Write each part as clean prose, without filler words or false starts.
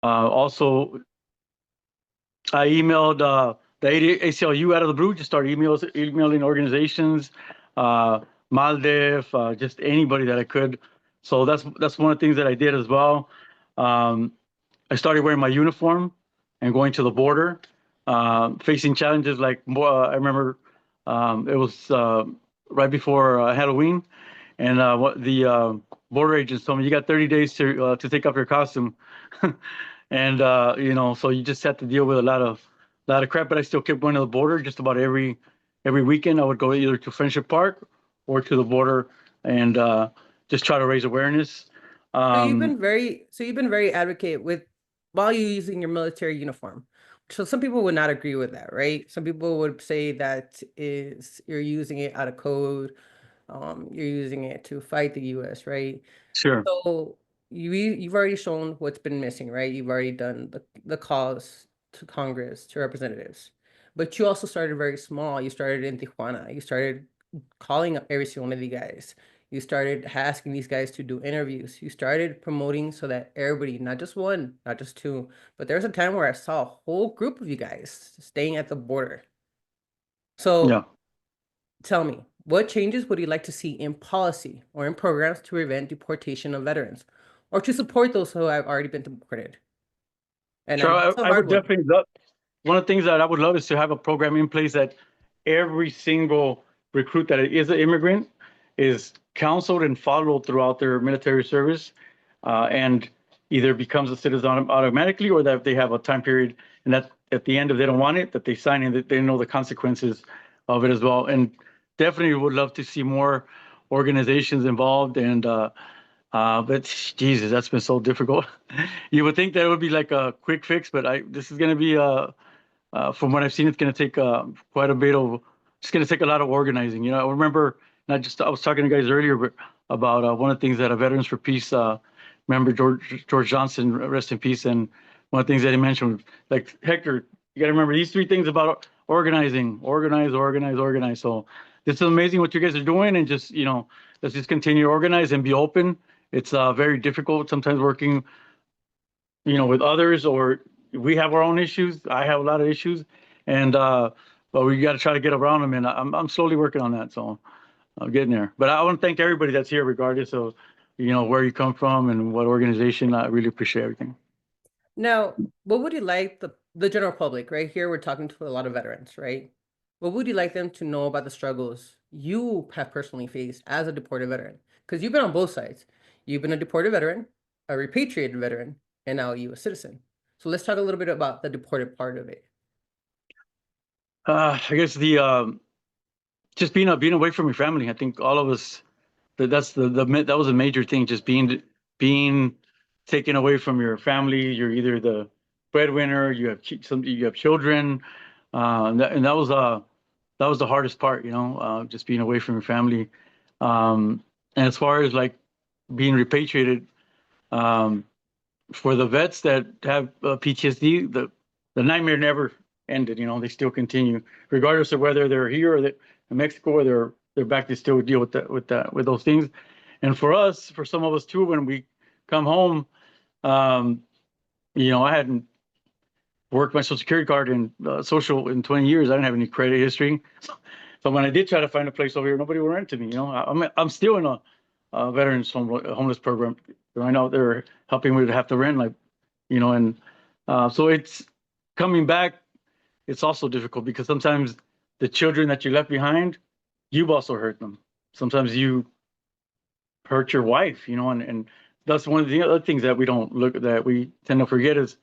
Also, I emailed the ACLU out of the blue, just started emailing organizations, uh, Maldev, just anybody that I could. So that's one of the things that I did as well. Um, I started wearing my uniform and going to the border, facing challenges like I remember it was right before Halloween, and what the border agents told me, you got 30 days to take off your costume, and so you just had to deal with a lot of crap. But I still kept going to the border just about every weekend. I would go either to Friendship Park or to the border and just try to raise awareness. Um, So you've been very advocate with while you're using your military uniform. So some people would not agree with that, right? Some people would say that is you're using it out of code, you're using it to fight the US, right? sure. So you've already shown what's been missing, right? You've already done the calls to Congress, to representatives. But you also started very small. You started in Tijuana. You started calling up every single one of the guys. You started asking these guys to do interviews. You started promoting so that everybody, not just one, not just two, but there was a time where I saw a whole group of you guys staying at the border. So Yeah. tell me, what changes would you like to see in policy or in programs to prevent deportation of veterans or to support those who have already been deported? And Sure. that's a I hard would one. definitely love. One of the things that I would love is to have a program in place that every single recruit that is an immigrant is counseled and followed throughout their military service, and either becomes a citizen automatically, or that they have a time period, and that at the end, if they don't want it, that they sign in, that they know the consequences of it as well. And definitely would love to see more organizations involved. And but Jesus, that's been so difficult. You would think that it would be like a quick fix, but this is going to be from what I've seen, it's going to take quite a bit of. It's going to take a lot of organizing. I remember not just I was talking to guys earlier about one of the things that a Veterans for Peace member George Johnson, rest in peace, and one of the things that he mentioned, like Hector, you got to remember these three things about organizing: organize, organize, organize. So this is amazing what you guys are doing, and just let's just continue to organize and be open. It's very difficult sometimes working with others, or we have our own issues. I have a lot of issues, and but we got to try to get around them. And I'm slowly working on that, so I'm getting there. But I want to thank everybody that's here, regardless of where you come from and what organization. I really appreciate everything. Now, what would you like the general public, right here? We're talking to a lot of veterans, right? What would you like them to know about the struggles you have personally faced as a deported veteran? Because you've been on both sides. You've been a deported veteran, a repatriated veteran, and now a U.S. citizen. So let's talk a little bit about the deported part of it. I guess the just being away from your family. I think all of us that's that was a major thing. Just being taken away from your family. You're either the breadwinner, you have children, and that was the hardest part. Just being away from your family. And as far as like being repatriated, um, for the vets that have PTSD, the nightmare never ended. They still continue, regardless of whether they're here or in Mexico, or they're back. They still deal with those things. And for us, for some of us too, when we come home, um, I hadn't worked my social security card in social in 20 years. I didn't have any credit history. So when I did try to find a place over here, nobody would rent to me. I'm still in a veterans homeless program right now. They're helping me to have to rent, like, and so it's coming back. It's also difficult because sometimes the children that you left behind, you've also hurt them. Sometimes you hurt your wife, and that's one of the other things that we tend to forget is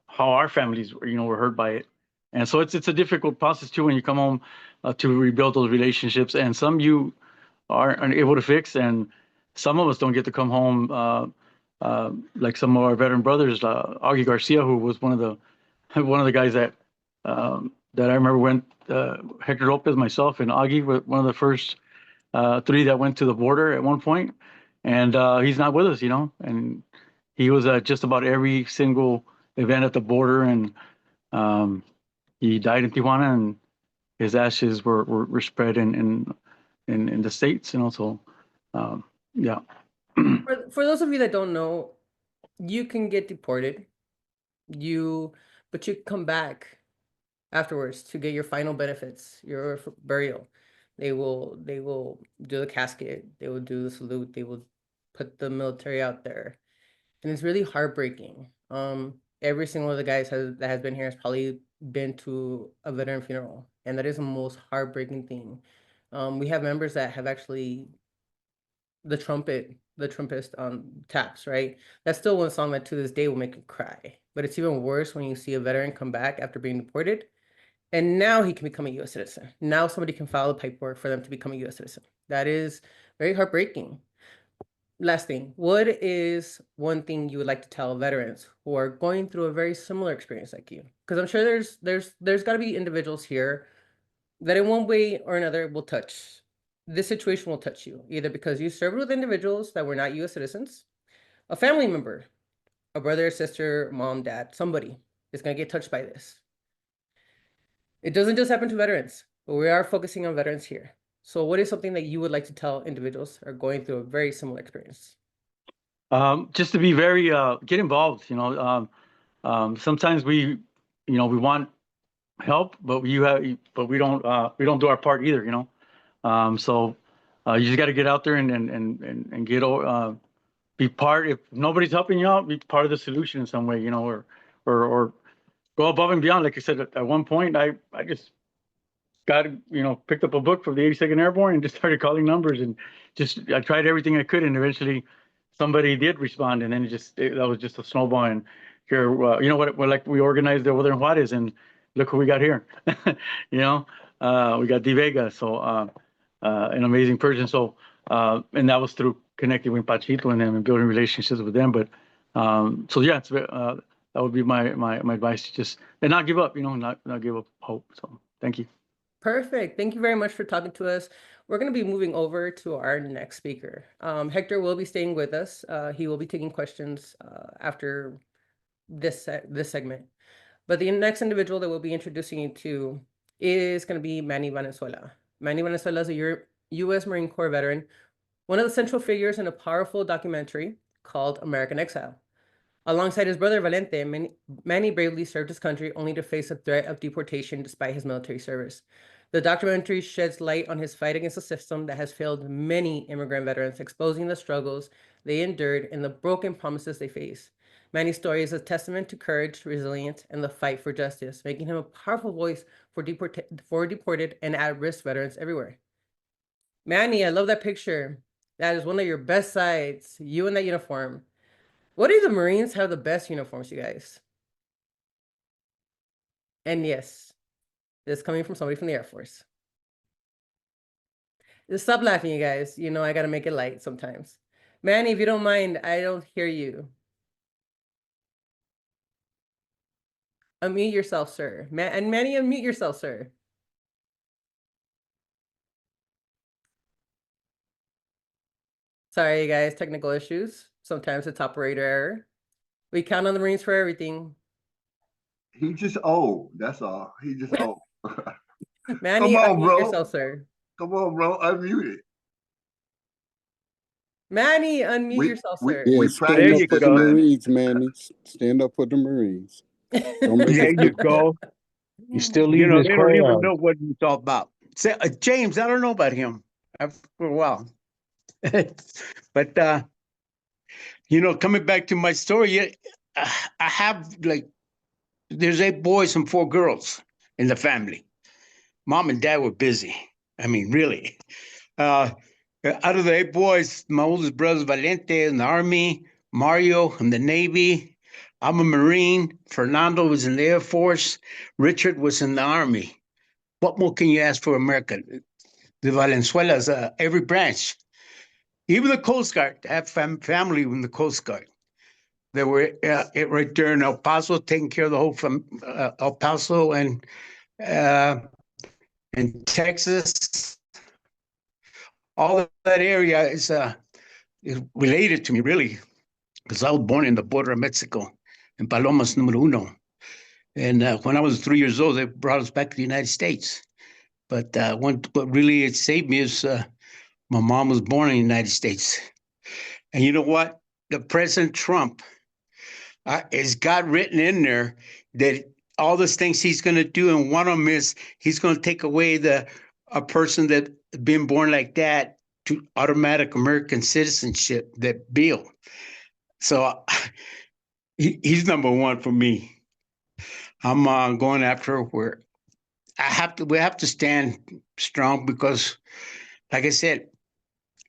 how our families were hurt by it. And so it's a difficult process too when you come home to rebuild those relationships, and some you aren't able to fix, and some of us don't get to come home, like some of our veteran brothers, Augie Garcia, who was one of the guys that I remember went, Hector Lopez, myself, and Augie were one of the first three that went to the border at one point, and he's not with us, and he was at just about every single event at the border, and um, he died in Tijuana, and his ashes were spread in the states, so yeah. For those of you that don't know, you can get deported But you come back afterwards to get your final benefits, your burial. They will do the casket, they will do the salute, they will put the military out there. And it's really heartbreaking. Every single one of the guys that has been here has probably been to a veteran funeral, and that is the most heartbreaking thing. We have members that have actually the trumpist taps, right? That's still one song that to this day will make you cry. But it's even worse when you see a veteran come back after being deported, and now he can become a U.S. citizen. Now somebody can file the paperwork for them to become a U.S. citizen. That is very heartbreaking. Last thing, what is one thing you would like to tell veterans who are going through a very similar experience like you? Because I'm sure there's got to be individuals here that in one way or another will touch. This situation will touch you, either because you served with individuals that were not U.S. citizens, a family member, a brother, sister, mom, dad, somebody is going to get touched by this. It doesn't just happen to veterans, but we are focusing on veterans here. So what is something that you would like to tell individuals who are going through a very similar experience? Just to be very, get involved, sometimes we want help, but we don't do our part either, so you just got to get out there and get, be part. If nobody's helping you out, be part of the solution in some way, or go above and beyond. Like I said, at one point, I just got, picked up a book from the 82nd Airborne and just started calling numbers, and I tried everything I could, and eventually somebody did respond, and then that was just a snowball. And here, like we organized over there in Juarez, and look who we got here. We got De Vega, so an amazing person. So and that was through connecting with Pachito and them and building relationships with them. But so yeah, that would be my advice: just and not give up. Not give up hope. So thank you. Perfect. Thank you very much for talking to us. We're going to be moving over to our next speaker. Hector will be staying with us. He will be taking questions after this segment. But the next individual that we'll be introducing you to is going to be Manny Valenzuela. Manny Valenzuela is a U.S. Marine Corps veteran, one of the central figures in a powerful documentary called American Exile. Alongside his brother Valente, Manny bravely served his country only to face a threat of deportation despite his military service. The documentary sheds light on his fight against a system that has failed many immigrant veterans, exposing the struggles they endured and the broken promises they face. Manny's story is a testament to courage, resilience, and the fight for justice, making him a powerful voice for deported and at-risk veterans everywhere. Manny, I love that picture. That is one of your best sides, you in that uniform. What do the Marines have the best uniforms, you guys? And yes, this is coming from somebody from the Air Force. Just stop laughing, you guys. I got to make it light sometimes. Manny, if you don't mind, I don't hear you. Unmute yourself, sir. And Manny, unmute yourself, sir. Sorry, you guys, technical issues. Sometimes it's operator error. We count on the Marines for everything. He just old. That's all. He just old. Manny, Come on, unmute bro. yourself, sir. Come on, bro. Unmute it. Manny, unmute yourself, sir. Yeah, We stand up for the Manny. Marines, Manny. Stand up for the Marines. Don't make There us you look go. You still You leave know, this they don't even crowd. know what it's all about. James, I don't know about him for a while. But, coming back to my story, I have there's 8 boys and 4 girls in the family. Mom and dad were busy. I mean, really. Out of the 8 boys, my oldest brother's Valente in the Army, Mario in the Navy. I'm a Marine. Fernando was in the Air Force. Richard was in the Army. What more can you ask for America? The Valenzuelas, every branch, even the Coast Guard. I have family in the Coast Guard. They were right there in El Paso, taking care of the whole El Paso and in Texas. All of that area is related to me, really, because I was born in the border of Mexico, in Palomas Número Uno. And when I was 3 years old, they brought us back to the United States. But what really saved me is my mom was born in the United States. And you know what? The President Trump it's got written in there that all those things he's going to do, and one of them is he's going to take away a person that been born like that to automatic American citizenship, that bill. So he's number one for me. I'm going after where we have to stand strong because, like I said,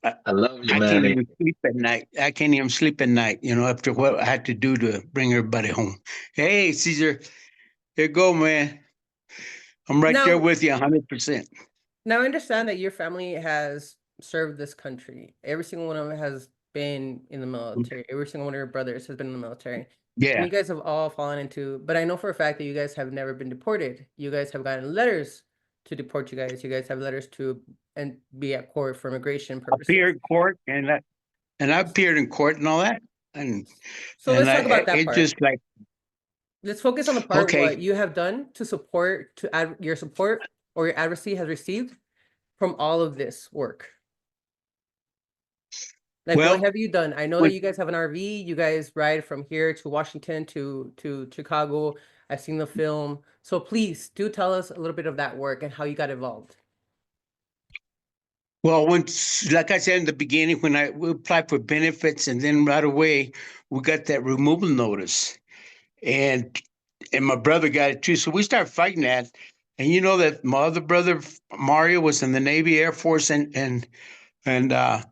I love you, I can't Manny. even sleep at night. I can't even sleep at night, after what I had to do to bring everybody home. Hey, Caesar, here you go, man. I'm right there Now, with you 100%. now I understand that your family has served this country. Every single one of them has been in the military. Every single one of your brothers has been in the military. And Yeah. you guys have all fallen into, but I know for a fact that you guys have never been deported. You guys have gotten letters to deport you guys. You guys have letters to and be at court for immigration purposes. Appeared in court and I appeared in court and all that. And So let's talk about that it's part. just like, Let's focus on the part Okay. what you have done to support, your support or your advocacy has received from all of this work. Like, Well, what have you done? I know when- that you guys have an RV. You guys ride from here to Washington to Chicago. I've seen the film. So please do tell us a little bit of that work and how you got involved. well, like I said in the beginning, when we applied for benefits, and then right away we got that removal notice, and my brother got it too. So we started fighting that, and you know that my other brother Mario was in the Navy, Air Force, and my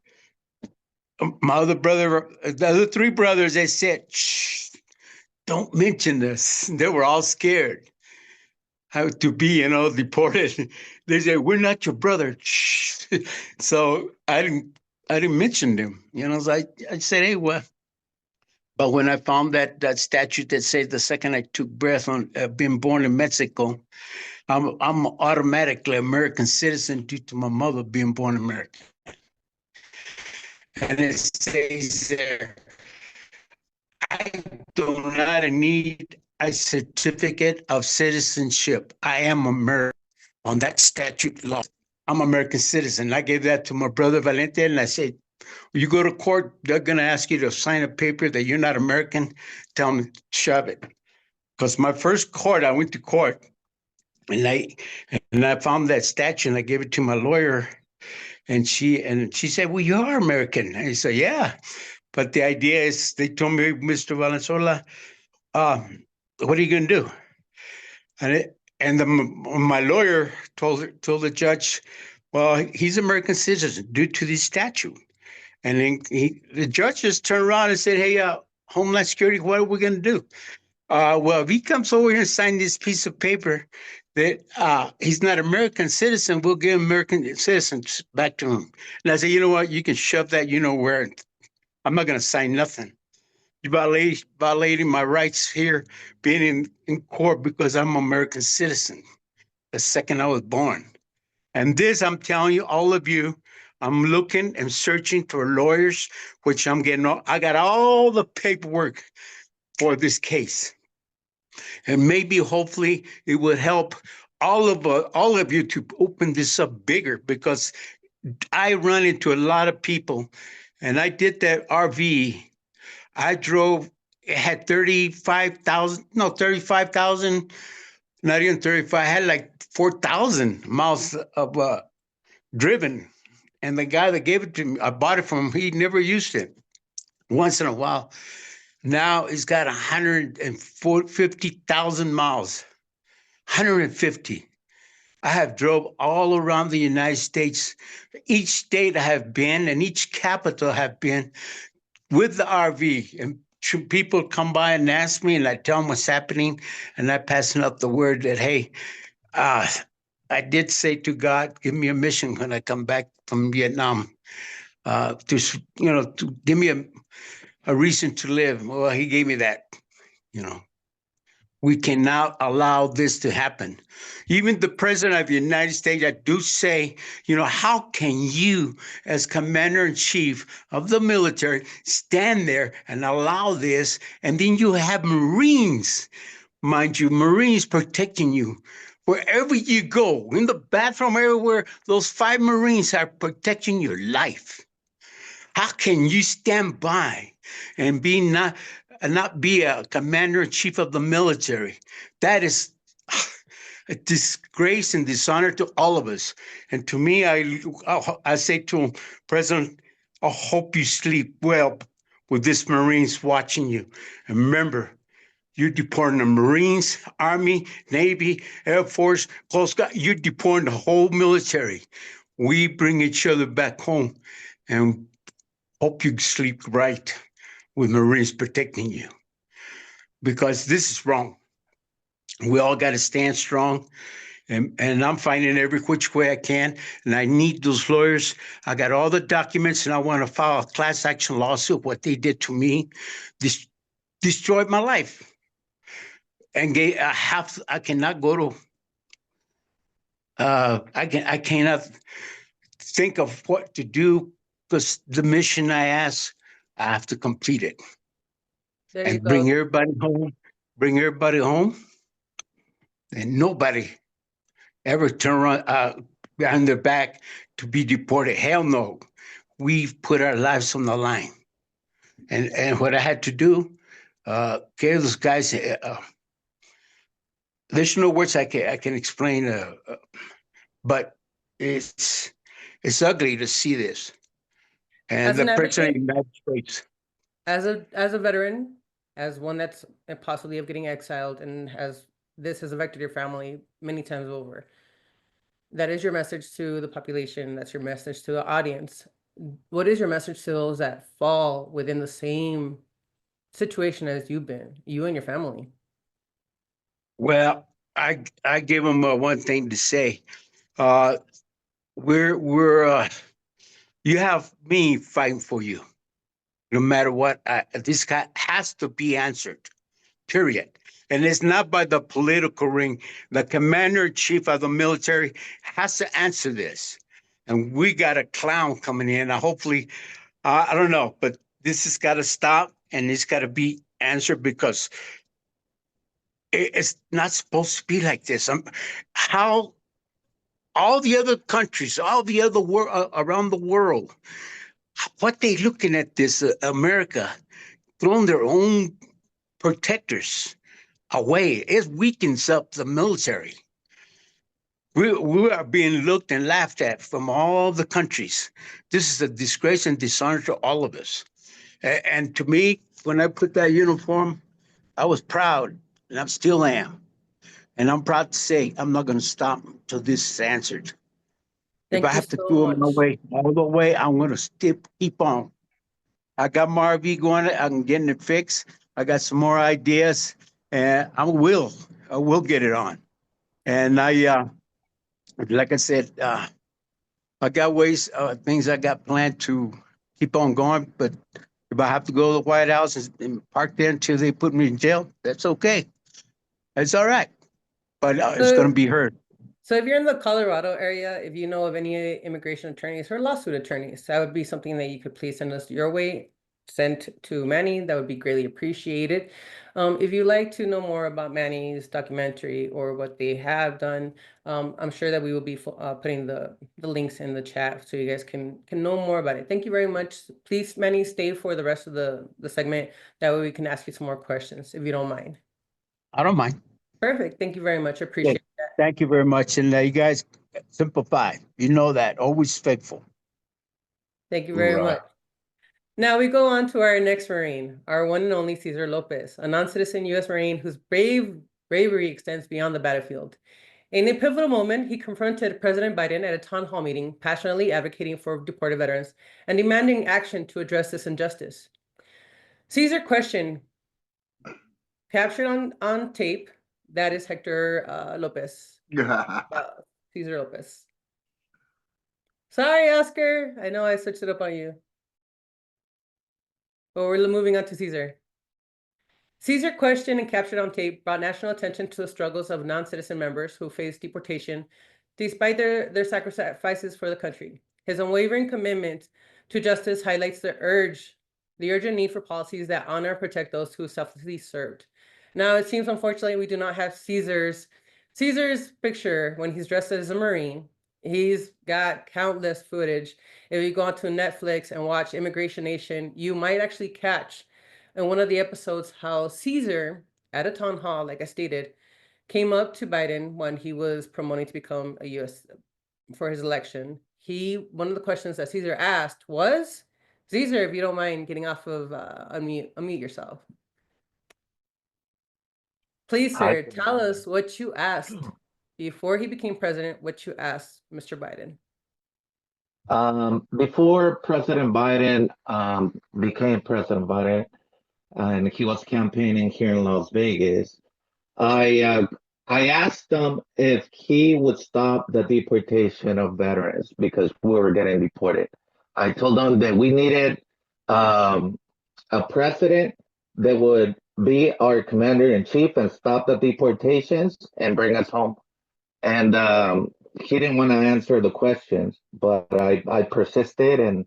other brother, the other three brothers, they said, "Shh, don't mention this." They were all scared how to be, deported. They said, "We're not your brother." Shh. So I didn't mention them. So I said, "Hey, well." But when I found that statute that says the second I took breath on being born in Mexico, I'm automatically American citizen due to my mother being born American. And it says there, I do not need a certificate of citizenship. I am American on that statute law. I'm American citizen. I gave that to my brother Valente, and I said, you go to court, they're going to ask you to sign a paper that you're not American. Tell them to shove it. Because my first court, I went to court, and I found that statute, and I gave it to my lawyer, and she said, "Well, you are American." And I said, "Yeah." But the idea is, they told me, Mr. Valenzuela, what are you going to do? My lawyer told the judge, well, he's American citizen due to the statute. And then the judge just turned around and said, "Hey, Homeland Security, what are we going to do?" Well, if he comes over here and signs this piece of paper that he's not American citizen, we'll give American citizens back to him. And I said, you know what? You can shove that, where. I'm not going to sign nothing. You're violating my rights here, being in court because I'm an American citizen the second I was born. And this, I'm telling you, all of you, I'm looking and searching for lawyers, which I got all the paperwork for this case. And maybe, hopefully, it would help all of you to open this up bigger, because I run into a lot of people, and I did that RV. I drove, it had 35,000, not even 35, I had like 4,000 miles of driven. And the guy that gave it to me, I bought it from him, he never used it. Once in a while. Now he's got 150,000 miles, 150. I have drove all around the United States. Each state I have been, and each capital I have been with the RV. And people come by and ask me, and I tell them what's happening, and I passing up the word that, hey, I did say to God, give me a mission when I come back from Vietnam, to give me a reason to live. Well, he gave me that. We cannot allow this to happen. Even the president of the United States, I do say, how can you, as commander in chief of the military, stand there and allow this? And then you have Marines, mind you, Marines protecting you. Wherever you go, in the bathroom, everywhere, those 5 Marines are protecting your life. How can you stand by and be not and not be a commander-in-chief of the military. That is a disgrace and dishonor to all of us. And to me, I say to him, President, I hope you sleep well with this Marines watching you. And remember, you're deporting the Marines, Army, Navy, Air Force, Coast Guard. You're deporting the whole military. We bring each other back home, and hope you sleep right with Marines protecting you, because this is wrong. We all got to stand strong. And I'm fighting every which way I can. And I need those lawyers. I got all the documents, and I want to file a class action lawsuit. What they did to me destroyed my life. And I cannot go to, I cannot think of what to do, because the mission I asked, I have to complete it. There you And go. bring everybody home. And nobody ever turn around behind their back to be deported. Hell no. We've put our lives on the line. And what I had to do, gave those guys, there's no words I can explain, but it's ugly to see this. And As the an President advocate, of the United States. as a veteran, as one that's possibly of getting exiled, and this has affected your family many times over, that is your message to the population. That's your message to the audience. What is your message to those that fall within the same situation as you've been, you and your family? Well, I give them one thing to say. We're you have me fighting for you, no matter what. This guy has to be answered, period. And it's not by the political ring. The commander-in-chief of the military has to answer this. And we got a clown coming in. Hopefully, I don't know, but this has got to stop, and it's got to be answered, because it's not supposed to be like this. How all the other countries, all the other around the world, what they looking at this America throwing their own protectors away, it weakens up the military. We are being looked and laughed at from all the countries. This is a disgrace and dishonor to all of us. And to me, when I put that uniform, I was proud, and I still am. And I'm proud to say I'm not going to stop until this is answered. Thank If I you have to so do it my much. way, all the way, I'm going to keep on. I got my RV going. I'm getting it fixed. I got some more ideas, and I will get it on. And like I said, I got things I got planned to keep on going. But if I have to go to the White House and park there until they put me in jail, that's okay. It's all right. But it's going to be heard. So if you're in the Colorado area, if you know of any immigration attorneys or lawsuit attorneys, that would be something that you could please send us your way, sent to Manny. That would be greatly appreciated. If you'd like to know more about Manny's documentary or what they have done, I'm sure that we will be putting the links in the chat so you guys can know more about it. Thank you very much. Please, Manny, stay for the rest of the segment. That way we can ask you some more questions, if you don't mind. I don't mind. Perfect. Thank you very much. I appreciate it. Thank you very much. And you guys simplify. You know that. Always faithful. Thank you very much. Now we go on to our next Marine, our one and only Cesar Lopez, a non-citizen U.S. Marine whose bravery extends beyond the battlefield. In a pivotal moment, he confronted President Biden at a town hall meeting, passionately advocating for deported veterans and demanding action to address this injustice. Cesar question captured on tape. That is Hector Lopez. Cesar Lopez. Sorry, Oscar. I know I switched it up on you. But we're moving on to Cesar. Cesar questioned and captured on tape brought national attention to the struggles of non-citizen members who face deportation despite their sacrifices for the country. His unwavering commitment to justice highlights the urgent need for policies that honor and protect those who selflessly served. Now, it seems, unfortunately, we do not have Cesar's picture when he's dressed as a Marine. He's got countless footage. If you go onto Netflix and watch Immigration Nation, you might actually catch in one of the episodes how Caesar, at a town hall, like I stated, came up to Biden when he was promoting to become a U.S. for his election. One of the questions that Caesar asked was, Caesar, if you don't mind getting off of unmute yourself. Please, sir, tell us what you asked before he became president, what you asked Mr. Biden. Before President Biden became President Biden, and he was campaigning here in Las Vegas, I asked him if he would stop the deportation of veterans because we were getting deported. I told him that we needed a president that would be our commander in chief and stop the deportations and bring us home. And he didn't want to answer the questions, but I persisted and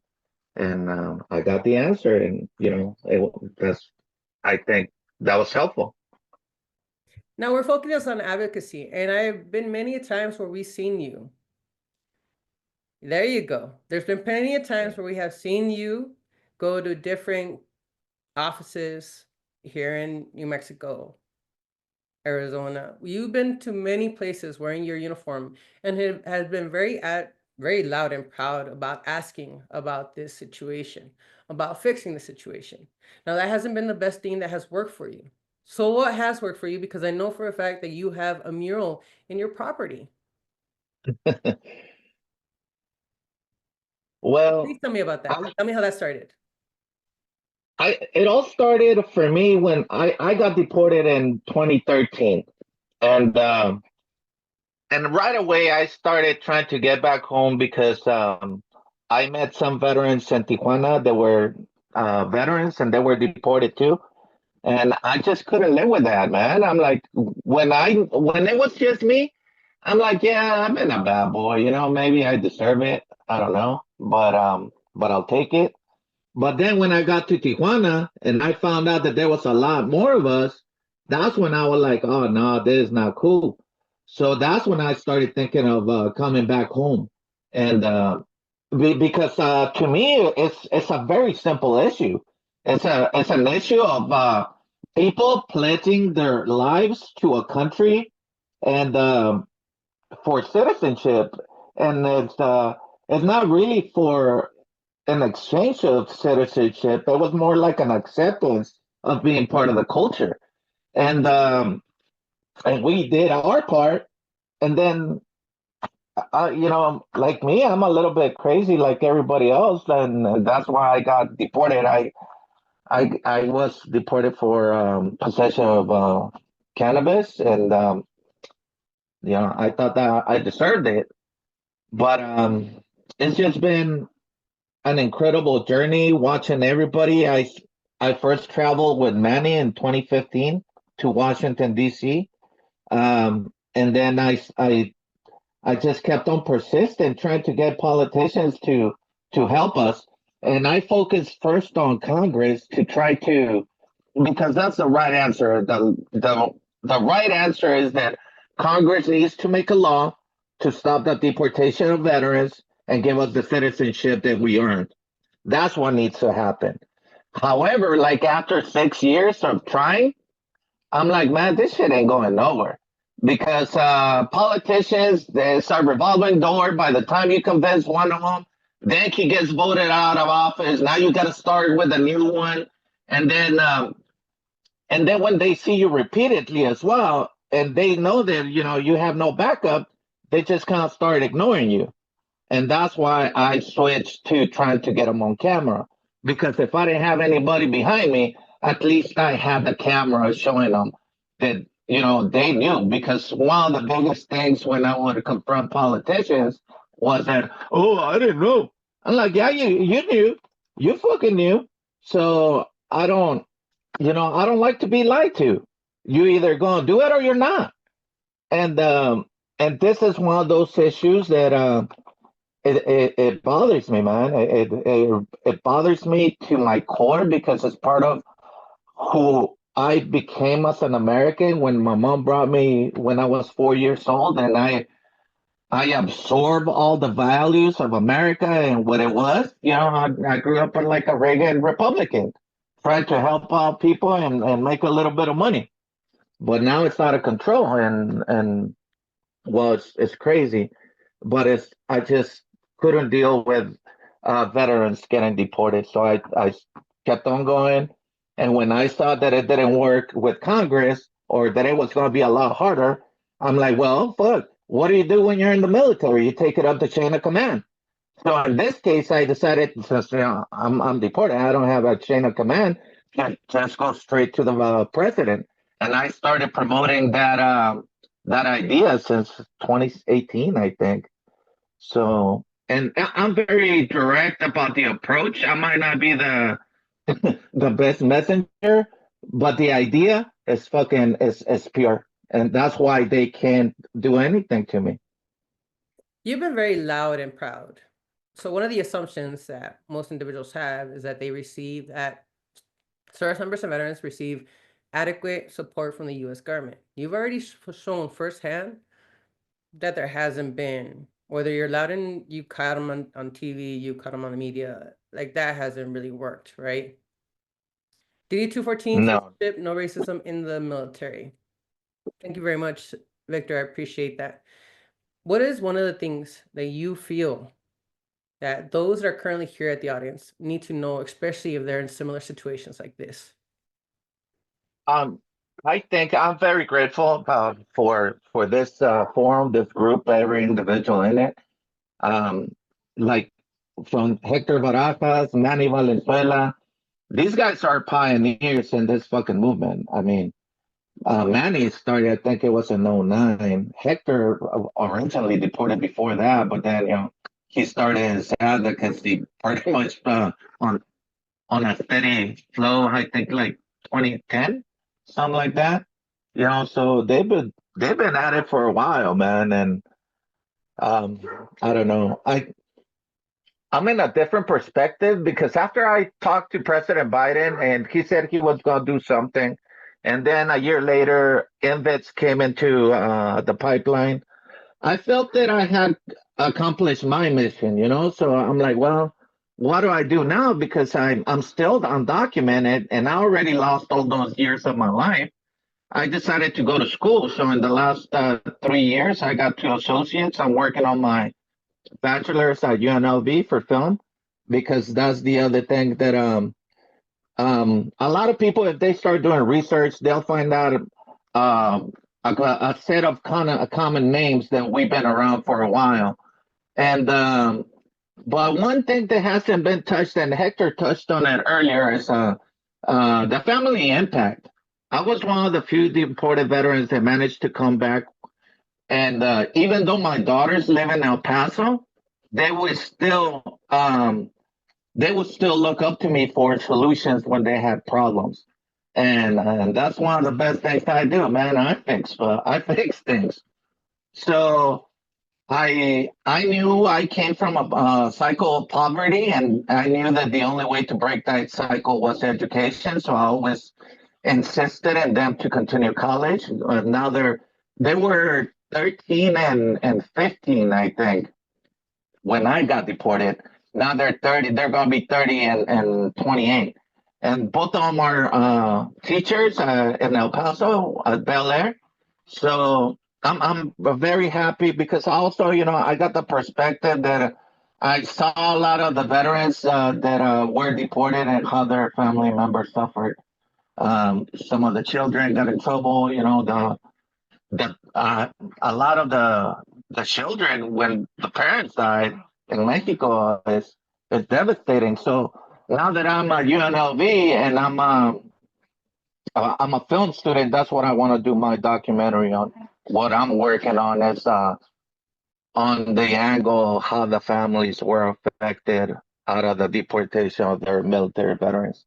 I got the answer, and I think that was helpful. Now we're focused on advocacy, and I've been many times where we've seen you. There you go. There's been plenty of times where we have seen you go to different offices here in New Mexico, Arizona. You've been to many places wearing your uniform and has been very loud and proud about asking about this situation, about fixing the situation. Now that hasn't been the best thing that has worked for you. So what has worked for you? Because I know for a fact that you have a mural in your property. Well, Please tell me about that. Tell me how that started. It all started for me when I got deported in 2013, and right away I started trying to get back home because I met some veterans in Tijuana that were veterans and they were deported too. And I just couldn't live with that, man. I'm like, when it was just me, I'm like, yeah, I've been a bad boy, maybe I deserve it. I don't know, but I'll take it. But then when I got to Tijuana and I found out that there was a lot more of us, that's when I was like, oh no, this is not cool. So that's when I started thinking of coming back home, and because to me it's a very simple issue. It's an issue of people pledging their lives to a country and for citizenship, and it's not really for an exchange of citizenship. It was more like an acceptance of being part of the culture, and we did our part. And then like me, I'm a little bit crazy like everybody else, and that's why I got deported. I was deported for possession of cannabis, and I thought that I deserved it. But it's just been an incredible journey watching everybody. I first traveled with Manny in 2015 to Washington D.C. And then I just kept on persisting, trying to get politicians to help us. And I focused first on Congress to try to, because that's the right answer. The right answer is that Congress needs to make a law to stop the deportation of veterans and give us the citizenship that we earned. That's what needs to happen. However, like after 6 years of trying, I'm like, man, this shit ain't going nowhere. Because politicians, it's a revolving door. By the time you convince one of them, then he gets voted out of office. Now you got to start with a new one, and then when they see you repeatedly as well, and they know that you have no backup, they just kind of start ignoring you. And that's why I switched to trying to get them on camera. Because if I didn't have anybody behind me, at least I had the camera showing them that they knew. Because one of the biggest things when I would confront politicians was that, oh, I didn't know. I'm like, yeah, you knew, you fucking knew. So I don't like to be lied to. You either gonna do it or you're not. And this is one of those issues that it bothers me, man. It bothers me to my core because it's part of who I became as an American when my mom brought me when I was 4 years old, and I absorb all the values of America and what it was. I grew up like a Reagan Republican. trying to help out people and make a little bit of money. But now it's out of control, and well, it's crazy. But I just couldn't deal with veterans getting deported, so I kept on going. And when I saw that it didn't work with Congress, or that it was going to be a lot harder, I'm like, well, fuck. What do you do when you're in the military? You take it up the chain of command. So in this case, I decided, since I'm deported, I don't have a chain of command, just go straight to the president. And I started promoting that idea since 2018, I think. So, and I'm very direct about the approach. I might not be the the best messenger, but the idea is fucking is pure, and that's why they can't do anything to me. You've been very loud and proud. So one of the assumptions that most individuals have is that they receive that service members and veterans receive adequate support from the U.S. government. You've already shown firsthand that there hasn't been, whether you're loud and you caught them on TV, you caught them on the media, like that hasn't really worked, right? DD-214, No. citizenship, no racism in the military. Thank you very much, Victor. I appreciate that. What is one of the things that you feel that those that are currently here at the audience need to know, especially if they're in similar situations like this? I think I'm very grateful for this forum, this group, every individual in it. Like from Hector Barajas, Manny Valenzuela, these guys are pioneers in this fucking movement. I mean, Manny started, I think it was in '09. Hector originally deported before that, but then he started his advocacy pretty much on a steady flow. I think like 2010, something like that. So they've been at it for a while, man. And I don't know. I'm in a different perspective because after I talked to President Biden and he said he was going to do something, and then a year later, INVITs came into the pipeline, I felt that I had accomplished my mission, So I'm like, well, what do I do now? Because I'm still undocumented and I already lost all those years of my life. I decided to go to school. So in the last 3 years, I got 2 associates. I'm working on my bachelor's at UNLV for film, because that's the other thing that a lot of people, if they start doing research, they'll find out a set of kind of common names that we've been around for a while. And but one thing that hasn't been touched, and Hector touched on it earlier, is the family impact. I was one of the few deported veterans that managed to come back. And even though my daughters live in El Paso, they would still look up to me for solutions when they had problems. And that's one of the best things I do, man. I fix things. So I knew I came from a cycle of poverty, and I knew that the only way to break that cycle was education. So I always insisted in them to continue college. Now they were 13 and 15, I think, when I got deported. Now they're 30. They're going to be 30 and 28. And both of them are teachers in El Paso at Bel Air. So I'm very happy because also, I got the perspective that I saw a lot of the veterans that were deported and how their family members suffered. Some of the children got in trouble. A lot of the children, when the parents died in Mexico, is devastating. So now that I'm at UNLV and I'm a film student, that's what I want to do my documentary on. What I'm working on is on the angle how the families were affected out of the deportation of their military veterans.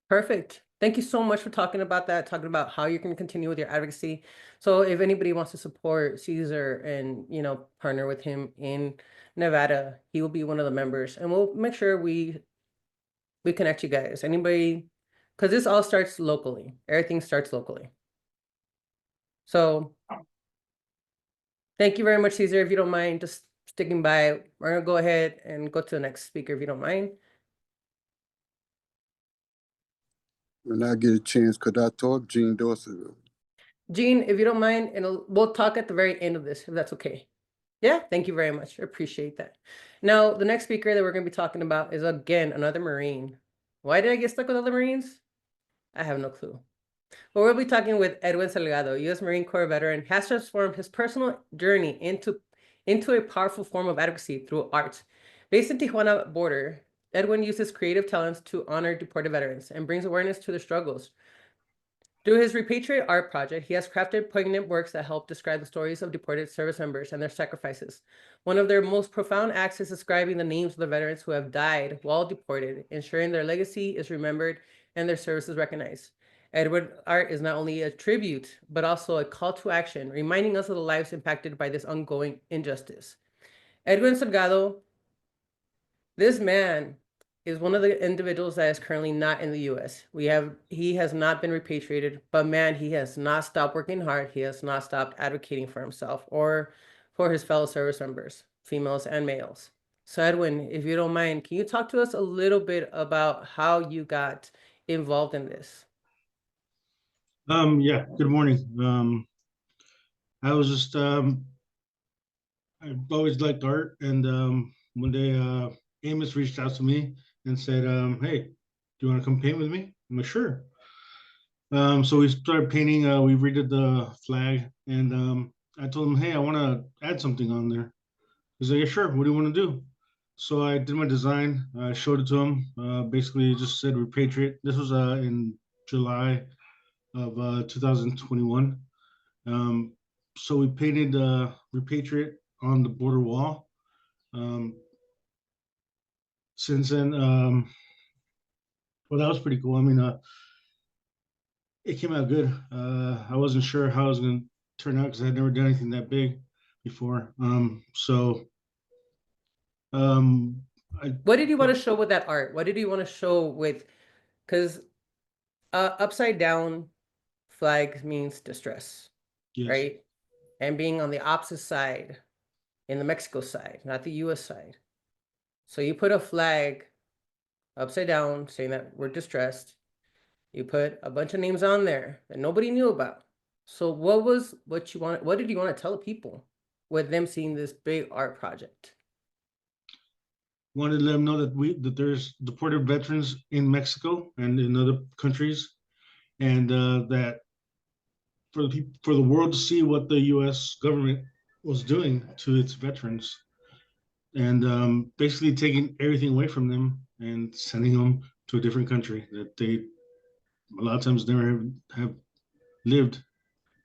Perfect. Thank you so much for talking about that, talking about how you're going to continue with your advocacy. So if anybody wants to support Caesar and, partner with him in Nevada, he will be one of the members, and we'll make sure we connect you guys. Anybody, because this all starts locally. Everything starts locally. So thank you very much, Caesar. If you don't mind just sticking by, we're going to go ahead and go to the next speaker if you don't mind. When I get a chance, could I talk? Gene Dorsey. Gene, if you don't mind, and we'll talk at the very end of this, if that's okay. Yeah, thank you very much. I appreciate that. Now, the next speaker that we're going to be talking about is, again, another Marine. Why did I get stuck with other Marines? I have no clue. But we'll be talking with Edwin Salgado, U.S. Marine Corps veteran, has transformed his personal journey into a powerful form of advocacy through art. Based in Tijuana border, Edwin uses creative talents to honor deported veterans and brings awareness to their struggles. Through his Repatriate Art project, he has crafted poignant works that help describe the stories of deported service members and their sacrifices. One of their most profound acts is describing the names of the veterans who have died while deported, ensuring their legacy is remembered and their services recognized. Edward art is not only a tribute, but also a call to action, reminding us of the lives impacted by this ongoing injustice. Edwin Salgado, this man is one of the individuals that is currently not in the U.S. He has not been repatriated, but man, he has not stopped working hard. He has not stopped advocating for himself or for his fellow service members, females and males. So Edwin, if you don't mind, can you talk to us a little bit about how you got involved in this? Yeah, good morning. I was just I've always liked art, and one day Amos reached out to me and said, "Hey, do you want to come paint with me?" I'm like, "Sure." So we started painting. We redid the flag, and I told him, "Hey, I want to add something on there." He's like, "Yeah, sure. What do you want to do?" So I did my design. I showed it to him. Basically, it just said "Repatriate." This was in July of 2021. So we painted Repatriate on the border wall. Since then, well, that was pretty cool. I mean, it came out good. I wasn't sure how it was going to turn out because I had never done anything that big before. What did you want to show with that art? What did you want to show with, because upside down flag means distress, yes. right? And being on the opposite side, in the Mexico side, not the US side. So you put a flag upside down saying that we're distressed. You put a bunch of names on there that nobody knew about. So what did you want to tell the people with them seeing this big art project? Wanted to let them know that there's deported veterans in Mexico and in other countries, and that for the world to see what the U.S. government was doing to its veterans, and basically taking everything away from them and sending them to a different country that they a lot of times never have lived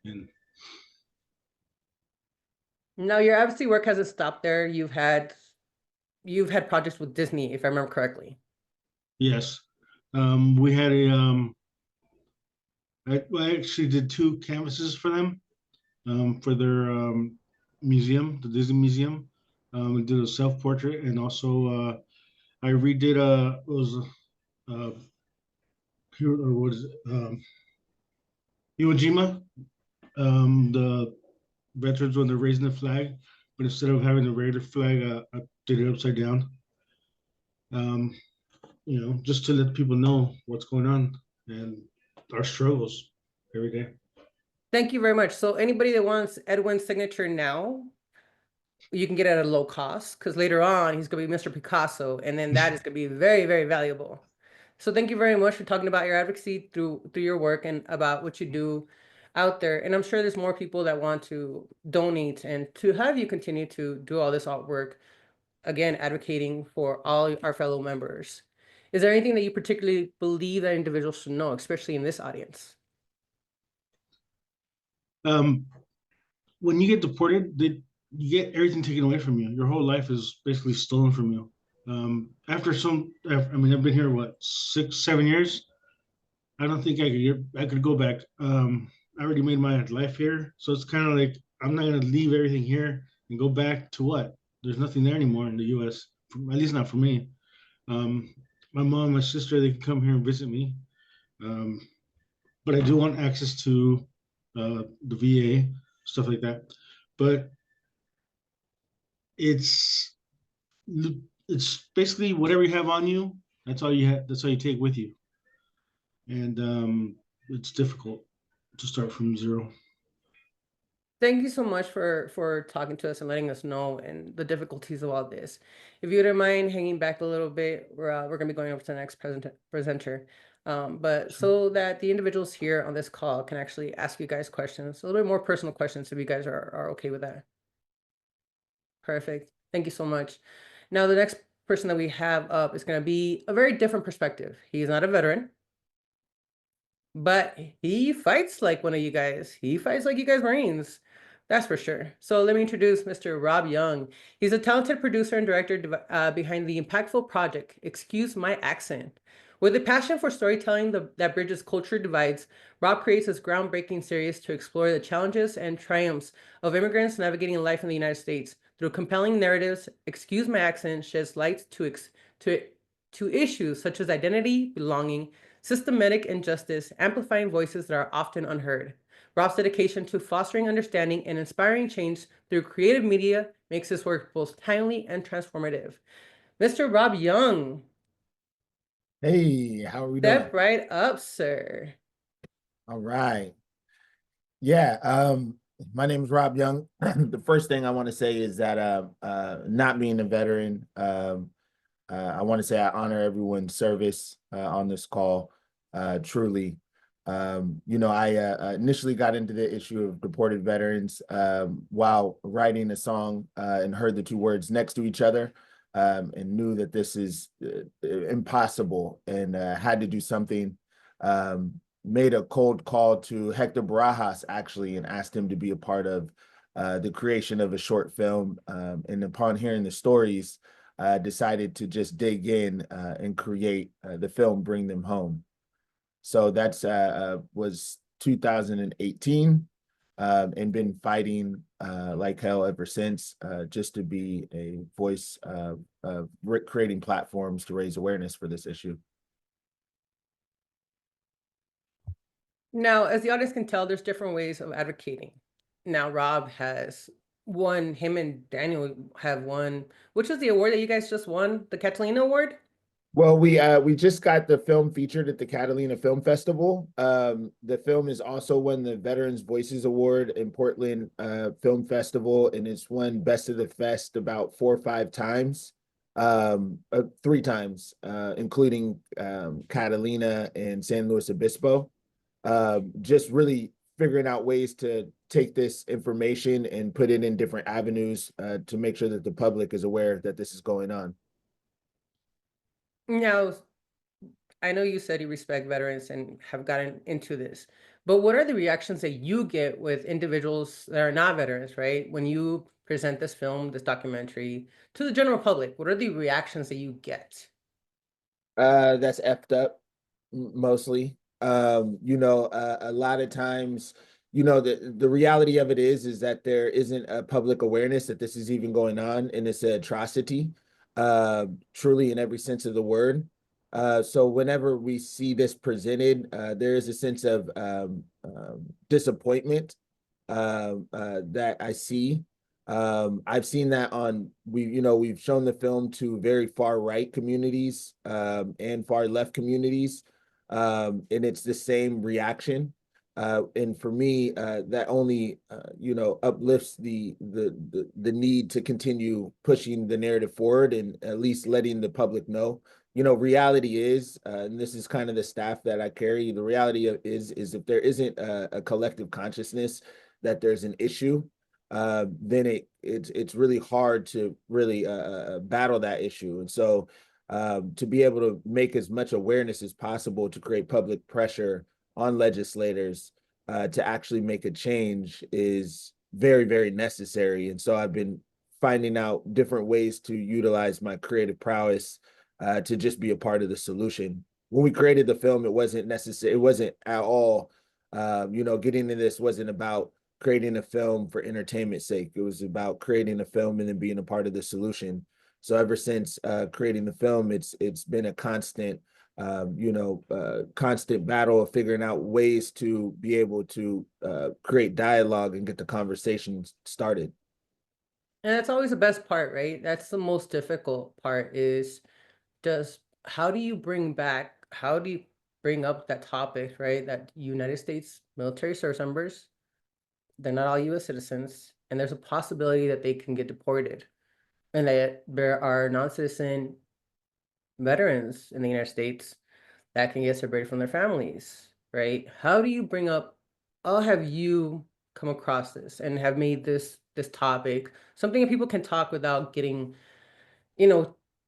in. Now your advocacy work hasn't stopped there. You've had projects with Disney, if I remember correctly. Yes, we had I actually did 2 canvases for them for their museum, the Disney Museum. We did a self-portrait, and also I redid what is it? Iwo Jima, the veterans when they're raising the flag, but instead of having the regular flag, I did it upside down. Just to let people know what's going on and our struggles every day. Thank you very much. So anybody that wants Edwin's signature now, you can get it at a low cost, because later on he's going to be Mr. Picasso, and then that is going to be very, very valuable. So thank you very much for talking about your advocacy through your work and about what you do out there. And I'm sure there's more people that want to donate and to have you continue to do all this artwork, again, advocating for all our fellow members. Is there anything that you particularly believe that individuals should know, especially in this audience? When you get deported, you get everything taken away from you. Your whole life is basically stolen from you. I've been here, what, 6, 7 years? I don't think I could go back. I already made my life here. So it's kind of like, I'm not going to leave everything here and go back to what? There's nothing there anymore in the US, at least not for me. My mom, my sister, they can come here and visit me. But I do want access to the VA, stuff like that. But it's basically whatever you have on you, that's all you have, that's all you take with you. and it's difficult to start from zero. Thank you so much for talking to us and letting us know and the difficulties of all this. If you wouldn't mind hanging back a little bit, we're gonna be going over to the next presenter. But so that the individuals here on this call can actually ask you guys questions, a little bit more personal questions, if you guys are okay with that. Perfect. Thank you so much. Now, the next person that we have up is going to be a very different perspective. He's not a veteran, but he fights like one of you guys. He fights like you guys Marines. That's for sure. So let me introduce Mr. Rob Young. He's a talented producer and director behind the impactful project, Excuse My Accent. With a passion for storytelling that bridges culture divides, Rob creates this groundbreaking series to explore the challenges and triumphs of immigrants navigating life in the United States. Through compelling narratives, Excuse My Accent sheds light to issues such as identity, belonging, systematic injustice, amplifying voices that are often unheard. Rob's dedication to fostering understanding and inspiring change through creative media makes his work both timely and transformative. Mr. Rob Young. Hey, how are we doing? Step right up, sir. All right. Yeah, my name is Rob Young. The first thing I want to say is that not being a veteran, I want to say I honor everyone's service on this call, truly. I initially got into the issue of deported veterans while writing a song and heard the two words next to each other and knew that this is impossible and had to do something. Made a cold call to Hector Barajas, actually, and asked him to be a part of the creation of a short film. And upon hearing the stories, decided to just dig in and create the film, Bring Them Home. So that's was 2018 and been fighting like hell ever since, just to be a voice of creating platforms to raise awareness for this issue. Now, as the audience can tell, there's different ways of advocating. Now, Rob has won, him and Daniel have won, which is the award that you guys just won, the Catalina Award? Well, we just got the film featured at the Catalina Film Festival. The film is also won the Veterans Voices Award in Portland Film Festival, and it's won Best of the Fest about 4 or 5 times, 3 times, including Catalina and San Luis Obispo. Just really figuring out ways to take this information and put it in different avenues to make sure that the public is aware that this is going on. Now, I know you said you respect veterans and have gotten into this, but what are the reactions that you get with individuals that are not veterans, right? When you present this film, this documentary to the general public, what are the reactions that you get? That's effed up, mostly. A lot of times, the reality of it is that there isn't a public awareness that this is even going on, and it's an atrocity, truly in every sense of the word. So whenever we see this presented, there is a sense of disappointment that I see. I've seen that we've shown the film to very far right communities and far left communities, and it's the same reaction. And for me, that only uplifts the need to continue pushing the narrative forward and at least letting the public know. Reality is, and this is kind of the staff that I carry. The reality is if there isn't a collective consciousness that there's an issue, then it's really hard to really battle that issue. And so to be able to make as much awareness as possible to create public pressure on legislators to actually make a change is very, very necessary. And so I've been finding out different ways to utilize my creative prowess to just be a part of the solution. When we created the film, it wasn't necessary. It wasn't at all, getting into this wasn't about creating a film for entertainment's sake. It was about creating a film and then being a part of the solution. So ever since creating the film, it's been a constant, constant battle of figuring out ways to be able to create dialogue and get the conversation started. And that's always the best part, right? That's the most difficult part is how do you bring bring up that topic, right? That United States military service members, they're not all US citizens, and there's a possibility that they can get deported. And that there are non-citizen veterans in the United States that can get separated from their families, right? How do you bring up, how have you come across this and have made this topic something that people can talk without getting,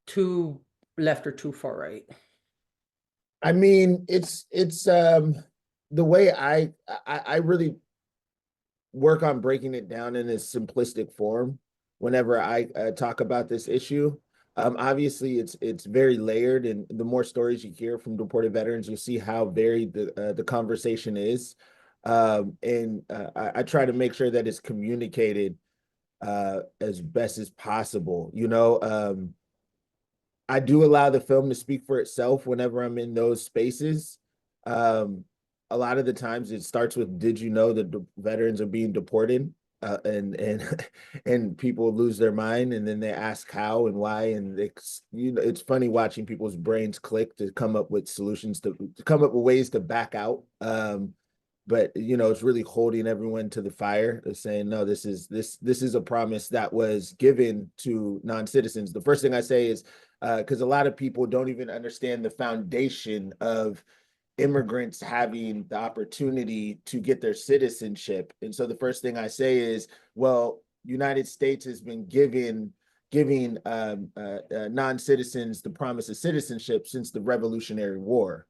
too left or too far right? I mean, it's the way I really work on breaking it down in a simplistic form whenever I talk about this issue. Obviously, it's very layered, and the more stories you hear from deported veterans, you'll see how varied the conversation is. I try to make sure that it's communicated as best as possible. I do allow the film to speak for itself whenever I'm in those spaces. A lot of the times it starts with, did you know that the veterans are being deported? And people lose their mind, and then they ask how and why, and it's funny watching people's brains click to come up with solutions to come up with ways to back out. But it's really holding everyone to the fire, saying, no, this is a promise that was given to non-citizens. The first thing I say is, because a lot of people don't even understand the foundation of immigrants having the opportunity to get their citizenship. And so the first thing I say is, well, United States has been giving non-citizens the promise of citizenship since the Revolutionary War.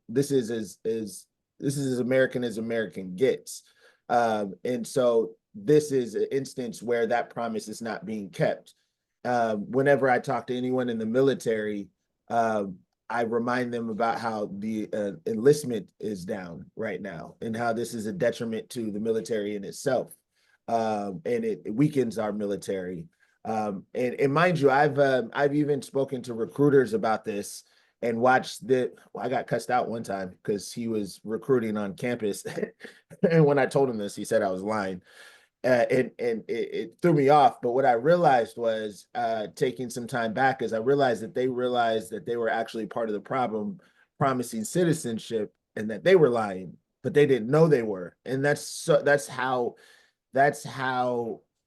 This is as American as American gets. And so this is an instance where that promise is not being kept. Whenever I talk to anyone in the military, I remind them about how the enlistment is down right now and how this is a detriment to the military in itself. And it weakens our military. And mind you, I've even spoken to recruiters about this and watched I got cussed out one time because he was recruiting on campus. And when I told him this, he said I was lying. And it threw me off. But what I realized was, taking some time back, is I realized that they were actually part of the problem, promising citizenship, and that they were lying, but they didn't know they were. And that's how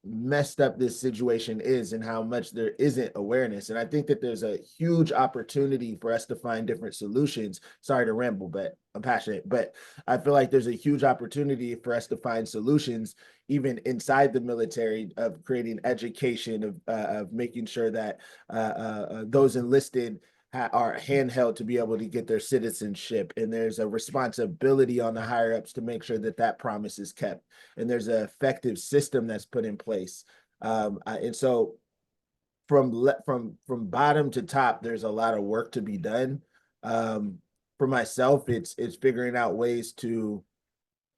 messed up this situation is, and how much there isn't awareness. And I think that there's a huge opportunity for us to find different solutions. Sorry to ramble, but I'm passionate. But I feel like there's a huge opportunity for us to find solutions, even inside the military, of creating education, of making sure that those enlisted are handheld to be able to get their citizenship, and there's a responsibility on the higher ups to make sure that that promise is kept, and there's an effective system that's put in place. And so from bottom to top, there's a lot of work to be done. For myself, it's figuring out ways to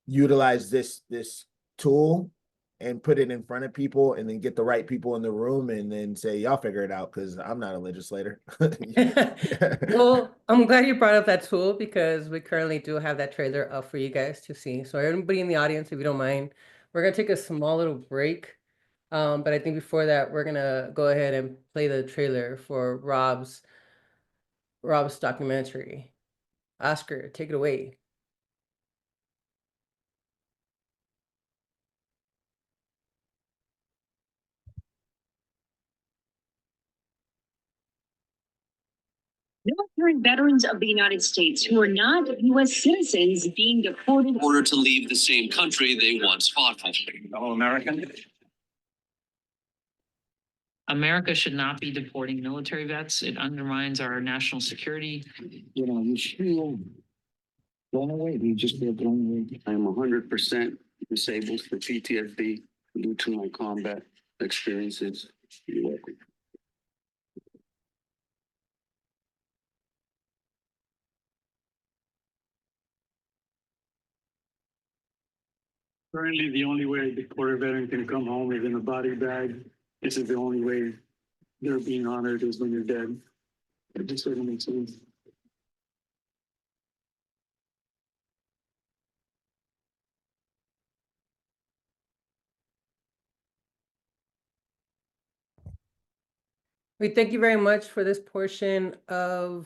utilize this tool and put it in front of people, and then get the right people in the room, and then say, y'all figure it out, because I'm not a legislator. Well, I'm glad you brought up that tool, because we currently do have that trailer up for you guys to see. So everybody in the audience, if you don't mind, we're gonna take a small little break. But I think before that, we're gonna go ahead and play the trailer for Rob's documentary. Oscar, take it away. Military veterans of the United States who are not U.S. citizens being deported in order to leave the same country they once fought for. Fellow American. America should not be deporting military vets. It undermines our national security. You feel blown away. You just feel blown away. I am 100% disabled for PTSD due to my combat experiences. You're welcome. Currently, the only way a deported veteran can come home is in a body bag. This is the only way they're being honored, is when you're dead. It just doesn't make sense. We thank you very much for this portion for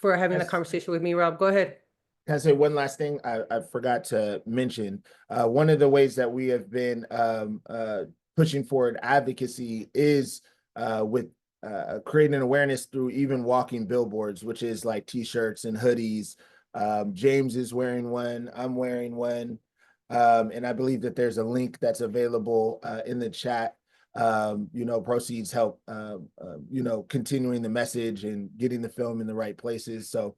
having the conversation with me, Rob. Go ahead. Can I say one last thing? I forgot to mention. One of the ways that we have been pushing forward advocacy is with creating awareness through even walking billboards, which is like T-shirts and hoodies. James is wearing one. I'm wearing one. And I believe that there's a link that's available in the chat. Proceeds help, continuing the message and getting the film in the right places. So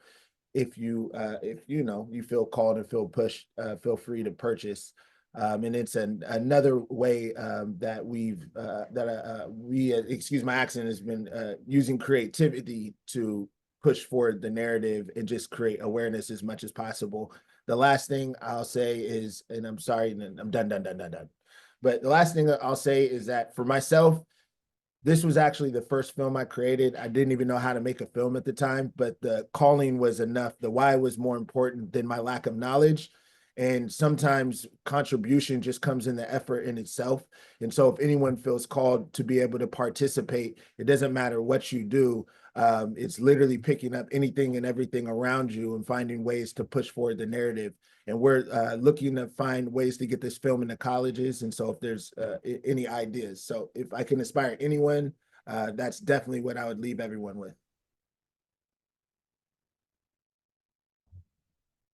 if you feel called and feel pushed, feel free to purchase. And it's another way that excuse my accent, has been using creativity to push forward the narrative and just create awareness as much as possible. The last thing I'll say is, and I'm sorry, and I'm done. But the last thing that I'll say is that for myself, this was actually the first film I created. I didn't even know how to make a film at the time, but the calling was enough. The why was more important than my lack of knowledge. And sometimes contribution just comes in the effort in itself. And so if anyone feels called to be able to participate, it doesn't matter what you do. It's literally picking up anything and everything around you and finding ways to push forward the narrative. And we're looking to find ways to get this film into colleges. And so if there's any ideas, so if I can inspire anyone, that's definitely what I would leave everyone with.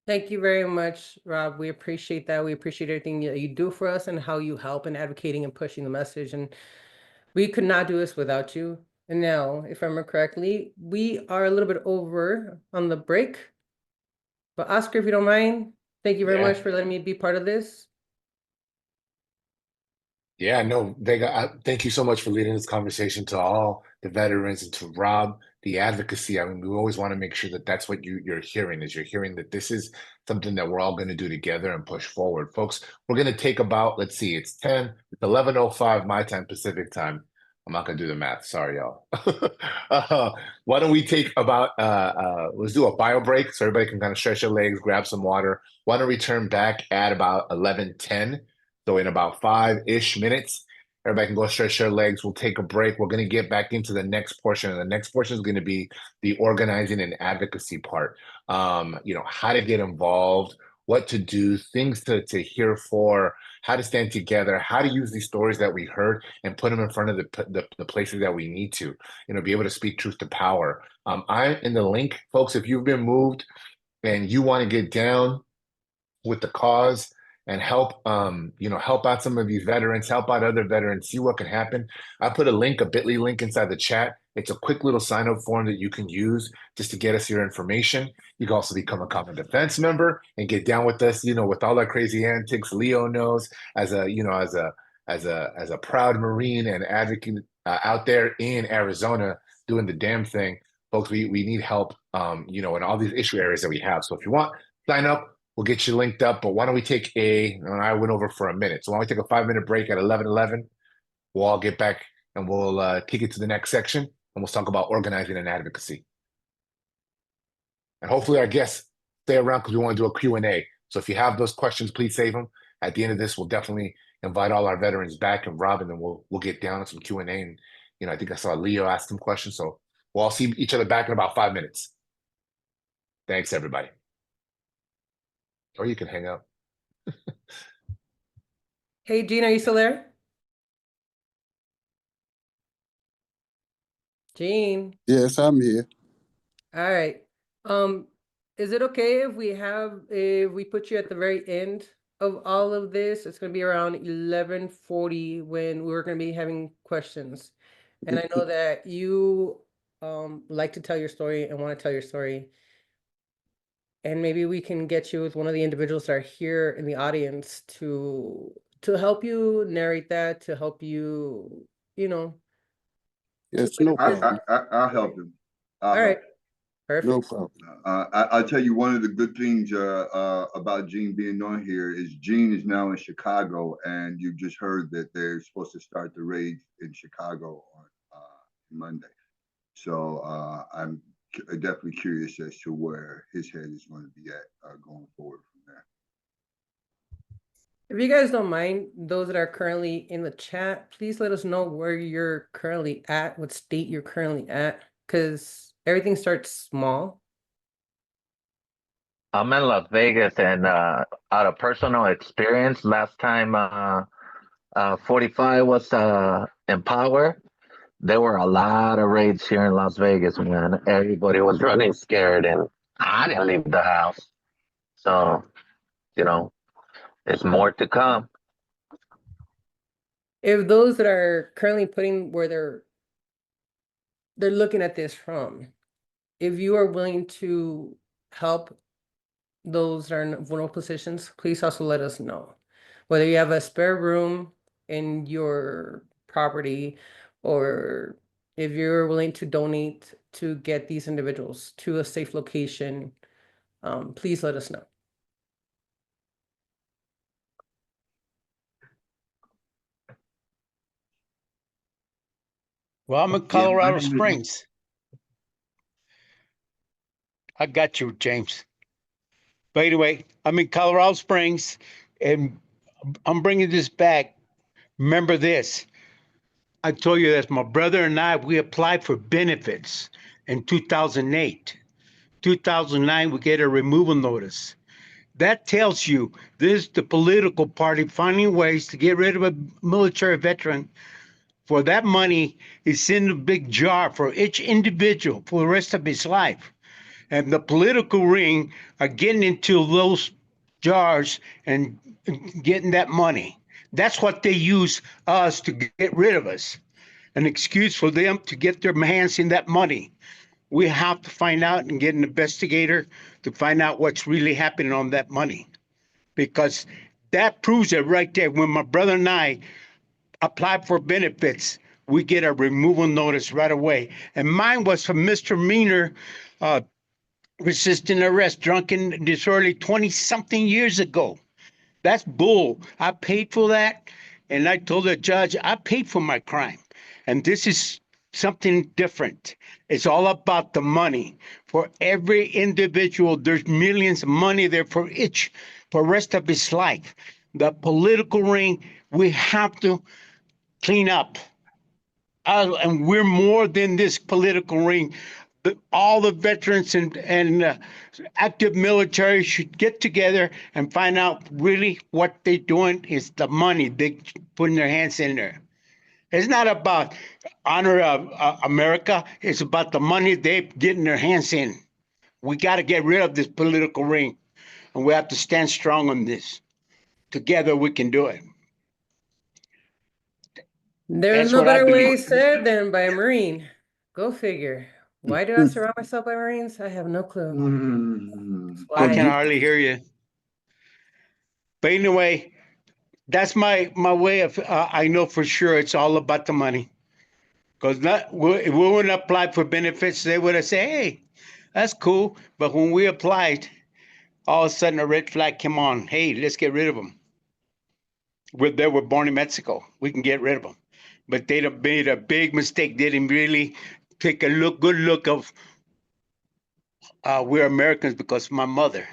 Thank you very much, Rob. We appreciate that. We appreciate everything that you do for us and how you help in advocating and pushing the message. And we could not do this without you. And now, if I remember correctly, we are a little bit over on the break. But Oscar, if you don't mind, thank you very much for letting me be part of this. Yeah, no, Vega, thank you so much for leading this conversation, to all the veterans and to Rob, the advocacy. I mean, we always want to make sure that that's what you're hearing, is you're hearing that this is something that we're all going to do together and push forward. Folks, we're going to take about, let's see, it's 11:05 my time, Pacific time. I'm not going to do the math. Sorry, y'all. Why don't we take about, let's do a bio break so everybody can kind of stretch their legs, grab some water. Why don't we return back at about 11:10? So in about 5-ish minutes, everybody can go stretch their legs. We'll take a break. We're going to get back into the next portion. And the next portion is going to be the organizing and advocacy part. How to get involved, what to do, things to hear for, how to stand together, how to use these stories that we heard and put them in front of the places that we need to, be able to speak truth to power. I'm in the link, folks. If you've been moved and you want to get down with the cause and help out some of these veterans, help out other veterans, see what can happen. I put a bit.ly link inside the chat. It's a quick little sign-up form that you can use just to get us your information. You can also become a common defense member and get down with us, with all our crazy antics. Leo knows, as a proud Marine and advocate out there in Arizona doing the damn thing. Folks, we need help, in all these issue areas that we have. So if you want, sign up. We'll get you linked up, but why don't we take I went over for a minute. So why don't we take a 5-minute break at 11:11? We'll all get back and we'll take it to the next section and we'll talk about organizing and advocacy. And hopefully our guests stay around because we want to do a Q&A. So if you have those questions, please save them. At the end of this, we'll definitely invite all our veterans back and Rob, and then we'll get down on some Q&A. And, I think I saw Leo ask some questions. So we'll all see each other back in about 5 minutes. Thanks, everybody. Or you can hang up. Hey, Gene, are you still there? Gene. Yes, I'm here. All right. Is it okay if we put you at the very end of all of this? It's going to be around 11:40 when we're going to be having questions. And I know that you like to tell your story and want to tell your story. And maybe we can get you with one of the individuals that are here in the audience to help you narrate that, to help you, Yes, no problem. I'll help him. All right. Perfect. No problem. I'll tell you one of the good things about Gene being on here is Gene is now in Chicago, and you just heard that they're supposed to start the raid in Chicago on Monday. So I'm definitely curious as to where his head is going to be at going forward from there. If you guys don't mind, those that are currently in the chat, please let us know where you're currently at, what state you're currently at, because everything starts small. I'm in Las Vegas, and out of personal experience, last time 45 was in power, there were a lot of raids here in Las Vegas, man. Everybody was running scared, and I didn't leave the house. So, you know, there's more to come. If those that are currently putting where they're looking at this from, if you are willing to help those that are in vulnerable positions, please also let us know. Whether you have a spare room in your property, or if you're willing to donate to get these individuals to a safe location, please let us know. Well, I'm in Yeah, Colorado my name is- Springs. I got you, James. But anyway, I'm in Colorado Springs, and I'm bringing this back. Remember this. I told you that my brother and I, we applied for benefits in 2008. 2009, we get a removal notice. That tells you this the political party finding ways to get rid of a military veteran. For that money, it's in a big jar for each individual for the rest of his life. And the political ring are getting into those jars and getting that money. That's what they use us to get rid of us. An excuse for them to get their hands in that money. We have to find out and get an investigator to find out what's really happening on that money. Because that proves it right there. When my brother and I applied for benefits, we get a removal notice right away. And mine was from misdemeanor resisting arrest, drunken disorderly 20-something years ago. That's bull. I paid for that, and I told the judge I paid for my crime. And this is something different. It's all about the money. For every individual, there's millions of money there for each, for the rest of his life. The political ring, we have to clean up. And we're more than this political ring. All the veterans and active military should get together and find out really what they're doing is the money they putting their hands in there. It's not about honor of America. It's about the money they're getting their hands in. We got to get rid of this political ring, and we have to stand strong on this. Together, we can do it. There's That's no what I better way believe. said than by a Marine. Go figure. Why do I surround myself by Marines? I have no clue. I Why? can hardly hear you. But anyway, that's my way of. I know for sure it's all about the money. Because if we wouldn't apply for benefits, they would have said, "Hey, that's cool." But when we applied, all of a sudden a red flag came on. Hey, let's get rid of them. They were born in Mexico. We can get rid of them. But they made a big mistake. They didn't really take a good look of we're Americans because of my mother.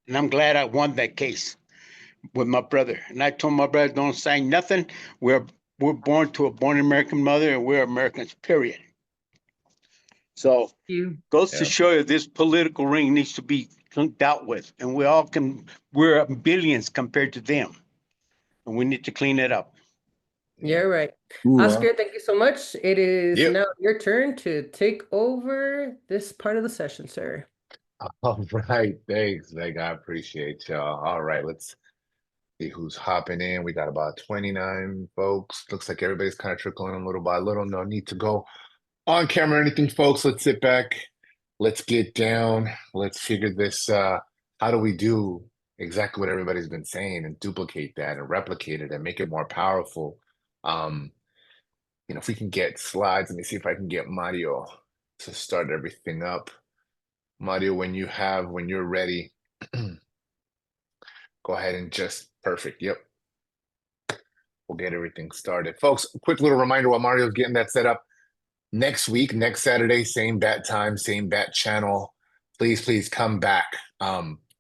And I'm glad I won that case with my brother. And I told my brother, don't sign nothing. We're born to a born American mother, and we're Americans, period. So goes to show you this political ring needs to be dealt with. And we're billions compared to them. And we need to clean it up. You're right. Ooh, Oscar, thank you so much. It is Yep. now your turn to take over this part of the session, sir. All right, thanks, Meg. I appreciate y'all. All right, let's see who's hopping in. We got about 29 folks. Looks like everybody's kind of trickling in little by little. No need to go on camera or anything, folks. Let's sit back. Let's get down. Let's figure this. How do we do exactly what everybody's been saying and duplicate that and replicate it and make it more powerful? If we can get slides, let me see if I can get Mario to start everything up. Mario, when you're ready, go ahead and perfect. Yep. We'll get everything started. Folks, quick little reminder while Mario's getting that set up. Next week, next Saturday, same bat time, same bat channel. Please come back.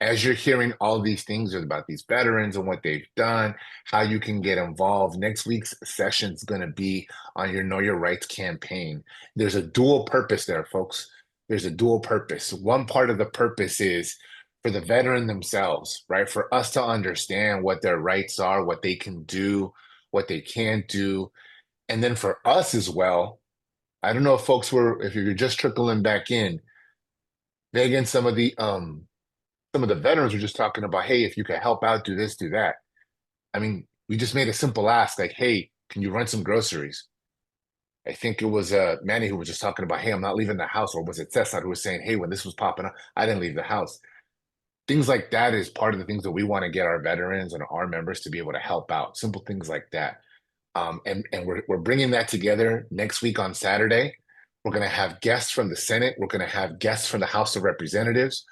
As you're hearing all these things about these veterans and what they've done, how you can get involved, next week's session is going to be on your Know Your Rights campaign. There's a dual purpose there, folks. There's a dual purpose. One part of the purpose is for the veteran themselves, right? For us to understand what their rights are, what they can do, what they can't do. And then for us as well, I don't know if folks were, if you're just trickling back in, Megan, some of the veterans were just talking about, hey, if you could help out, do this, do that. I mean, we just made a simple ask like, hey, can you run some groceries? I think it was Manny who was just talking about, hey, I'm not leaving the house. Or was it Cesar who was saying, hey, when this was popping up, I didn't leave the house. Things like that is part of the things that we want to get our veterans and our members to be able to help out. Simple things like that. And we're bringing that together next week on Saturday. We're going to have guests from the Senate. We're going to have guests from the House of Representatives.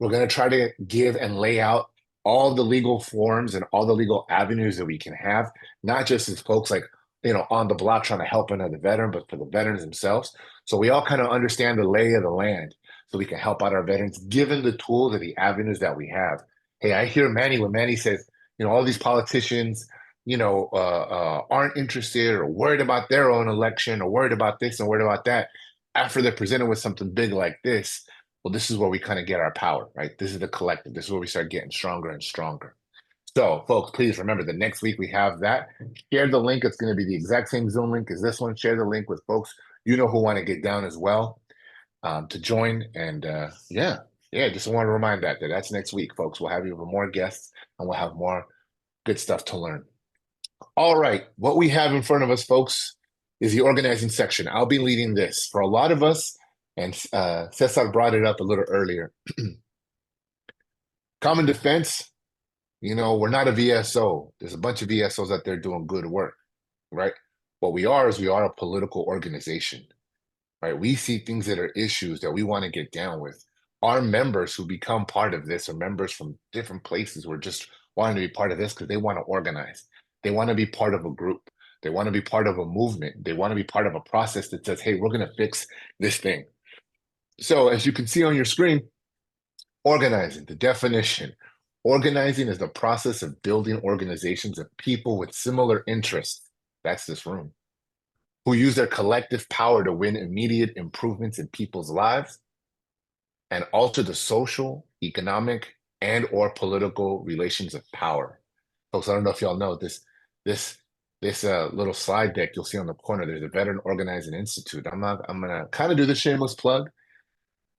We're going to try to give and lay out all the legal forms and all the legal avenues that we can have, not just as folks like, on the block trying to help another veteran, but for the veterans themselves. So we all kind of understand the lay of the land so we can help out our veterans, given the tools and the avenues that we have. Hey, I hear Manny when Manny says, all these politicians, aren't interested or worried about their own election or worried about this and worried about that. After they're presented with something big like this, well, this is where we kind of get our power, right? This is the collective. This is where we start getting stronger and stronger. So, folks, please remember that next week we have that. Share the link. It's going to be the exact same Zoom link as this one. Share the link with folks who want to get down as well to join. And just want to remind that's next week, folks. We'll have you with more guests and we'll have more good stuff to learn. All right, what we have in front of us, folks, is the organizing section. I'll be leading this. For a lot of us, and Cesar brought it up a little earlier, Common Defense, we're not a VSO. There's a bunch of VSOs out there doing good work, right? What we are is we are a political organization, right? We see things that are issues that we want to get down with. Our members who become part of this are members from different places who are just wanting to be part of this because they want to organize. They want to be part of a group. They want to be part of a movement. They want to be part of a process that says, hey, we're going to fix this thing. So as you can see on your screen, organizing, the definition. Organizing is the process of building organizations of people with similar interests. That's this room. Who use their collective power to win immediate improvements in people's lives and alter the social, economic, and or political relations of power. Folks, I don't know if y'all know this little slide deck you'll see on the corner. There's a Veteran Organizing Institute. I'm gonna kind of do the shameless plug,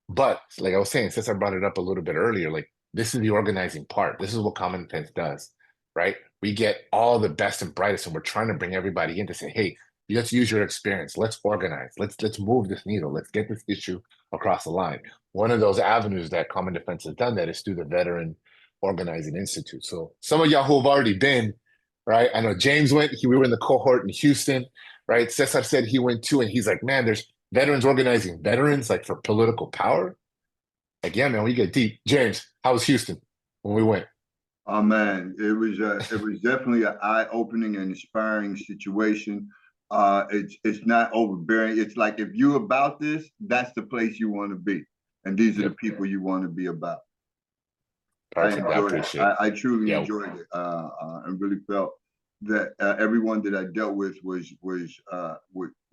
but like I was saying, since I brought it up a little bit earlier, like this is the organizing part. This is what Common Defense does, right? We get all the best and brightest, and we're trying to bring everybody in to say, hey, let's use your experience. Let's organize. Let's move this needle. Let's get this issue across the line. One of those avenues that Common Defense has done that is through the Veteran Organizing Institute. So some of y'all who have already been, right? I know James went. We were in the cohort in Houston, right? Cesar said he went too, and he's like, man, there's veterans organizing veterans like for political power. Like, yeah, man, we get deep. James, how was Houston when we went? Oh man, it was definitely an eye-opening and inspiring situation. It's not overbearing. It's like if you're about this, that's the place you want to be, and these are the people you want to be about. Perfect. I enjoyed it. I truly enjoyed it, and really felt that everyone that I dealt with was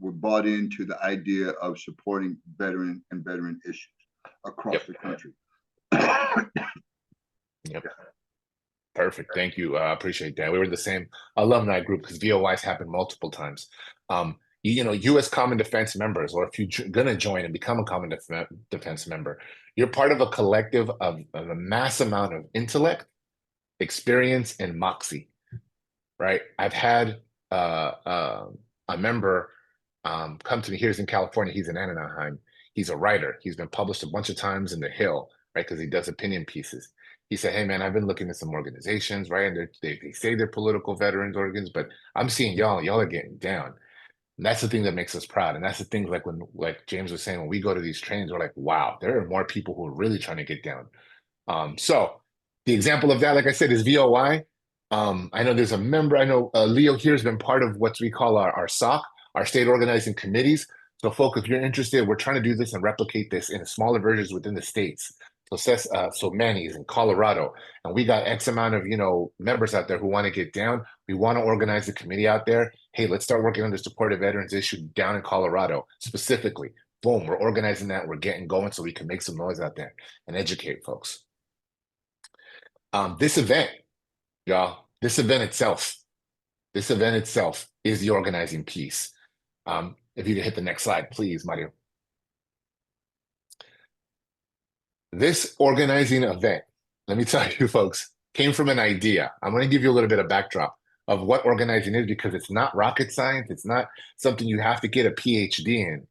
bought into the idea of supporting veteran issues across the country. Yep. Perfect. Thank you. I appreciate that. We were the same alumni group because VOIs happened multiple times. You as Common Defense members, or if you're going to join and become a Common Defense member, you're part of a collective of a mass amount of intellect, experience, and moxie, right? I've had a member come to me. Here's in California. He's in Anaheim. He's a writer. He's been published a bunch of times in The Hill, right? Because he does opinion pieces. He said, hey, man, I've been looking at some organizations, right? And they say they're political veterans organs, but I'm seeing y'all are getting down. And that's the thing that makes us proud. And that's the thing, like James was saying, when we go to these trainings, we're like, wow, there are more people who are really trying to get down. So the example of that, like I said, is VOI. I know there's a member, I know Leo here has been part of what we call our SOC, our state organizing committees. So folks, if you're interested, we're trying to do this and replicate this in smaller versions within the states. So Manny's in Colorado, and we got X amount of members out there who want to get down. We want to organize a committee out there. Hey, let's start working on this Deported Veterans issue down in Colorado specifically. Boom, we're organizing that. We're getting going so we can make some noise out there and educate folks. This event, y'all, this event itself is the organizing piece. If you could hit the next slide, please, Mario. This organizing event, let me tell you folks, came from an idea. I'm going to give you a little bit of backdrop of what organizing is, because it's not rocket science. It's not something you have to get a PhD in.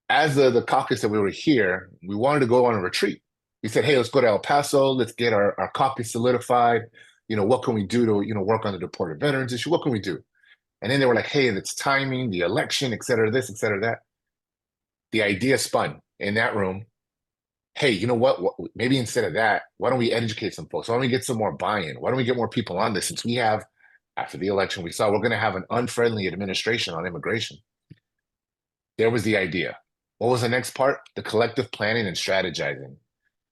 As the caucus that we were here, we wanted to go on a retreat. We said, hey, let's go to El Paso. Let's get our caucus solidified. What can we do to, work on the deported veterans issue? What can we do? And then they were like, hey, it's timing, the election, et cetera, this, et cetera, that. The idea spun in that room. Hey, you know what? Maybe instead of that, why don't we educate some folks? Why don't we get some more buy-in? Why don't we get more people on this? Since we have, after the election, we saw we're going to have an unfriendly administration on immigration. There was the idea. What was the next part? The collective planning and strategizing.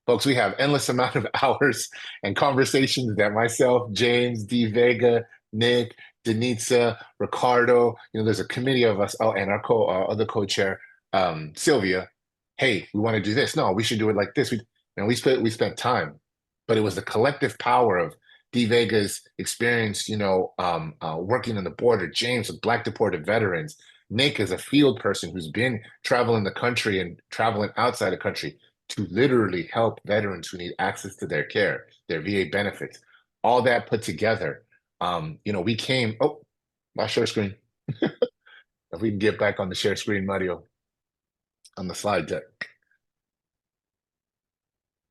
Folks, we have endless amount of hours and conversations that myself, James, D. Vega, Nick, Denitza, Ricardo, there's a committee of us, and our other co-chair, Sylvia. Hey, we want to do this. No, we should do it like this. We spent time, but it was the collective power of D. Vega's experience, working on the border, James with Black deported veterans, Nick as a field person who's been traveling the country and traveling outside the country to literally help veterans who need access to their care, their VA benefits, all that put together. We came, my share screen. If we can get back on the share screen, Mario, on the slide deck.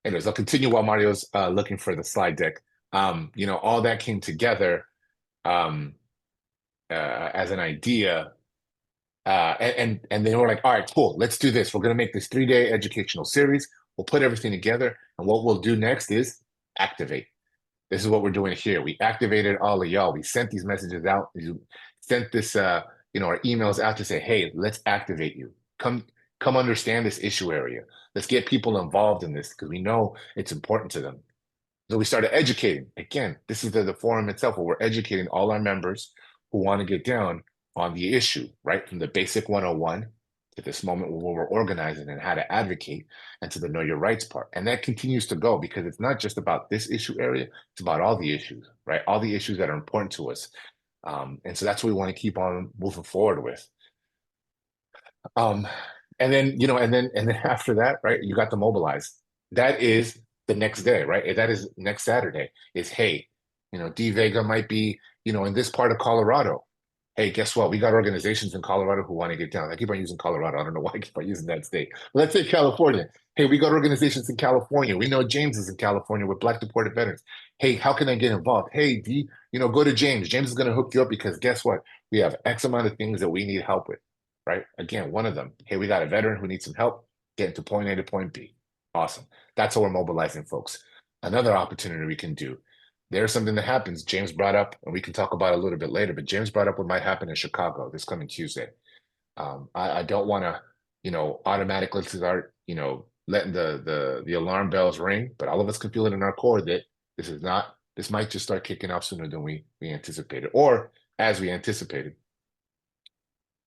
Anyways, I'll continue while Mario's looking for the slide deck. All that came together as an idea. And they were like, all right, cool, let's do this. We're going to make this 3-day educational series. We'll put everything together. And what we'll do next is activate. This is what we're doing here. We activated all of y'all. We sent these messages out. We sent this, our emails out to say, hey, let's activate you. Come understand this issue area. Let's get people involved in this because we know it's important to them. So we started educating. Again, this is the forum itself where we're educating all our members who want to get down on the issue, right? From the basic 101 to this moment where we're organizing and how to advocate, and to the know your rights part. And that continues to go because it's not just about this issue area, it's about all the issues, right? All the issues that are important to us. And so that's what we want to keep on moving forward with. And then after that, right, you got the mobilize. That is the next day, right? That is next Saturday is, hey, D. Vega might be, in this part of Colorado. Hey, guess what? We got organizations in Colorado who want to get down. I keep on using Colorado. I don't know why I keep on using that state. But let's say California. Hey, we got organizations in California. We know James is in California with Black deported veterans. Hey, how can I get involved? Hey, D, go to James. James is going to hook you up because guess what? We have X amount of things that we need help with, right? Again, one of them. Hey, we got a veteran who needs some help getting to point A to point B. Awesome. That's how we're mobilizing folks. Another opportunity we can do. There's something that happens. James brought up, and we can talk about it a little bit later, but James brought up what might happen in Chicago this coming Tuesday. I don't want to, automatically start, letting the alarm bells ring, but all of us can feel it in our core that this might just start kicking off sooner than we anticipated, or as we anticipated.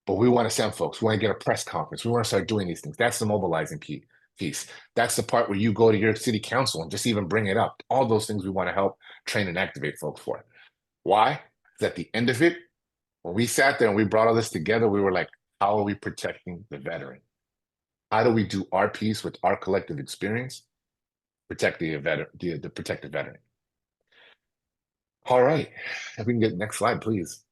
But we want to send folks. We want to get a press conference. We want to start doing these things. That's the mobilizing piece. That's the part where you go to your city council and just even bring it up. All those things we want to help train and activate folks for. Why? Because at the end of it, when we sat there and we brought all this together, we were like, how are we protecting the veteran? How do we do our piece with our collective experience? Protect the protected veteran. All right, if we can get the next slide, please.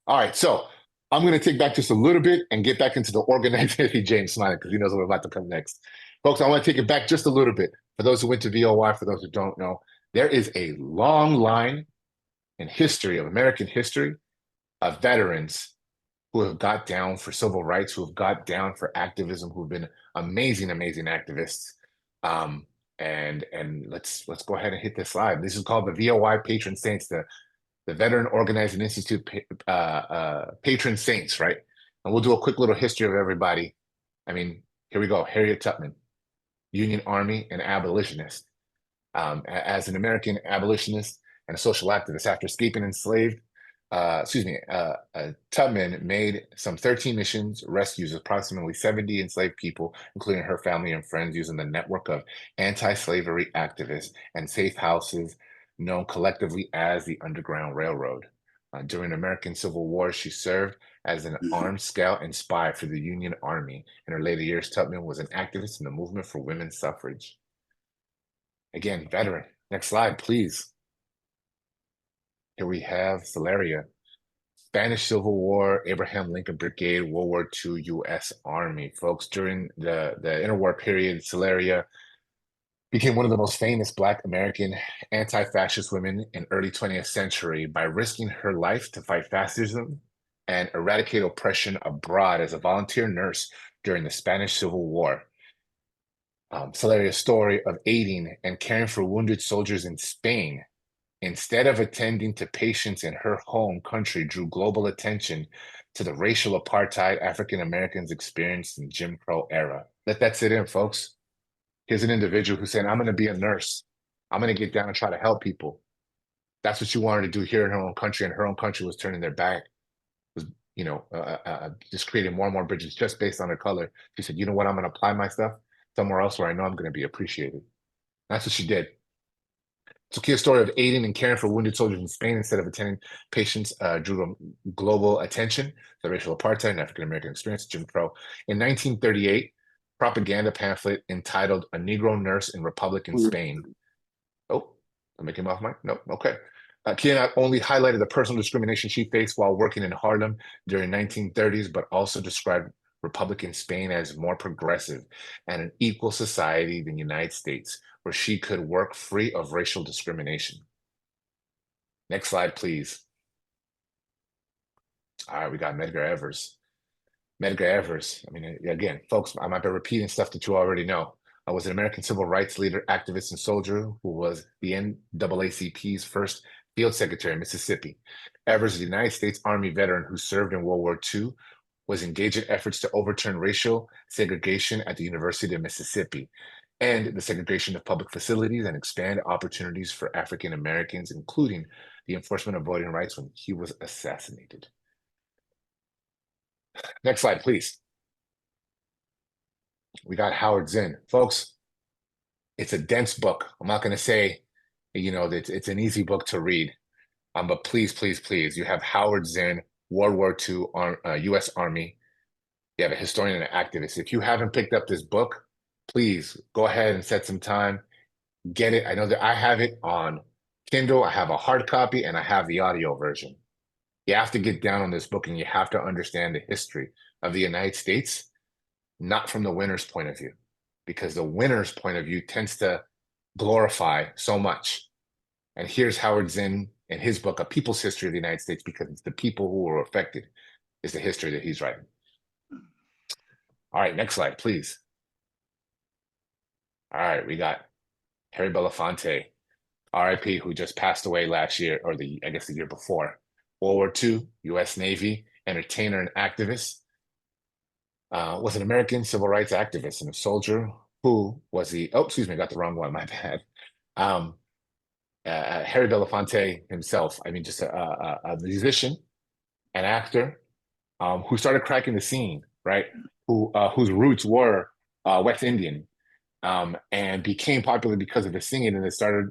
All right, so I'm going to take back just a little bit and get back into the organizing. James smiling because he knows what's about to come next. Folks, I want to take it back just a little bit. For those who went to VOY, for those who don't know, there is a long line in history of American history of veterans who have got down for civil rights, who have got down for activism, who've been amazing, amazing activists. And let's go ahead and hit this slide. This is called the VOY Patron Saints, the Veteran Organizing Institute Patron Saints, right? And we'll do a quick little history of everybody. I mean, here we go. Harriet Tubman, Union Army and abolitionist. As an American abolitionist and a social activist, after escaping enslaved Tubman made some 13 missions, rescues approximately 70 enslaved people, including her family and friends, using the network of anti-slavery activists and safe houses known collectively as the Underground Railroad. During the American Civil War, she served as an armed scout and spy for the Union Army. In her later years, Tubman was an activist in the movement for women's suffrage. Again, veteran. Next slide, please. Here we have Celeria. Spanish Civil War, Abraham Lincoln Brigade, World War II, U.S. Army. Folks, during the interwar period, Celeria became one of the most famous Black American anti-fascist women in early 20th century by risking her life to fight fascism and eradicate oppression abroad as a volunteer nurse during the Spanish Civil War. Celeria's story of aiding and caring for wounded soldiers in Spain instead of attending to patients in her home country drew global attention to the racial apartheid African Americans experienced in Jim Crow era. Let that sit in, folks. Here's an individual who's saying, I'm going to be a nurse. I'm going to get down and try to help people. That's what she wanted to do here in her own country, and her own country was turning their back, was, just creating more and more bridges just based on her color. She said, you know what, I'm going to apply my stuff somewhere else where I know I'm going to be appreciated. That's what she did. So key story of aiding and caring for wounded soldiers in Spain instead of attending patients drew global attention. The racial apartheid and African American experience, Jim Crow. In 1938, propaganda pamphlet entitled "A Negro Nurse in Republican Spain." Oh, I'm making him off mic? No, okay. Kia not only highlighted the personal discrimination she faced while working in Harlem during 1930s, but also described Republican Spain as more progressive and an equal society than the United States, where she could work free of racial discrimination. Next slide, please. All right, we got Medgar Evers. Medgar Evers, I mean, again, folks, I might be repeating stuff that you already know. I was an American civil rights leader, activist, and soldier who was the NAACP's first field secretary in Mississippi. Evers is a United States Army veteran who served in World War II, was engaged in efforts to overturn racial segregation at the University of Mississippi, and the segregation of public facilities and expand opportunities for African Americans, including the enforcement of voting rights when he was assassinated. Next slide, please. We got Howard Zinn. Folks, it's a dense book. I'm not going to say, that it's an easy book to read. But please, please, please, you have Howard Zinn, World War II, U.S. Army. You have a historian and an activist. If you haven't picked up this book, please go ahead and set some time. Get it. I know that I have it on Kindle. I have a hard copy and I have the audio version. You have to get down on this book and you have to understand the history of the United States, not from the winner's point of view, because the winner's point of view tends to glorify so much. And here's Howard Zinn in his book, A People's History of the United States, because it's the people who were affected is the history that he's writing. All right, next slide, please. All right, we got Harry Belafonte, RIP, who just passed away last year, or I guess the year before. World War II, U.S. Navy, entertainer and activist. Was an American civil rights activist and a soldier who was I got the wrong one, my bad. Harry Belafonte himself, I mean, just a musician, an actor, who started cracking the scene, right? Whose roots were West Indian, and became popular because of his singing, and it started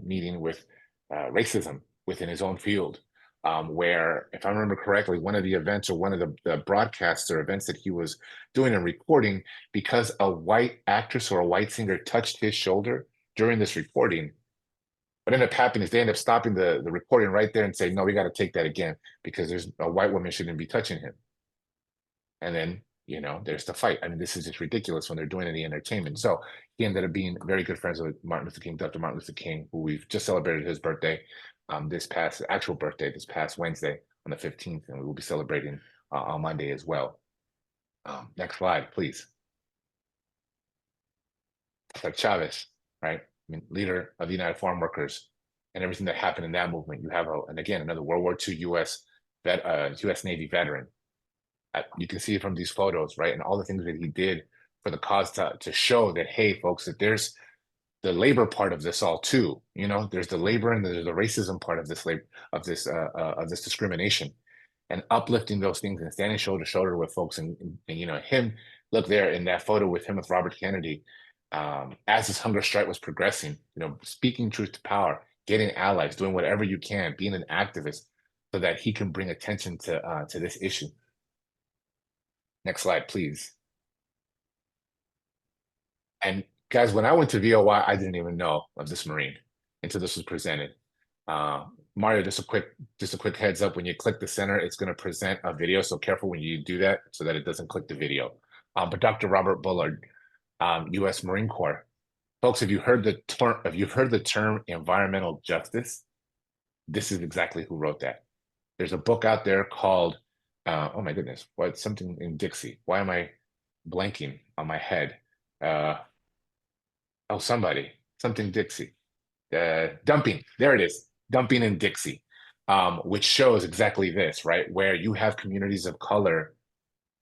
meeting with racism within his own field. Where, if I remember correctly, one of the events or one of the broadcasts or events that he was doing and recording, because a white actress or a white singer touched his shoulder during this recording, what ended up happening is they ended up stopping the recording right there and saying, no, we got to take that again because there's a white woman shouldn't be touching him. And then, there's the fight. I mean, this is just ridiculous when they're doing any entertainment. So he ended up being very good friends with Martin Luther King, Dr. Martin Luther King, who we've just celebrated his birthday. This past Wednesday on the 15th, and we will be celebrating on Monday as well. Next slide, please. Like Chavez, right? I mean, leader of the United Farm Workers and everything that happened in that movement. You have, another World War II U.S. Navy veteran. You can see it from these photos, right? And all the things that he did for the cause to show that, hey, folks, that there's the labor part of this all too. You know, there's the labor and there's the racism part of this labor of this discrimination, and uplifting those things and standing shoulder to shoulder with folks. And you know, him, look there in that photo with him with Robert Kennedy, as this hunger strike was progressing, you know, speaking truth to power, getting allies, doing whatever you can, being an activist so that he can bring attention to this issue. Next slide, please. And guys, when I went to VOY, I didn't even know of this Marine until this was presented. Mario, just a quick heads up. When you click the center, it's going to present a video. So careful when you do that so that it doesn't click the video. But Dr. Robert Bullard, U.S. Marine Corps. Folks, if you've heard the term environmental justice, this is exactly who wrote that. There's a book out there called, oh my goodness, what, something in Dixie. Why am I blanking on my head? Oh, something Dixie. Dumping, there it is, Dumping in Dixie, which shows exactly this, right? Where you have communities of color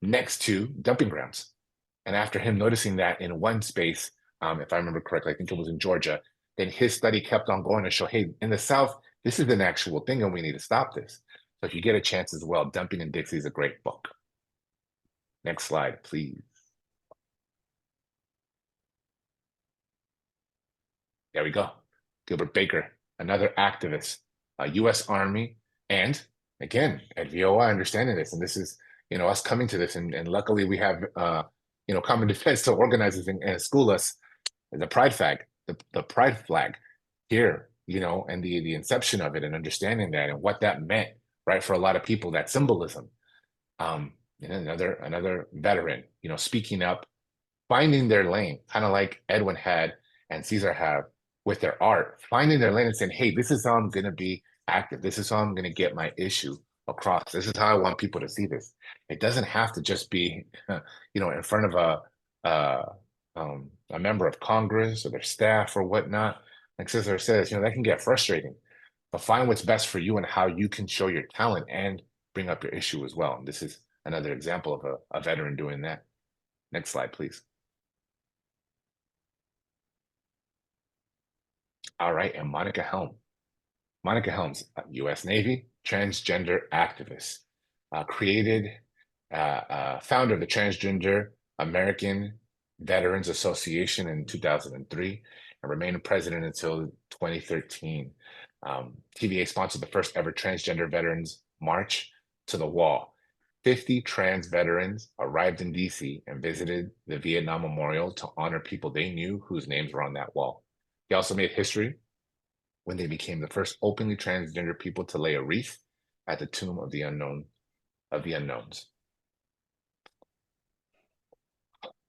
next to dumping grounds. And after him noticing that in one space, if I remember correctly, I think it was in Georgia, then his study kept on going to show, hey, in the South, this is an actual thing and we need to stop this. So if you get a chance as well, Dumping in Dixie is a great book. Next slide, please. There we go. Gilbert Baker, another activist, U.S. Army, and again, at VOI understanding this, and this is, you know, us coming to this, and luckily we have, you know, Common Defense to organize this and school us. The pride flag, the pride flag here, you know, and the inception of it and understanding that and what that meant, right, for a lot of people, that symbolism. And another veteran, you know, speaking up, finding their lane, kind of like Edwin had and Cesar have with their art, finding their lane and saying, hey, this is how I'm going to be active. This is how I'm going to get my issue across. This is how I want people to see this. It doesn't have to just be, you know, in front of a member of Congress or their staff or whatnot. Like Cesar says, you know, that can get frustrating, but find what's best for you and how you can show your talent and bring up your issue as well. And this is another example of a veteran doing that. Next slide, please. All right, and Monica Helm. Monica Helms, U.S. Navy, transgender activist, founder of the Transgender American Veterans Association in 2003, and remained president until 2013. TVA sponsored the first ever Transgender Veterans March to the Wall. 50 trans veterans arrived in DC and visited the Vietnam Memorial to honor people they knew whose names were on that wall. They also made history when they became the first openly transgender people to lay a wreath at the tomb of the unknowns.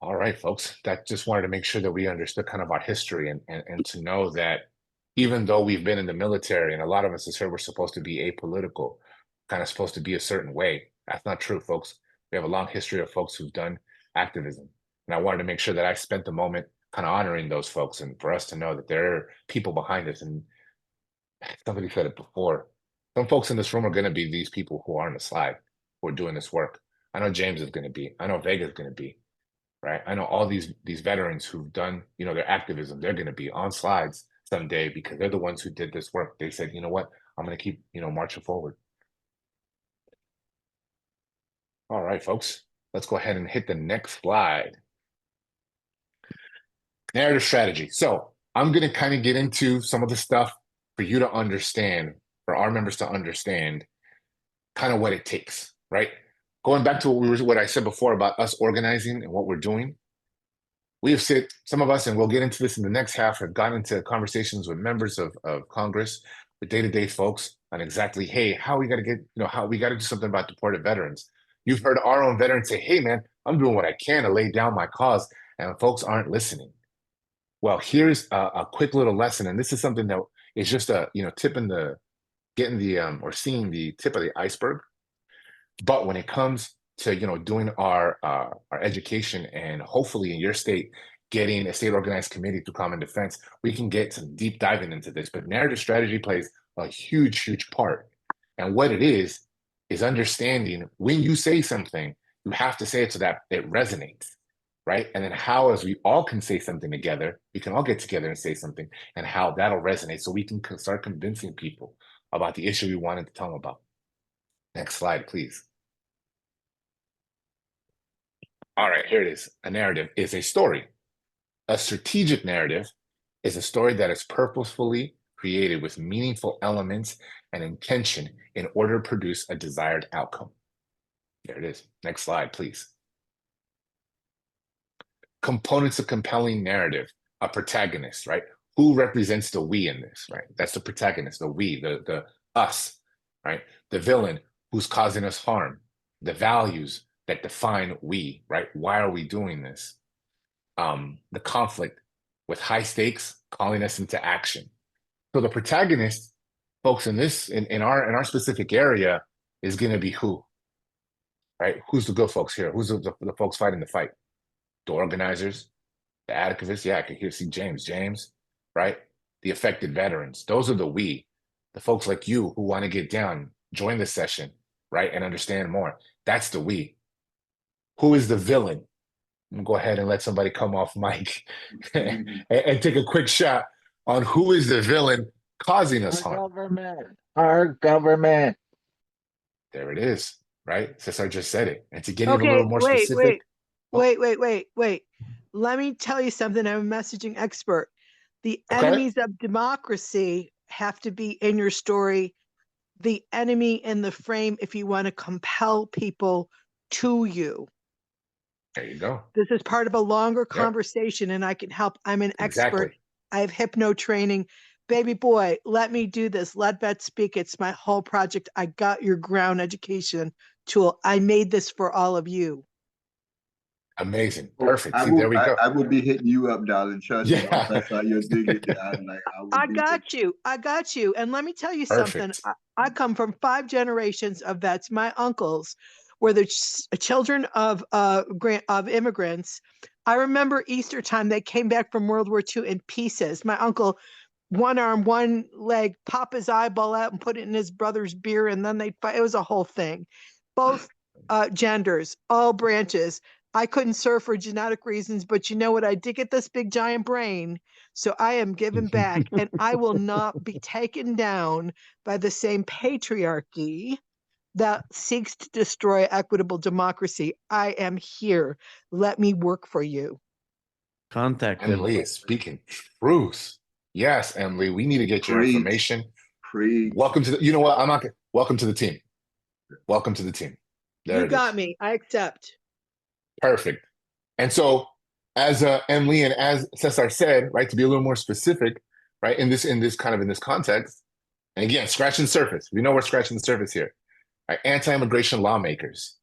All right, folks, that just wanted to make sure that we understood kind of our history and to know that even though we've been in the military and a lot of us as here, we're supposed to be apolitical, kind of supposed to be a certain way. That's not true, folks. We have a long history of folks who've done activism. And I wanted to make sure that I spent the moment kind of honoring those folks and for us to know that there are people behind us. And somebody said it before, some folks in this room are going to be these people who are on the slide, who are doing this work. I know James is going to be, I know Vega is going to be, right? I know all these veterans who've done, you know, their activism, they're going to be on slides someday because they're the ones who did this work. They said, you know what, I'm going to keep, you know, marching forward. All right, folks, let's go ahead and hit the next slide. Narrative strategy. So I'm going to kind of get into some of the stuff for you to understand, for our members to understand kind of what it takes, right? Going back to what I said before about us organizing and what we're doing, we have said, some of us, and we'll get into this in the next half, have gotten into conversations with members of Congress, with day-to-day folks on exactly, hey, how we got to get, you know, how we got to do something about deported veterans. You've heard our own veterans say, hey, man, I'm doing what I can to lay down my cause, and folks aren't listening. Well, here's a quick little lesson, and this is something that is just a, you know, or seeing the tip of the iceberg. But when it comes to, you know, doing our education and hopefully in your state, getting a state organized committee through Common Defense, we can get some deep diving into this. But narrative strategy plays a huge, huge part. And what it is understanding when you say something, you have to say it so that it resonates, right? And then how, as we all can say something together, we can all get together and say something, and how that'll resonate so we can start convincing people about the issue we wanted to tell them about. Next slide, please. All right, here it is. A narrative is a story. A strategic narrative is a story that is purposefully created with meaningful elements and intention in order to produce a desired outcome. There it is. Next slide, please. Components of compelling narrative, a protagonist, right? Who represents the we in this, right? That's the protagonist, the we, the us, right? The villain who's causing us harm, the values that define we, right? Why are we doing this? The conflict with high stakes calling us into action. So the protagonist, folks, in our specific area is going to be who, right? Who's the good folks here? Who's the folks fighting the fight? The organizers, the advocates. Yeah, I can see James, right? The affected veterans. Those are the we, the folks like you who want to get down, join the session, right? And understand more. That's the we. Who is the villain? I'm gonna go ahead and let somebody come off mic and take a quick shot on who is the villain causing us harm. Our government. There it is, right? Cesar just said it. And to get it a little more specific. Wait. Let me tell you something. I'm a messaging expert. The enemies of democracy have to be in your story. The enemy in the frame if you want to compel people to you. There you go. This is part of a longer conversation, and I can help. I'm an expert. I have hypno training. Baby boy, let me do this. Let Vet speak. It's my whole project. I got your ground education tool. I made this for all of you. Amazing. Perfect. See, there we go. I will be hitting you up, darling. Trust me. That's how you're digging it. I got you. And let me tell you something. I come from 5 generations of vets. My uncles were the children of immigrants. I remember Easter time, they came back from World War II in pieces. My uncle, one arm, one leg, pop his eyeball out and put it in his brother's beer, and then they'd fight. It was a whole thing. Both genders, all branches. I couldn't serve for genetic reasons, but you know what? I did get this big giant brain, so I am giving back, and I will not be taken down by the same patriarchy that seeks to destroy equitable democracy. I am here. Let me work for you. Contact Emily is speaking truth. Yes, Emily, we need to get your information. Welcome to the, you know what? Welcome to the team. Welcome to the team. You got me. I accept. Perfect. And so, as Emily and as Cesar said, right, to be a little more specific, right, in this context, and again, scratching the surface. We know we're scratching the surface here. Right? Anti-immigration lawmakers,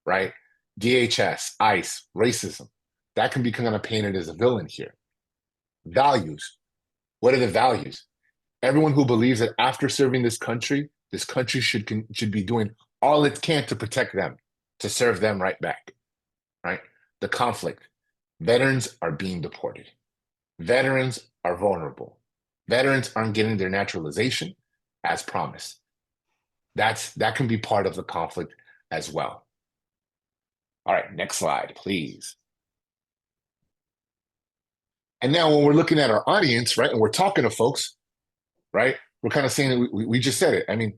right? DHS, ICE, racism. That can be kind of painted as a villain here. Values. What are the values? Everyone who believes that after serving this country should be doing all it can to protect them, to serve them right back. Right? The conflict. Veterans are being deported. Veterans are vulnerable. Veterans aren't getting their naturalization as promised. That can be part of the conflict as well. All right, next slide, please. And now when we're looking at our audience, right, and we're talking to folks, right, we're kind of saying that we just said it. I mean,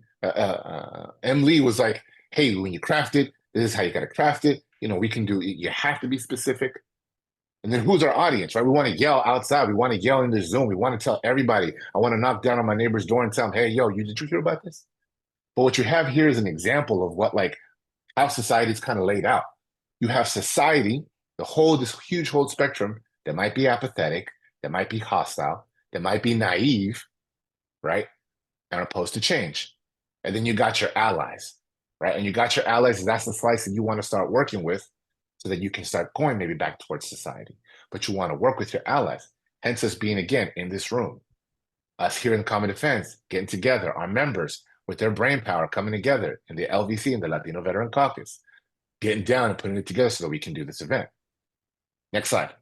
M. Lee was like, hey, when you craft it, this is how you got to craft it. You know, we can do, you have to be specific. And then who's our audience, right? We want to yell outside. We want to yell in the Zoom. We want to tell everybody. I want to knock down on my neighbor's door and tell them, hey, yo, did you hear about this? But what you have here is an example of what, like, how society is kind of laid out. You have society, this huge whole spectrum that might be apathetic, that might be hostile, that might be naive, right? And opposed to change. And then you got your allies, right? And you got your allies, and that's the slice that you want to start working with so that you can start going maybe back towards society. But you want to work with your allies. Hence us being, again, in this room. Us here in Common Defense, getting together, our members with their brain power coming together in the LVC and the Latino Veteran Caucus, getting down and putting it together so that we can do this event. Next slide.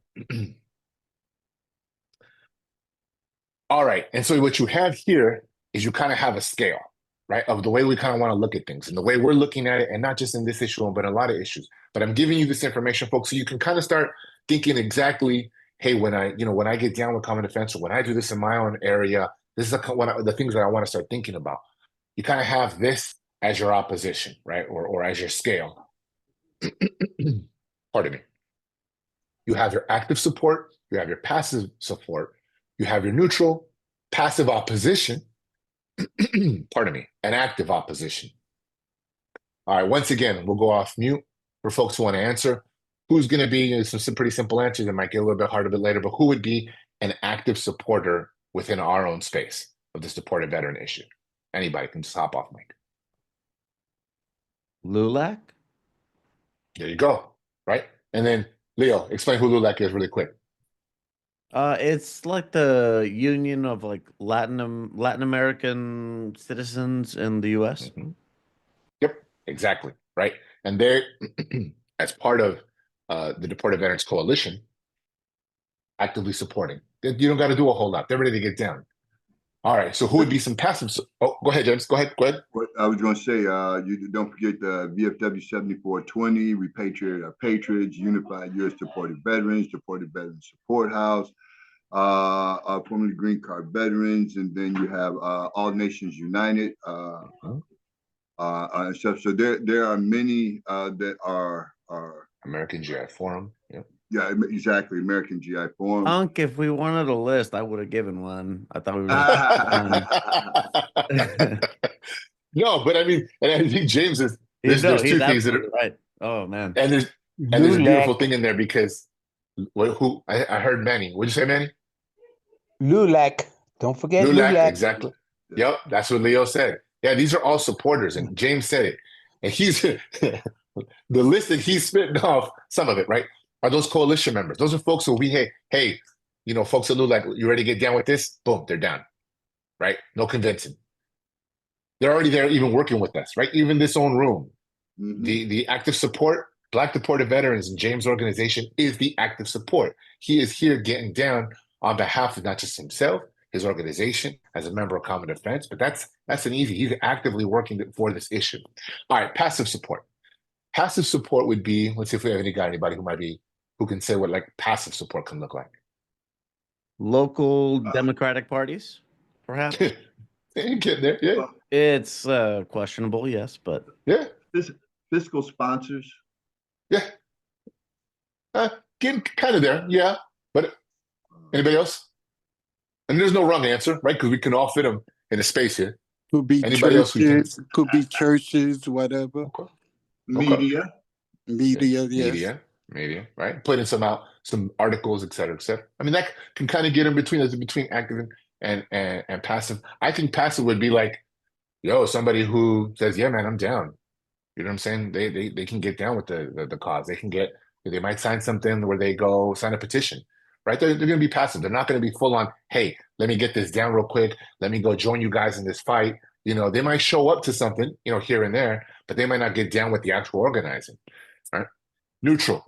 All right, and so what you have here is you kind of have a scale, right, of the way we kind of want to look at things and the way we're looking at it, and not just in this issue, but a lot of issues. But I'm giving you this information, folks, so you can kind of start thinking exactly, hey, when I get down with common defense, or when I do this in my own area, this is one of the things that I want to start thinking about. You kind of have this as your opposition, right? Or as your scale. Pardon me. You have your active support, you have your passive support, you have your neutral, passive opposition, pardon me, and active opposition. All right, once again, we'll go off mute for folks who want to answer. Who's going to be some pretty simple answers that might get a little bit harder a bit later, but who would be an active supporter within our own space of this deported veteran issue? Anybody can just hop off mic. LULAC? There you go, right? And then, Leo, explain who LULAC is really quick. It's like the union of like Latin American citizens in the U.S. Mm-hmm. Yep, exactly, right? And they're, as part of the Deported Veterans Coalition, actively supporting. You don't got to do a whole lot. They're ready to get down. All right, so who would be some passive? Oh, go ahead, James. Go ahead. What I was going to say, you don't forget the VFW 7420, Repatriate Our Patriots, Unified U.S. Deported Veterans Support House, formerly Green Card Veterans, and then you have All Nations United, and stuff. So there are many that are American GI Forum. Yep. Yeah, exactly. American GI Forum. Unc, if we wanted a list, I would have given one. I thought we were. No, but I mean, and I think James is. There's two things that are right. Oh man, and there's a beautiful thing in there because who I heard Manny. What'd you say, Manny? LULAC. Don't forget LULAC. Exactly. Yep, that's what Leo said. Yeah, these are all supporters, and James said it. And he's the list that he's spitting off. Some of it, right? Are those coalition members? Those are folks who hey, folks that look like you ready to get down with this? Boom, they're down, right? No convincing. They're already there, even working with us, right? Even this own room, the active support, Black Deported Veterans and James' organization is the active support. He is here getting down on behalf of not just himself, his organization, as a member of Common Defense, but that's an easy. He's actively working for this issue. All right, passive support. Passive support would be. Let's see if we have anybody who can say what like passive support can look like. Local Democratic parties, perhaps. You getting there? Yeah. It's questionable, yes, but yeah. Fiscal sponsors. Yeah. Getting kind of there, yeah. But anybody else? And there's no wrong answer, right? Because we can all fit them in a space here. Could be anybody churches, could be churches, whatever. Okay. Media, yes. Media, right? Putting some articles, et cetera, et cetera. I mean, that can kind of get in between active and passive. I think passive would be like, somebody who says, yeah, man, I'm down. You know what I'm saying? They can get down with the cause. They might sign something where they go sign a petition, right? They're going to be passive. They're not going to be full on, hey, let me get this down real quick. Let me go join you guys in this fight. They might show up to something, here and there, but they might not get down with the actual organizing, right? Neutral.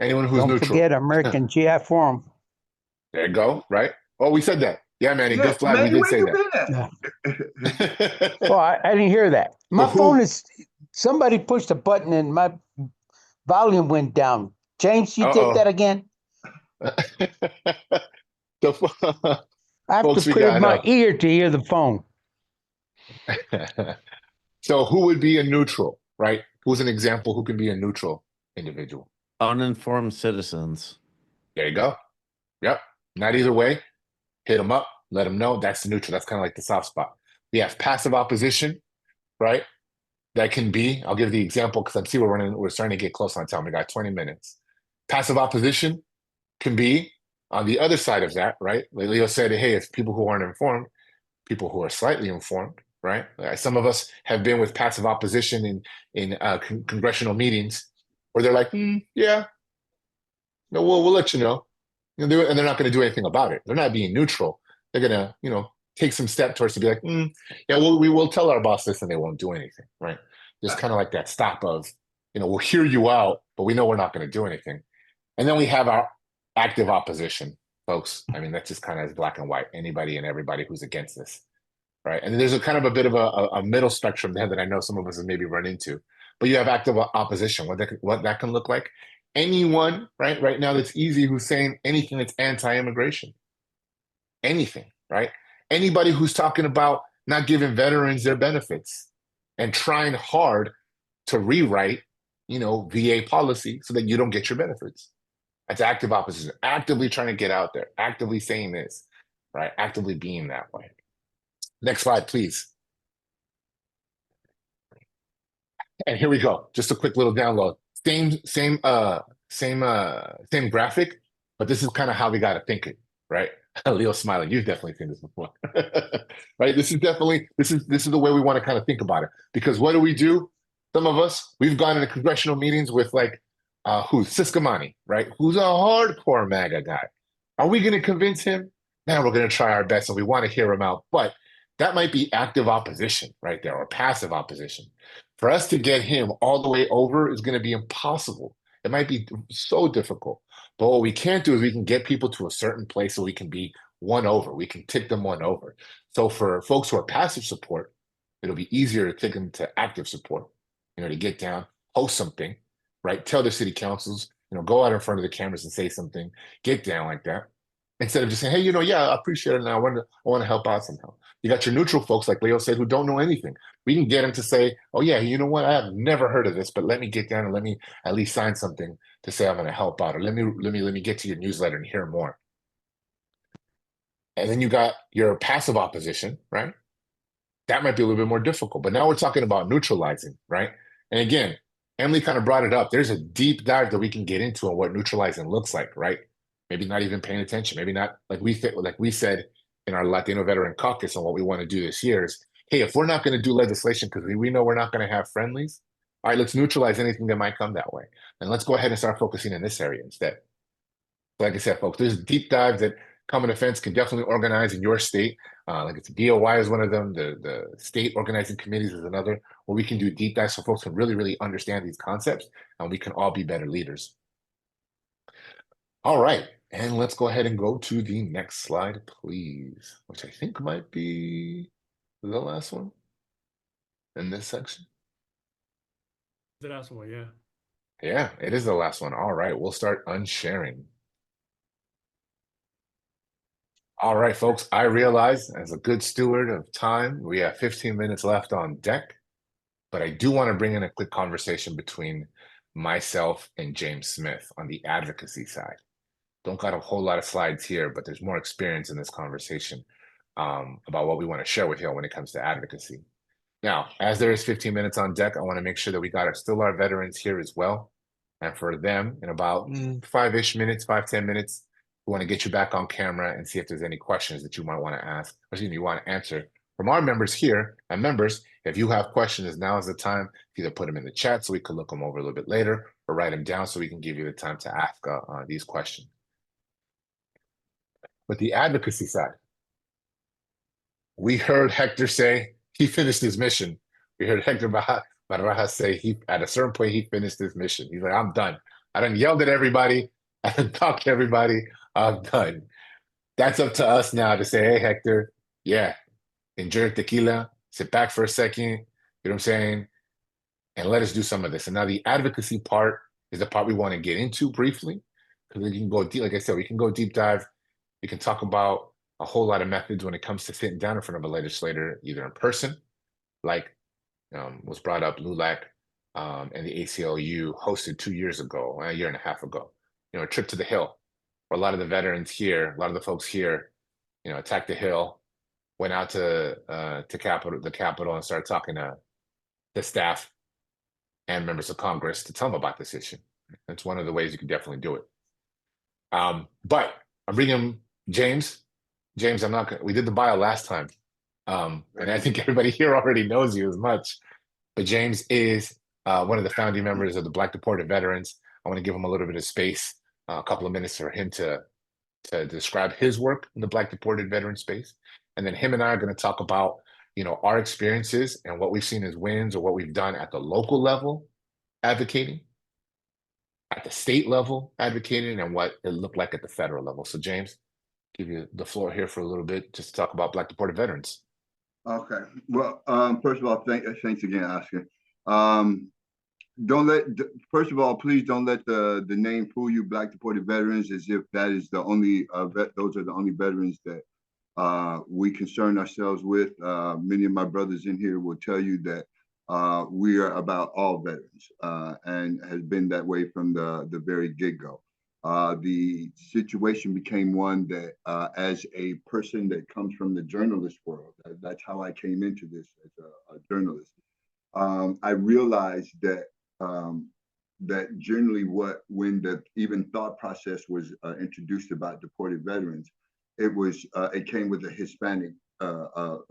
Anyone who's neutral. Don't forget American GI Forum. There you go, right? Oh, we said that. Yeah, Manny, good flag. We did say that. Yeah. Well, I didn't hear that. My phone is, somebody pushed a button and my volume went down. James, you did that again? I have to put in my ear to hear the phone. So who would be a neutral, right? Who's an example who can be a neutral individual? Uninformed citizens. There you go. Yep. Not either way. Hit them up. Let them know. That's the neutral. That's kind of like the soft spot. We have passive opposition, right? That can be, I'll give the example because I see we're starting to get close on time. We got 20 minutes. Passive opposition can be on the other side of that, right? Like Leo said, hey, it's people who aren't informed, people who are slightly informed, right? Some of us have been with passive opposition in congressional meetings where they're like, yeah, no, we'll let you know. And they're not going to do anything about it. They're not being neutral. They're going to, take some step towards to be like, yeah, we will tell our boss this and they won't do anything, right? There's kind of like that stop of, we'll hear you out, but we know we're not going to do anything. And then we have our active opposition, folks. I mean, that's just kind of black and white. Anybody and everybody who's against this, right? And there's a kind of a bit of a middle spectrum there that I know some of us have maybe run into. But you have active opposition. What that can look like anyone right now that's easy who's saying anything that's anti-immigration. Anything, right? Anybody who's talking about not giving veterans their benefits and trying hard to rewrite, VA policy so that you don't get your benefits. That's active opposition, actively trying to get out there, actively saying this, right? Actively being that way. Next slide, please. And here we go. Just a quick little download. Same graphic, but this is kind of how we got to think it, right? Leo smiling. You've definitely seen this before, right? This is the way we want to kind of think about it. Because what do? Some of us, we've gone into congressional meetings with who's Siscomani, right? Who's a hardcore MAGA guy. Are we going to convince him? Now we're going to try our best, and we want to hear him out. But that might be active opposition right there, or passive opposition. For us to get him all the way over is going to be impossible. It might be so difficult. But what we can't do is we can get people to a certain place so we can be won over. We can tick them one over. So for folks who are passive support, it'll be easier to take them to active support, to get down, host something, right? Tell their city councils, go out in front of the cameras and say something, get down like that. Instead of just saying, hey, yeah, I appreciate it, and I want to help out somehow. You got your neutral folks, like Leo said, who don't know anything. We can get them to say, oh yeah, you know what? I have never heard of this, but let me get down and let me at least sign something to say I'm going to help out, or let me get to your newsletter and hear more. And then you got your passive opposition, right? That might be a little bit more difficult, but now we're talking about neutralizing, right? And again, Emily kind of brought it up. There's a deep dive that we can get into on what neutralizing looks like, right? Maybe not even paying attention. Maybe not like we said in our Latino Veteran Caucus, and what we want to do this year is, hey, if we're not going to do legislation because we know we're not going to have friendlies, all right, let's neutralize anything that might come that way. And let's go ahead and start focusing in this area instead. Like I said, folks, there's deep dives that Common Defense can definitely organize in your state. Like it's DOI is one of them. The state organizing committees is another, where we can do deep dives so folks can really, really understand these concepts, and we can all be better leaders. All right, and let's go ahead and go to the next slide, please, which I think might be the last one in this section. The last one, yeah. Yeah, it is the last one. All right, we'll start unsharing. All right, folks, I realize as a good steward of time, we have 15 minutes left on deck, but I do want to bring in a quick conversation between myself and James Smith on the advocacy side. Don't got a whole lot of slides here, but there's more experience in this conversation about what we want to share with you when it comes to advocacy. Now, as there is 15 minutes on deck, I want to make sure that we got our veterans here as well. And for them, in about 5-10 minutes, we want to get you back on camera and see if there's any questions that you might want to ask, or you want to answer from our members here. And members, if you have questions, now is the time to either put them in the chat so we can look them over a little bit later, or write them down so we can give you the time to ask these questions. But the advocacy side, we heard Hector say he finished his mission. We heard Hector Barajas say at a certain point, he finished his mission. He's like, I'm done. I done yelled at everybody. I done talked to everybody. I'm done. That's up to us now to say, hey, Hector, yeah, enjoy your tequila, sit back for a second, you know what I'm saying? And let us do some of this. And now the advocacy part is the part we want to get into briefly, because we can go deep, like I said, we can go deep dive. We can talk about a whole lot of methods when it comes to sitting down in front of a legislator, either in person, like was brought up, LULAC and the ACLU hosted 2 years ago, a year and a half ago, a trip to the Hill, where a lot of the veterans here, a lot of the folks here, attacked the Hill, went out to the Capitol and started talking to the staff and members of Congress to tell them about this issue. That's one of the ways you can definitely do it. But I'm bringing James. James, we did the bio last time. And I think everybody here already knows you as much. But James is one of the founding members of the Black Deported Veterans. I want to give him a little bit of space, a couple of minutes for him to describe his work in the Black Deported Veteran space. And then him and I are going to talk about, our experiences and what we've seen as wins, or what we've done at the local level advocating, at the state level advocating, and what it looked like at the federal level. So James, give you the floor here for a little bit just to talk about Black Deported Veterans. Okay. Well, first of all, thanks again, Oscar. don't let, first of all, please don't let the name fool you, Black Deported Veterans, as if that is the only, those are the only veterans that we concern ourselves with. Many of my brothers in here will tell you that we are about all veterans and has been that way from the very get-go. The situation became one that as a person that comes from the journalist world, that's how I came into this as a journalist. I realized that that generally when the even thought process was introduced about deported veterans, it came with a Hispanic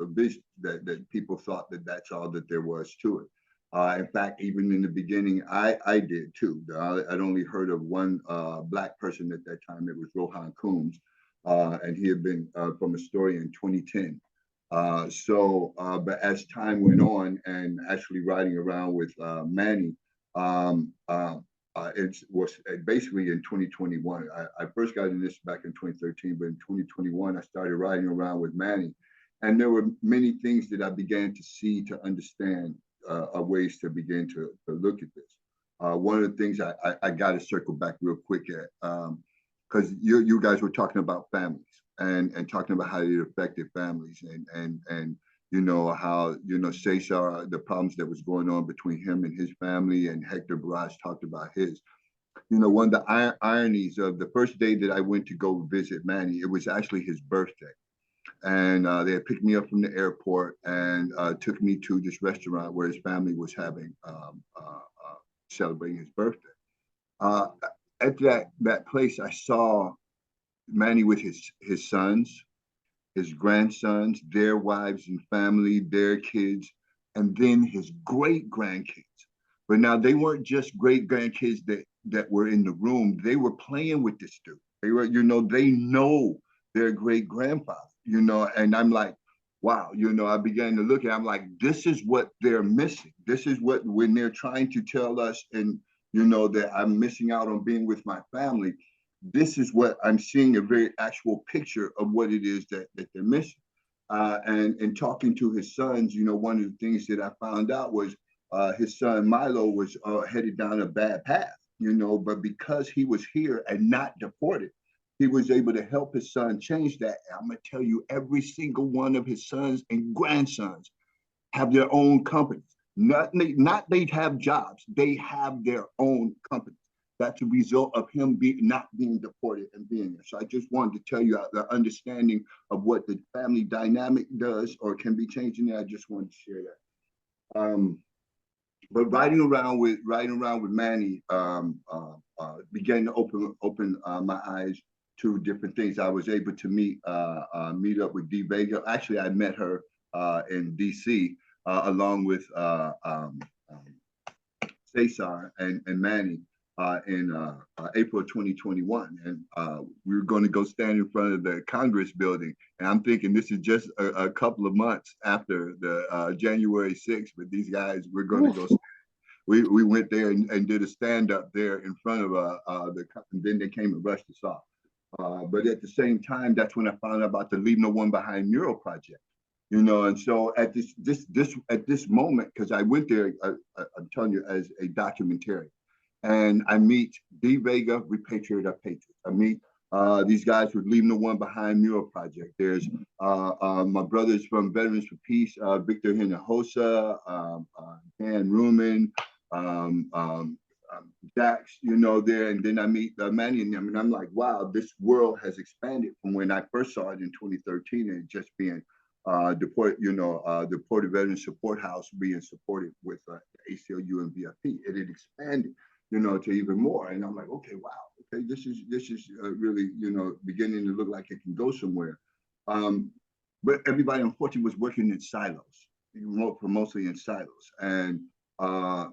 vision that people thought that that's all that there was to it. In fact, even in the beginning, I did too. I'd only heard of one Black person at that time. It was Rohan Coombs, and he had been from Astoria in 2010. But as time went on and actually riding around with Manny, it was basically in 2021. I first got in this back in 2013, but in 2021, I started riding around with Manny. And there were many things that I began to see, to understand ways to begin to look at this. One of the things I got to circle back real quick at, because you guys were talking about families and talking about how it affected families and you know, how, you know, Cesar, the problems that was going on between him and his family, and Hector Barras talked about his. You know, one of the ironies of the first day that I went to go visit Manny, it was actually his birthday. And they had picked me up from the airport and took me to this restaurant where his family was having, celebrating his birthday. At that place, I saw Manny with his sons, his grandsons, their wives and family, their kids, and then his great grandkids. But now they weren't just great grandkids that were in the room. They were playing with this dude. They were, you know, they know their great grandfather, you know, and I'm like, wow, you know, I began to look at it, I'm like, this is what they're missing. This is what, when they're trying to tell us, and, you know, that I'm missing out on being with my family, this is what I'm seeing, a very actual picture of what it is that they're missing. And talking to his sons, you know, one of the things that I found out was his son Milo was headed down a bad path, you know, but because he was here and not deported, he was able to help his son change that. And I'm gonna tell you, every single one of his sons and grandsons have their own companies. Not they have jobs, they have their own companies. That's a result of him not being deported and being there. So I just wanted to tell you the understanding of what the family dynamic does or can be changed in there. I just wanted to share that. But riding around with Manny began to open my eyes to different things. I was able to meet up with D Vega. Actually, I met her in DC along with Cesar and Manny in April 2021. And we were going to go stand in front of the Congress building. And I'm thinking this is just a couple of months after the January 6th, but these guys, we're going to go stand. We went there and did a stand up there in front of and then they came and rushed us off. But at the same time, that's when I found out about the Leave No One Behind mural project. You know, and so at this moment, because I went there, I'm telling you, as a documentarian, and I meet D Vega, Repatriate Our Patriots. I meet these guys with Leave No One Behind mural project. There's my brothers from Veterans for Peace, Victor Hinojosa, Dan Ruman, Dax, you know, there, and then I meet Manny and them, and I'm like, wow, this world has expanded from when I first saw it in 2013 and just being Deported Veterans Support House being supported with ACLU and VFP. It had expanded, you know, to even more. And I'm like, okay, wow, okay, this is really, you know, beginning to look like it can go somewhere. But everybody, unfortunately, was working in silos, mostly in silos. And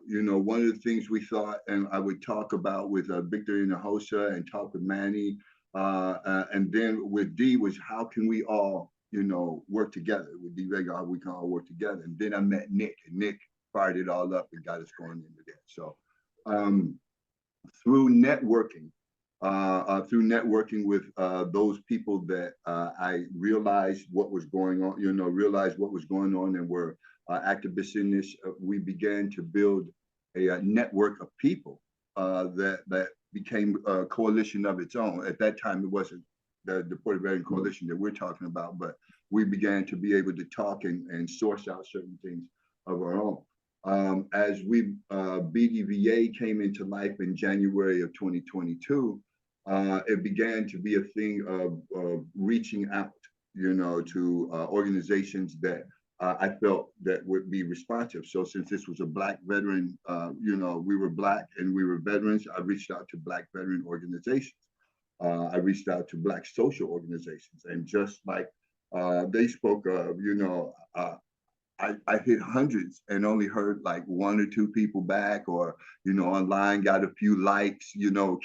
you know, one of the things we thought, and I would talk about with Victor Hinojosa and talk with Manny, and then with D, was how can we all, you know, work together with D Vega, how we can all work together. And then I met Nick, and Nick fired it all up and got us going into that. So through networking with those people that I realized what was going on, you know, and were activists in this, we began to build network of people that became a coalition of its own. At that time, it wasn't the Deported Veteran Coalition that we're talking about, but we began to be able to talk and source out certain things of our own. As BDVA came into life in January of 2022, it began to be a thing of reaching out, to organizations that I felt that would be responsive. So since this was a Black veteran, we were Black and we were veterans, I reached out to Black veteran organizations. I reached out to Black social organizations, and just like they spoke of, I hit hundreds and only heard like 1 or 2 people back, or, online got a few likes,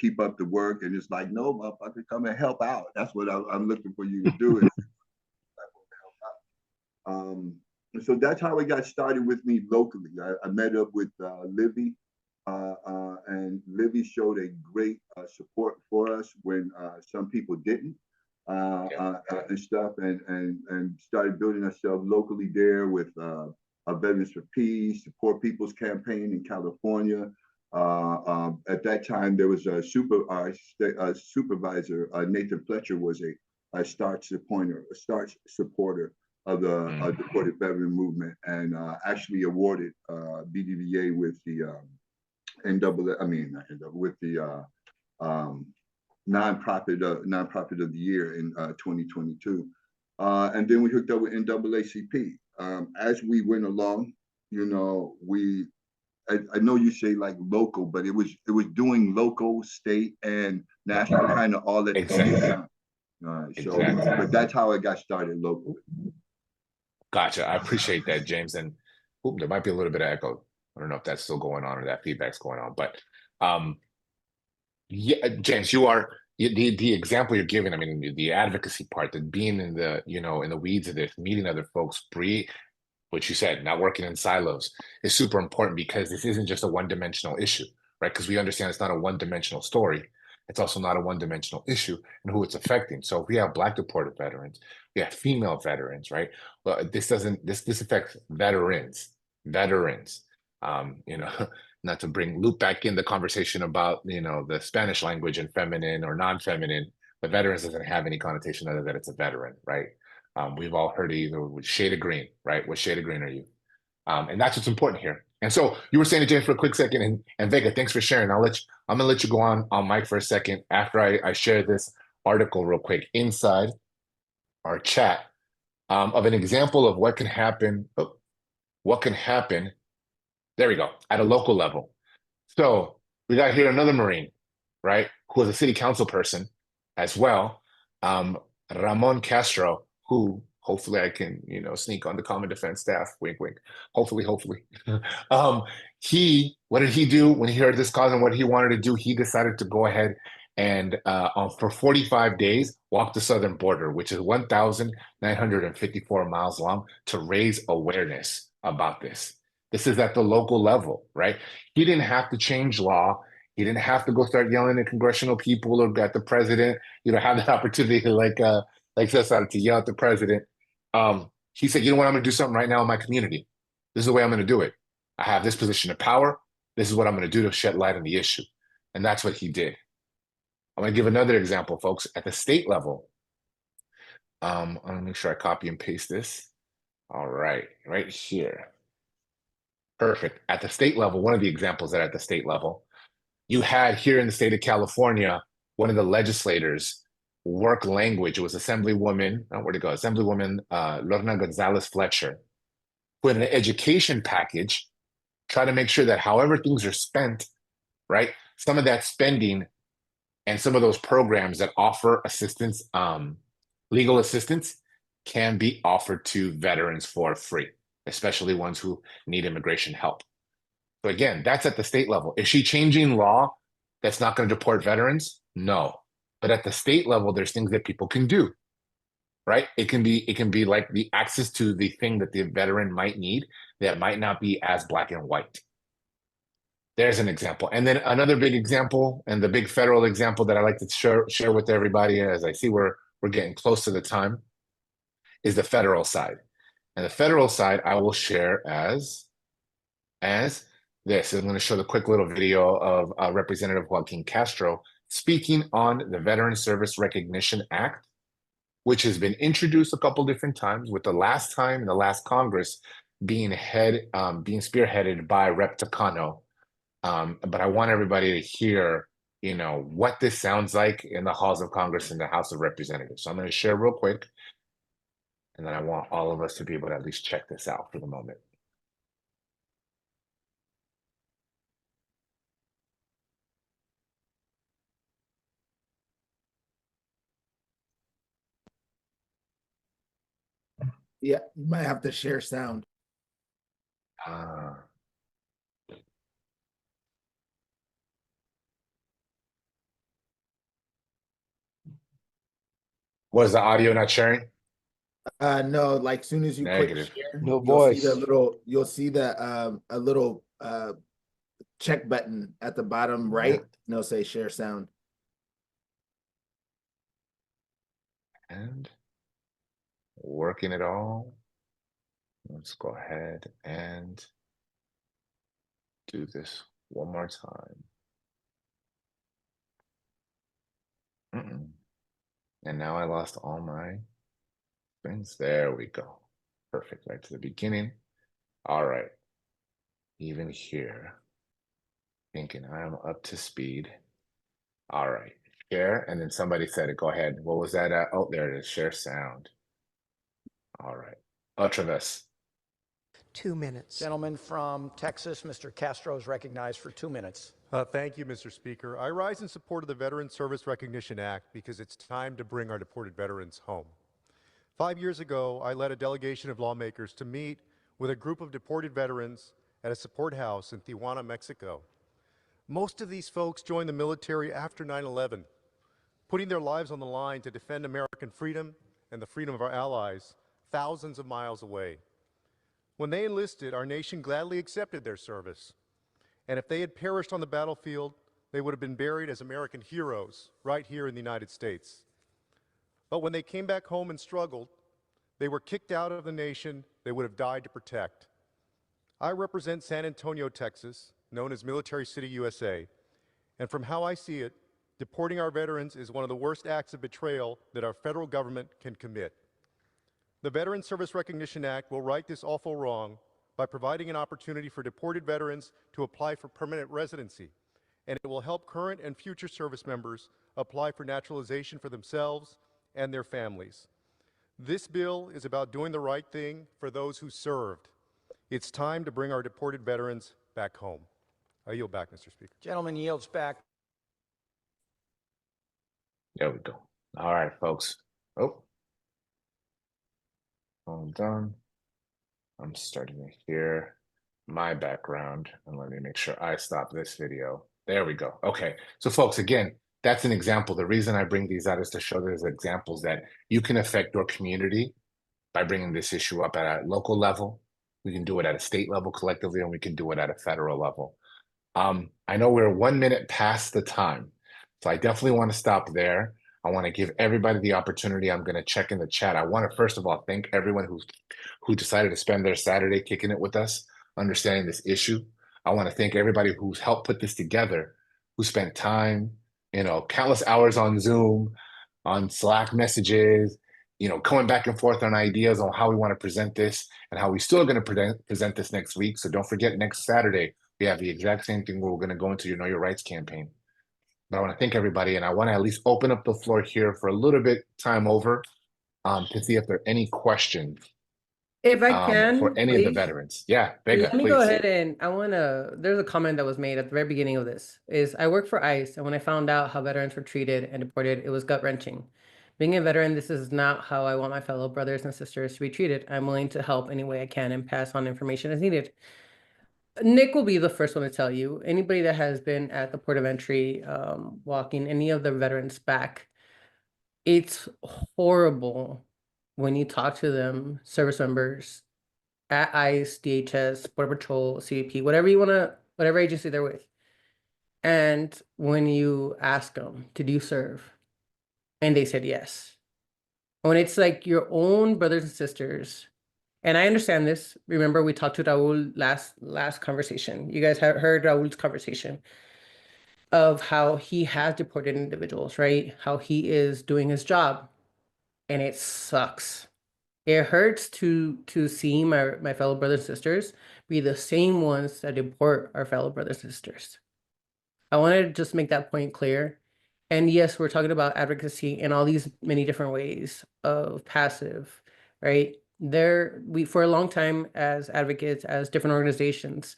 keep up the work. And it's like, no, motherfucker, come and help out. That's what I'm looking for you to do. So that's how it got started with me locally. I met up with Livy, and Livy showed a great support for us when some people didn't. And stuff, and started building ourselves locally there with Veterans for Peace, the Poor People's Campaign in California. At that time, there was a supervisor, Nathan Fletcher, was a staunch supporter of the Deported Veteran Movement, and actually awarded BDVA with the nonprofit of the year in 2022. And then we hooked up with NAACP. As we went along, I know you say like local, but it was doing local, state, and national kind of all at the same time. All right, so but that's how it got started locally. Gotcha. I appreciate that, James. And there might be a little bit of echo. I don't know if that's still going on or that feedback's going on, but yeah, James, you are the example you're giving. I mean, the advocacy part, that being in the in the weeds of this, meeting other folks, what you said, not working in silos, is super important, because this isn't just a one-dimensional issue, right? Because we understand it's not a one-dimensional story. It's also not a one-dimensional issue and who it's affecting. So if we have Black deported veterans, we have female veterans, right? Well, this affects veterans. Not to loop back in the conversation about, the Spanish language and feminine or non-feminine, but veterans doesn't have any connotation other than it's a veteran, right? We've all heard either with shade of green, right? What shade of green are you? And that's what's important here. And so you were saying to James for a quick second, and Vega, thanks for sharing. I'm gonna let you go on mic for a second after I share this article real quick inside our chat of an example of what can happen. There we go, at a local level. So we got here another Marine, right, who was a city council person as well, Ramon Castro, who hopefully I can, sneak on the Common Defense staff, wink, wink, hopefully. What did he do when he heard this cause and what he wanted to do? He decided to go ahead and for 45 days, walk the southern border, which is 1,954 miles long, to raise awareness about this. This is at the local level, right? He didn't have to change law. He didn't have to go start yelling at congressional people or at the president, have the opportunity to like Cesar to yell at the president. He said, you know what, I'm gonna do something right now in my community. This is the way I'm gonna do it. I have this position of power. This is what I'm gonna do to shed light on the issue. And that's what he did. I'm gonna give another example, folks, at the state level. I'm gonna make sure I copy and paste this. All right, right here. Perfect. At the state level, one of the examples that at the state level, you had here in the state of California, one of the legislators work language. It was Assemblywoman, Assemblywoman Lorna Gonzalez Fletcher, who in an education package, try to make sure that however things are spent, right, some of that spending and some of those programs that offer assistance, legal assistance, can be offered to veterans for free, especially ones who need immigration help. So again, that's at the state level. Is she changing law that's not going to deport veterans? No. But at the state level, there's things that people can do, right? It can be like the access to the thing that the veteran might need that might not be as black and white. There's an example. And then another big example, and the big federal example that I like to share with everybody, as I see we're getting close to the time, is the federal side. And the federal side I will share as this. I'm going to show the quick little video of Representative Joaquin Castro speaking on the Veteran Service Recognition Act, which has been introduced a couple different times, with the last time in the last Congress being spearheaded by Rep. Takano. But I want everybody to hear, you know, what this sounds like in the halls of Congress and the House of Representatives. So I'm going to share real quick, and then I want all of us to be able to at least check this out for the moment. Yeah, you might have to share sound. Was the audio not sharing? No, like soon as you Negative. click share, No you'll see voice. the little, you'll see the a little check button at the bottom right, and it'll say share sound. And working it all. Let's go ahead and do this one more time. And now I lost all my things. There we go. Perfect. Right to the beginning. All right. Even here, thinking I'm up to speed. All right. Share. And then somebody said it. Go ahead. What was that? Oh, there it is. Share sound. All right. Ultravis. 2 minutes. Gentleman from Texas, Mr. Castro is recognized for 2 minutes. Thank you, Mr. Speaker. I rise in support of the Veteran Service Recognition Act because it's time to bring our deported veterans home. 5 years ago, I led a delegation of lawmakers to meet with a group of deported veterans at a support house in Tijuana, Mexico. Most of these folks joined the military after 9/11, putting their lives on the line to defend American freedom and the freedom of our allies thousands of miles away. When they enlisted, our nation gladly accepted their service. And if they had perished on the battlefield, they would have been buried as American heroes right here in the United States. But when they came back home and struggled, they were kicked out of the nation they would have died to protect. I represent San Antonio, Texas, known as Military City, USA. And from how I see it, deporting our veterans is one of the worst acts of betrayal that our federal government can commit. The Veteran Service Recognition Act will right this awful wrong by providing an opportunity for deported veterans to apply for permanent residency, and it will help current and future service members apply for naturalization for themselves and their families. This bill is about doing the right thing for those who served. It's time to bring our deported veterans back home. I yield back, Mr. Speaker. Gentleman yields back. There we go. All right, folks. Oh. Hold on. I'm starting to hear my background, and let me make sure I stop this video. There we go. Okay. So folks, again, that's an example. The reason I bring these out is to show there's examples that you can affect your community by bringing this issue up at a local level. We can do it at a state level collectively, and we can do it at a federal level. I know we're 1 minute past the time, so I definitely want to stop there. I want to give everybody the opportunity. I'm going to check in the chat. I want to, first of all, thank everyone who decided to spend their Saturday kicking it with us, understanding this issue. I want to thank everybody who's helped put this together, who spent time, you know, countless hours on Zoom, on Slack messages, you know, coming back and forth on ideas on how we want to present this and how we still are going to present this next week. So don't forget, next Saturday, we have the exact same thing where we're going to go into your Know Your Rights campaign. But I want to thank everybody, and I want to at least open up the floor here for a little bit time over to see if there are any questions. If I can, for any of the veterans. Yeah, Vega, let me please. go ahead and there's a comment that was made at the very beginning of this, is I work for ICE, and when I found out how veterans were treated and deported, it was gut-wrenching. Being a veteran, this is not how I want my fellow brothers and sisters to be treated. I'm willing to help any way I can and pass on information as needed. Nick will be the first one to tell you, anybody that has been at the port of entry, walking any of the veterans back, it's horrible when you talk to them, service members at ICE, DHS, Border Patrol, CBP, whatever agency they're with. And when you ask them, did you serve? And they said yes. When it's like your own brothers and sisters, And I understand this. Remember, we talked to Raul last conversation. You guys have heard Raul's conversation of how he has deported individuals, right? How he is doing his job, and it sucks. It hurts to see my fellow brothers and sisters be the same ones that deport our fellow brothers and sisters. I wanted to just make that point clear. And yes, we're talking about advocacy in all these many different ways of passive, right? We for a long time as advocates, as different organizations,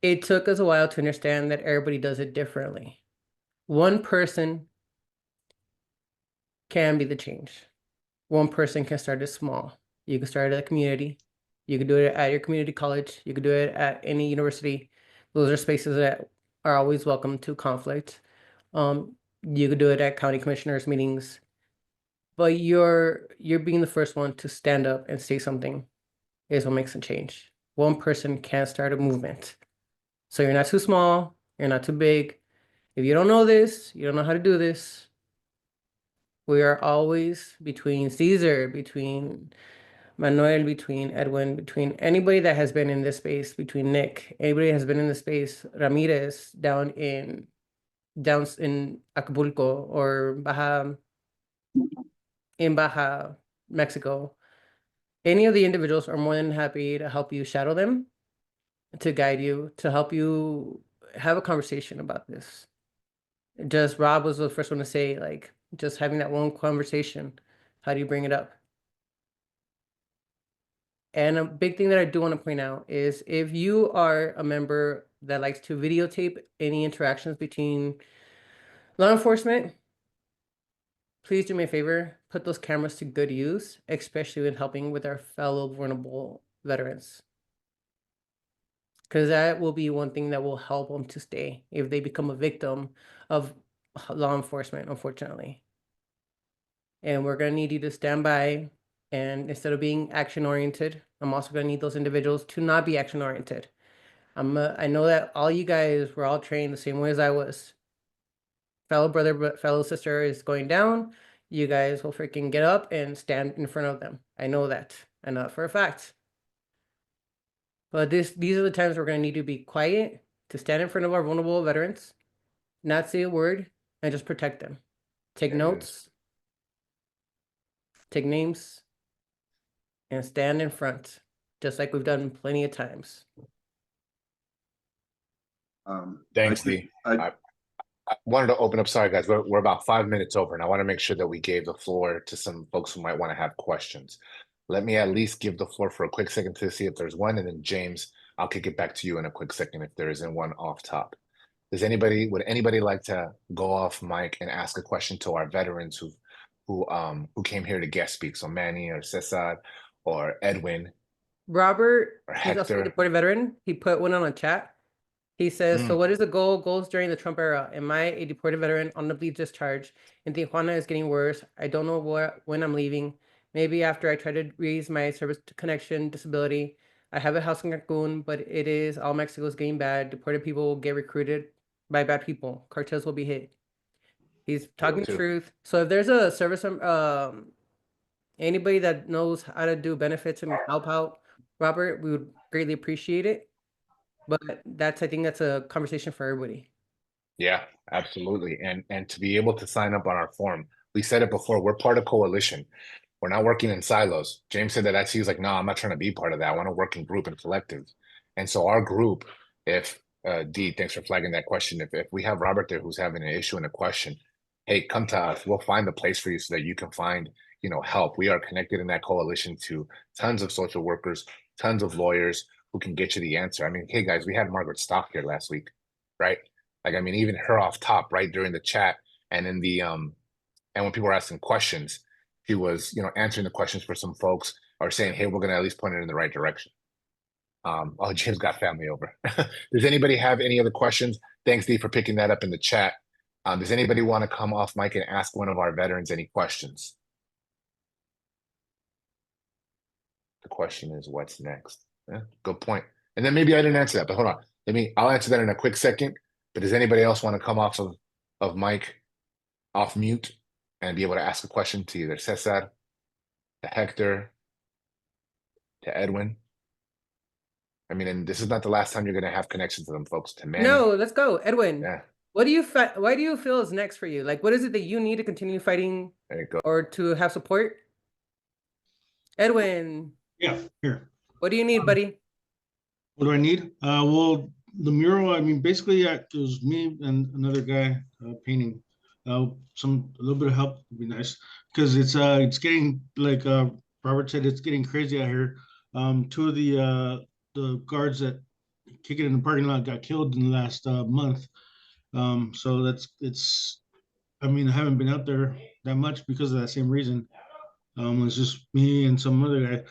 it took us a while to understand that everybody does it differently. One person can be the change. One person can start it small. You can start at a community. You can do it at your community college. You can do it at any university. Those are spaces that are always welcome to conflict. You could do it at county commissioners meetings. But you're being the first one to stand up and say something is what makes a change. One person can start a movement. So you're not too small, you're not too big. If you don't know this, you don't know how to do this. We are always between Caesar, between Manuel, between Edwin, between anybody that has been in this space, between Nick, anybody that has been in this space, Ramirez down in Acapulco or Baja, Mexico. Any of the individuals are more than happy to help you shadow them, to guide you, to help you have a conversation about this. Just Rob was the first one to say, like, just having that one conversation, how do you bring it up? And a big thing that I do want to point out is if you are a member that likes to videotape any interactions between law enforcement, please do me a favor, put those cameras to good use, especially when helping with our fellow vulnerable veterans. Because that will be one thing that will help them to stay if they become a victim of law enforcement, unfortunately. And we're going to need you to stand by. And instead of being action-oriented, I'm also going to need those individuals to not be action-oriented. I know that all you guys were all trained the same way as I was. Fellow brother, fellow sister is going down. You guys will freaking get up and stand in front of them. I know that. I know it for a fact. But these are the times we're going to need to be quiet, to stand in front of our vulnerable veterans, not say a word, and just protect them. Take notes, take names, and stand in front, just like we've done plenty of times. Thanks, Lee. I wanted to open up. Sorry, guys, we're about 5 minutes over, and I want to make sure that we gave the floor to some folks who might want to have questions. Let me at least give the floor for a quick second to see if there's one, and then James, I'll kick it back to you in a quick second if there isn't one off top. Would anybody like to go off mic and ask a question to our veterans who came here to guest speak? So Manny or Cesar or Edwin. Robert, or he's also a Hector. deported veteran. He put one on a chat. He says, so what is the goals during the Trump era? Am I a deported veteran on the bleed discharge? And Tijuana is getting worse. I don't know when I'm leaving. Maybe after I try to raise my service connection disability. I have a house in Cancun, but it is all Mexico's getting bad. Deported people will get recruited by bad people. Cartels will be hit. He's talking the truth. So if there's a service, anybody that knows how to do benefits and help out, Robert, we would greatly appreciate it. But I think that's a conversation for everybody. Yeah, absolutely. And to be able to sign up on our form, we said it before, we're part of coalition. We're not working in silos. James said that he was like, no, I'm not trying to be part of that. I want to work in group and collective. And so our group, if D, thanks for flagging that question. If we have Robert there who's having an issue and a question, hey, come to us. We'll find the place for you so that you can find, help. We are connected in that coalition to tons of social workers, tons of lawyers who can get you the answer. I mean, hey guys, we had Margaret Stock here last week, right? Like, I mean, even her off top, right, during the chat and in the and when people were asking questions, she was, answering the questions for some folks or saying, hey, we're gonna at least point it in the right direction. Oh, Jim's got family over. Does anybody have any other questions? Thanks, Dee, for picking that up in the chat. Does anybody want to come off mic and ask one of our veterans any questions? The question is, what's next? Yeah, good point. And then maybe I didn't answer that, but hold on. I'll answer that in a quick second. But does anybody else want to come off of mic, off mute, and be able to ask a question to either Cesar, to Hector, to Edwin. I mean, and this is not the last time you're going to have connections to them folks. To Manny. No, let's go, Edwin. Yeah. What do you why do you feel is next for you? Like, what is it that you need to continue fighting There you go. or to have support? Edwin. Yeah, here. What do you need, buddy? What do I need? Well, the mural, I mean, basically it was me and another guy painting. A little bit of help would be nice, because it's getting, like Robert said, it's getting crazy out here. Two of the guards that kick it in the parking lot got killed in the last month. So I mean, I haven't been out there that much because of that same reason. It's just me and some other guy.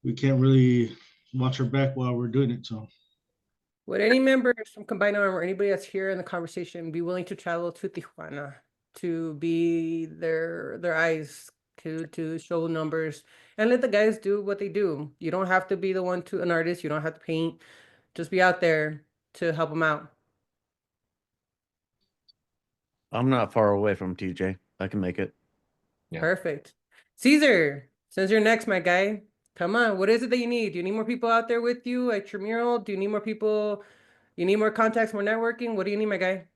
We can't really watch our back while we're doing it. So Would any members from Combined Arm or anybody that's here in the conversation be willing to travel to Tijuana to be their eyes, to show numbers and let the guys do what they do? You don't have to be the one an artist. You don't have to paint. Just be out there to help them out. I'm not far away from TJ. I can make it. Yeah. Perfect. Caesar, since you're next, my guy, come on. What is it that you need? Do you need more people out there with you at your mural? Do you need more people? You need more contacts, more networking? What do you need, my guy?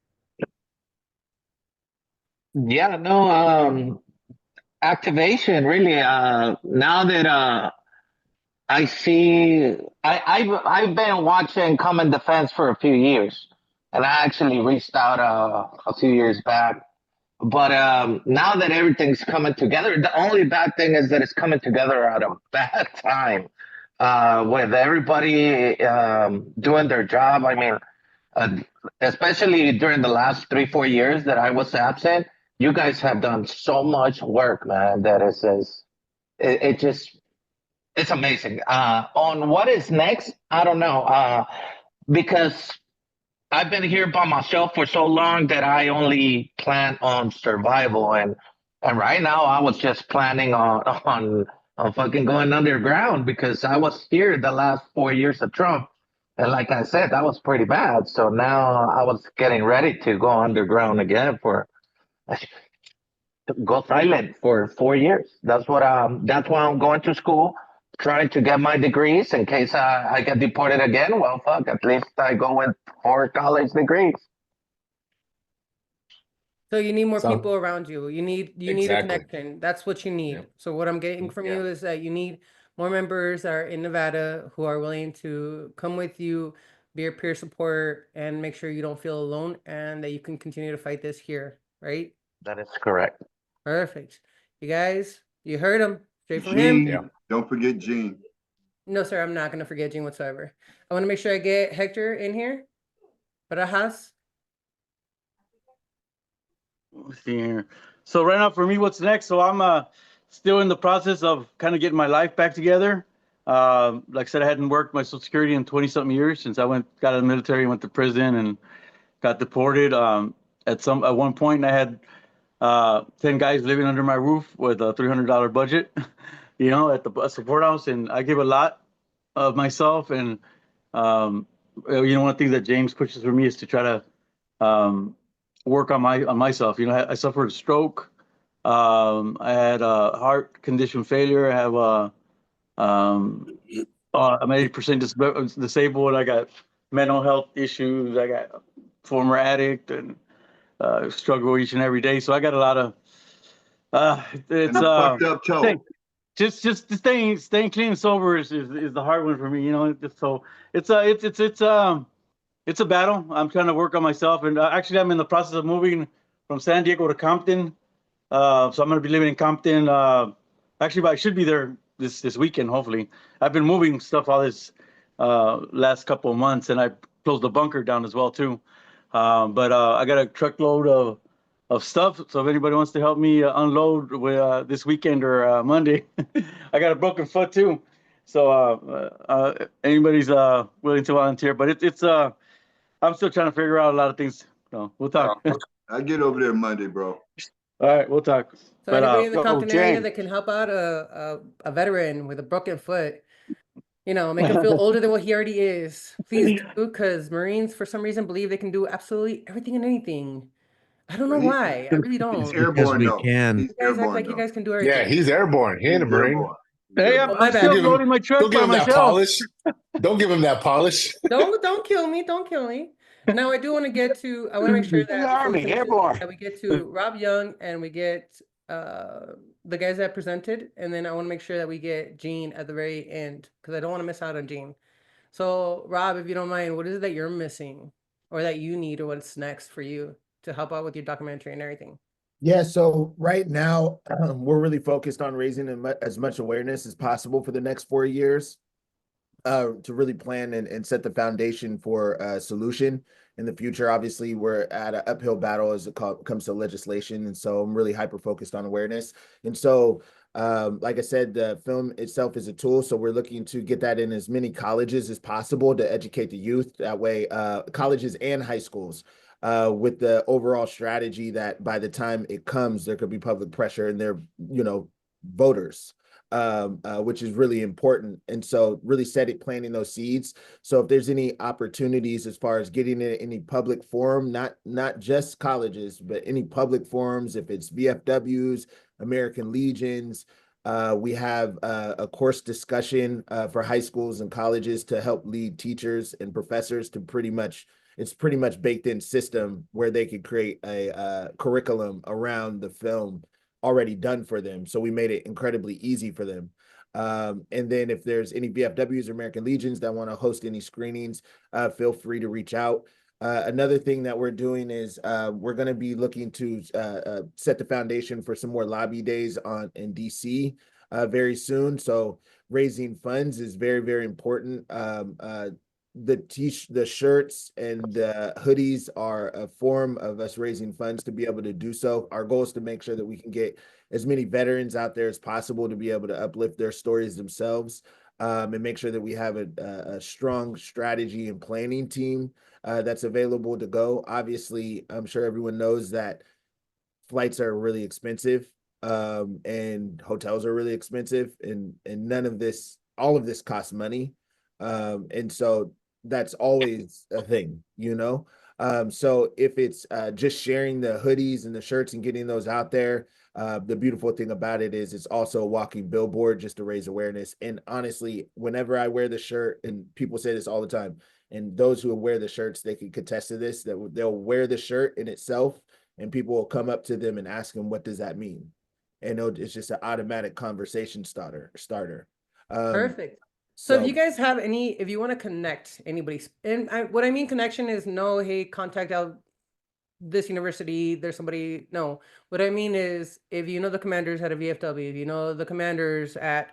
Yeah, no, activation really. Now that I see, I've been watching Common Defense for a few years, and I actually reached out a few years back. But now that everything's coming together, the only bad thing is that it's coming together at a bad time, with everybody doing their job. I mean, especially during the last 3-4 years that I was absent, you guys have done so much work, man. That it's amazing. On what is next, I don't know, because I've been here by myself for so long that I only plan on survival, and right now I was just planning on fucking going underground, because I was here the last 4 years of Trump, and like I said, that was pretty bad. So now I was getting ready to go underground again go silent for 4 years. That's why I'm going to school, trying to get my degrees in case I get deported again. Well, fuck, at least I go with 4 college degrees. So you need more people around you. You need a Exactly. connection. That's what you need. Yeah. So what I'm getting from you is that you need more members that are in Nevada who are willing to come with you, be your peer support, and make sure you don't feel alone and that you can continue to fight this here, right? That is correct. Perfect. You guys, you heard him straight from Gene, him. don't forget Gene. No, sir, I'm not going to forget Gene whatsoever. I want to make sure I get Hector in here. Barajas. Let's see here. So right now for me, what's next? So I'm still in the process of kind of getting my life back together. Like I said, I hadn't worked my Social Security in 20-something years since I got out of the military, went to prison, and got deported. At one point, I had 10 guys living under my roof with a $300 budget, at the support house, and I give a lot of myself. And one of the things that James pushes for me is to try to work on myself. I suffered a stroke. I had a heart condition failure. I have I'm 80% disabled. I got mental health issues. I got former addict and struggle each and every day. So I got a lot of it's fucked up toe. Just staying clean and sober is the hard one for me. So it's a battle. I'm trying to work on myself, and actually I'm in the process of moving from San Diego to Compton. So I'm going to be living in Compton. Actually, I should be there this weekend, hopefully. I've been moving stuff all this last couple of months, and I closed the bunker down as well too. But I got a truckload of stuff. So if anybody wants to help me unload with this weekend or Monday, I got a broken foot too. So anybody's willing to volunteer, but it's I'm still trying to figure out a lot of things. So we'll talk. I'll get over there Monday, bro. All right, we'll talk. So anybody in the Compton area that can help out a veteran with a broken foot, make him feel older than what he already is, please do, because Marines, for some reason, believe they can do absolutely everything and anything. I don't know why. I really don't. He's airborne, though. Can. He's You guys act airborne, like you though. guys can do everything. Yeah, he's airborne. He ain't a He's Marine. airborne. Hey, Oh, my I'm bad. still loading my truck Don't give by him that myself. polish. Don't give him that polish. Don't kill me. Don't kill me. Now I do want to get to. I want to make sure that before we finish this, that we get to Rob Young and we get the guys that presented, and then I want to make sure that we get Gene at the very end because I don't want to miss out on Gene. So Rob, if you don't mind, what is it that you're missing, or that you need, or what's next for you to help out with your documentary and everything? Yeah, so right now we're really focused on raising as much awareness as possible for the next 4 years. To really plan and set the foundation for a solution in the future. Obviously, we're at an uphill battle as it comes to legislation, and so I'm really hyper focused on awareness. And so, like I said, the film itself is a tool, so we're looking to get that in as many colleges as possible to educate the youth. That way, colleges and high schools. With the overall strategy that by the time it comes, there could be public pressure and they're, voters, which is really important. And so really planting those seeds. So if there's any opportunities as far as getting in any public forum, not just colleges, but any public forums, if it's VFWs, American Legions, we have a course discussion for high schools and colleges to help lead teachers and professors to it's pretty much baked in system where they could create a curriculum around the film already done for them. So we made it incredibly easy for them. And then if there's any VFWs or American Legions that want to host any screenings, feel free to reach out. Another thing that we're doing is we're going to be looking to set the foundation for some more lobby days in DC very soon. So raising funds is very, very important. The shirts and the hoodies are a form of us raising funds to be able to do so. Our goal is to make sure that we can get as many veterans out there as possible to be able to uplift their stories themselves, and make sure that we have a strong strategy and planning team that's available to go. Obviously, I'm sure everyone knows that flights are really expensive, and hotels are really expensive, and all of this costs money. And so that's always a thing. So if it's just sharing the hoodies and the shirts and getting those out there, the beautiful thing about it is it's also a walking billboard just to raise awareness. And honestly, whenever I wear the shirt, and people say this all the time, and those who wear the shirts, they can contest to this, that they'll wear the shirt in itself and people will come up to them and ask them, what does that mean? And it's just an automatic conversation starter. Perfect. So if you guys have if you want to connect anybody, and what I mean connection is no, hey, contact out this university, there's somebody. No, what I mean is if you know the commanders at a VFW, if you know the commanders at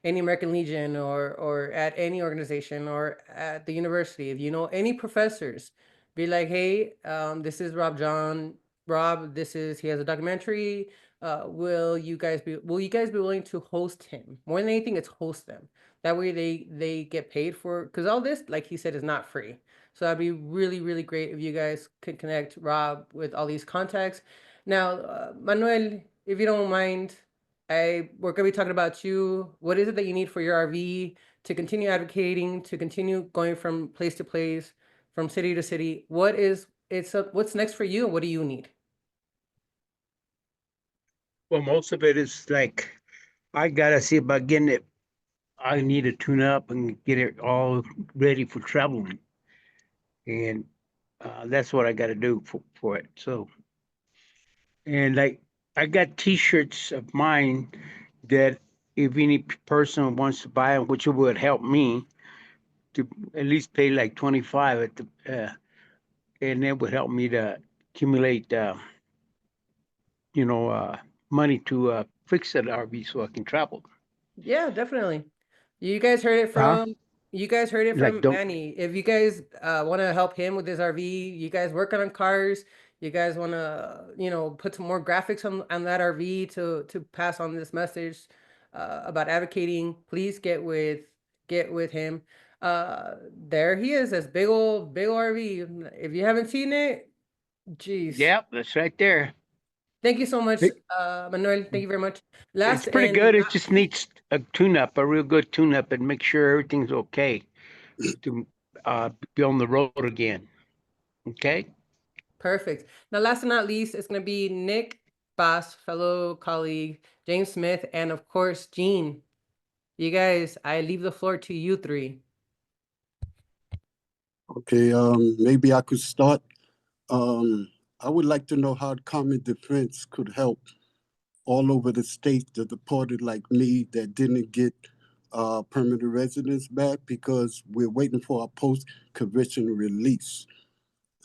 any American Legion or at any organization or at the university, if you know any professors, be like, hey, this is Rob, he has a documentary. Will you guys be willing to host him? More than anything, it's host them. That way they get paid for, because all this, like he said, is not free. So that'd be really, really great if you guys could connect Rob with all these contacts. Now, Manuel, if you don't mind, we're gonna be talking about you. What is it that you need for your RV to continue advocating, to continue going from place to place, from city to city? What's next for you? What do you need? Well, most of it is like I gotta see about getting it. I need to tune up and get it all ready for traveling, and that's what I got to do for it. So, and like I got T-shirts of mine that if any person wants to buy them, which would help me to at least pay like 25 at and it would help me to accumulate, money to fix that RV so I can travel. Yeah, definitely. You guys heard it Huh? from Like don't. Manny. If you guys want to help him with his RV, you guys working on cars, you guys want to, put some more graphics on that RV to pass on this message about advocating, please get with him. There he is, this big old RV. If you haven't seen it, geez. Yep, that's right there. Thank you so much, Manuel. Thank you very much. It's pretty good. It just needs a tune-up, a real good tune-up, and make sure everything's okay to be on the road again. Okay? Perfect. Now, last but not least, it's going to be Nick Bass, fellow colleague, James Smith, and of course, Gene. You guys, I leave the floor to you three. Okay, maybe I could start. I would like to know how common defense could help all over the state the deported like me that didn't get permanent residence back because we're waiting for our post-conviction release.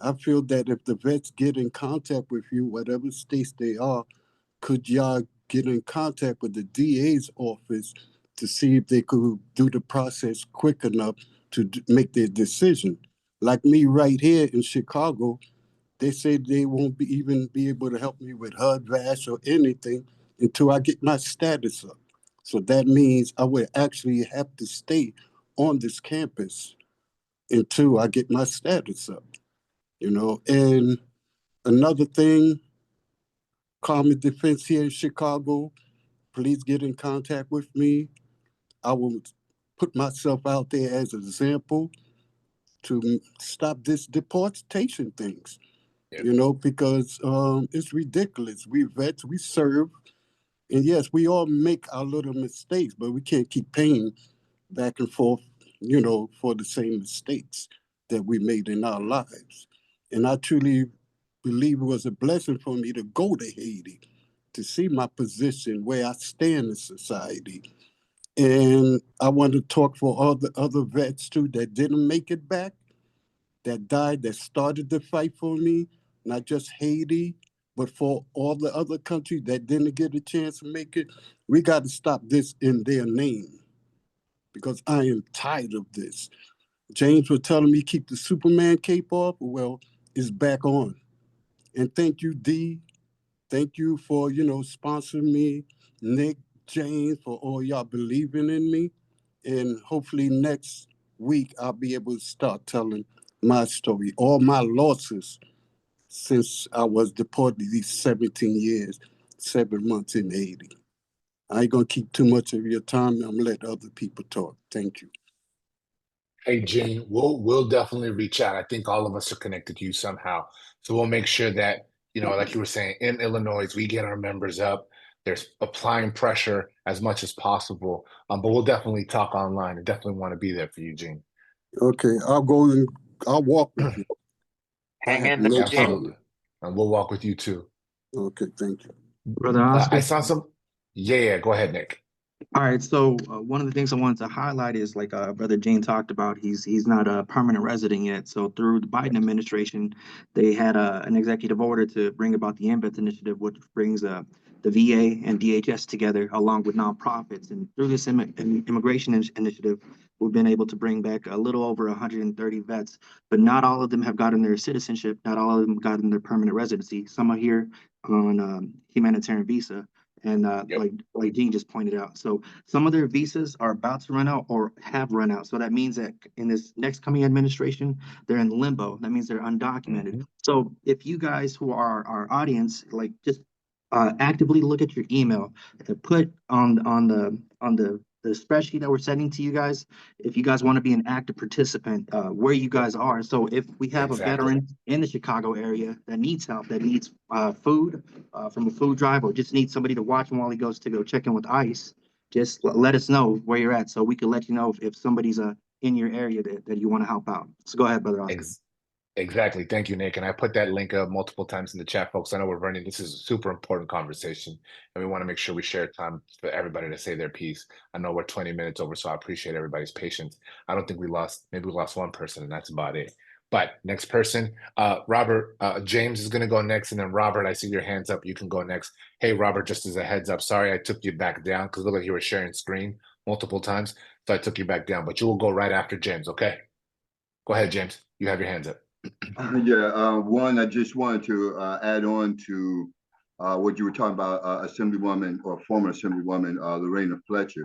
I feel that if the vets get in contact with you, whatever states they are, could y'all get in contact with the DA's office to see if they could do the process quick enough to make their decision? Like me right here in Chicago, they say they won't even be able to help me with HUD, VASH, or anything until I get my status up. So that means I would actually have to stay on this campus until I get my status up, you know. And another thing, common defense here in Chicago, please get in contact with me. I will put myself out there as an example to stop this deportation things. You know, because it's ridiculous. We vets, we serve, and yes, we all make our little mistakes, but we can't keep paying back and forth, you know, for the same mistakes that we made in our lives. And I truly believe it was a blessing for me to go to Haiti, to see my position, where I stand in society. And I want to talk for all the other vets too that didn't make it back, that died, that started the fight for me, not just Haiti, but for all the other countries that didn't get a chance to make it. We got to stop this in their name because I am tired of this. James was telling me keep the Superman cape off. Well, it's back on. And thank you, D. Thank you for, you know, sponsoring me, Nick, James, for all y'all believing in me. And hopefully next week I'll be able to start telling my story, all my losses since I was deported these 17 years, 7 months in Haiti. I ain't gonna keep too much of your time. I'm gonna let other people talk. Thank you. Hey, Gene, we'll definitely reach out. I think all of us are connected to you somehow. So we'll make sure that, like you were saying, in Illinois, we get our members up. There's applying pressure as much as possible. But we'll definitely talk online. I definitely want to be there for you, Gene. Okay, I'll walk with you. Hang in there, Gene. Absolutely. And we'll walk with you too. Okay, thank you. Brother Oscar. I saw some. Yeah, go ahead, Nick. All right, so one of the things I wanted to highlight is like Brother Gene talked about, he's not a permanent resident yet. So through the Biden administration, they had an executive order to bring about the Invent initiative, which brings the VA and DHS together along with nonprofits. And through this immigration initiative, we've been able to bring back a little over 130 vets, but not all of them have gotten their citizenship. Not all of them gotten their permanent residency. Some are here on humanitarian visa. And like Gene just pointed out, so some of their visas are about to run out or have run out. So that means that in this next coming administration, they're in limbo. That means they're undocumented. So if you guys who are our audience, like just actively look at your email to put on the spreadsheet that we're sending to you guys. If you guys want to be an active participant, where you guys are. So if we have a veteran in the Chicago area that needs help, that needs food from a food drive, or just needs somebody to watch him while he goes to go check in with ICE, just let us know where you're at so we can let you know if somebody's in your area that you want to help out. So go ahead, Brother Oscar. Exactly. Thank you, Nick. And I put that link up multiple times in the chat, folks. I know we're running. This is a super important conversation, and we want to make sure we share time for everybody to say their piece. I know we're 20 minutes over, so I appreciate everybody's patience. I don't think maybe we lost one person, and that's about it. But next person, Robert, James is going to go next, and then Robert, I see your hands up. You can go next. Hey, Robert, just as a heads up, sorry I took you back down because it looked like you were sharing screen multiple times, so I took you back down. But you will go right after James, okay? Go ahead, James. You have your hands up. One, I just wanted to add on to what you were talking about, Assemblywoman or former Assemblywoman Lorena Fletcher.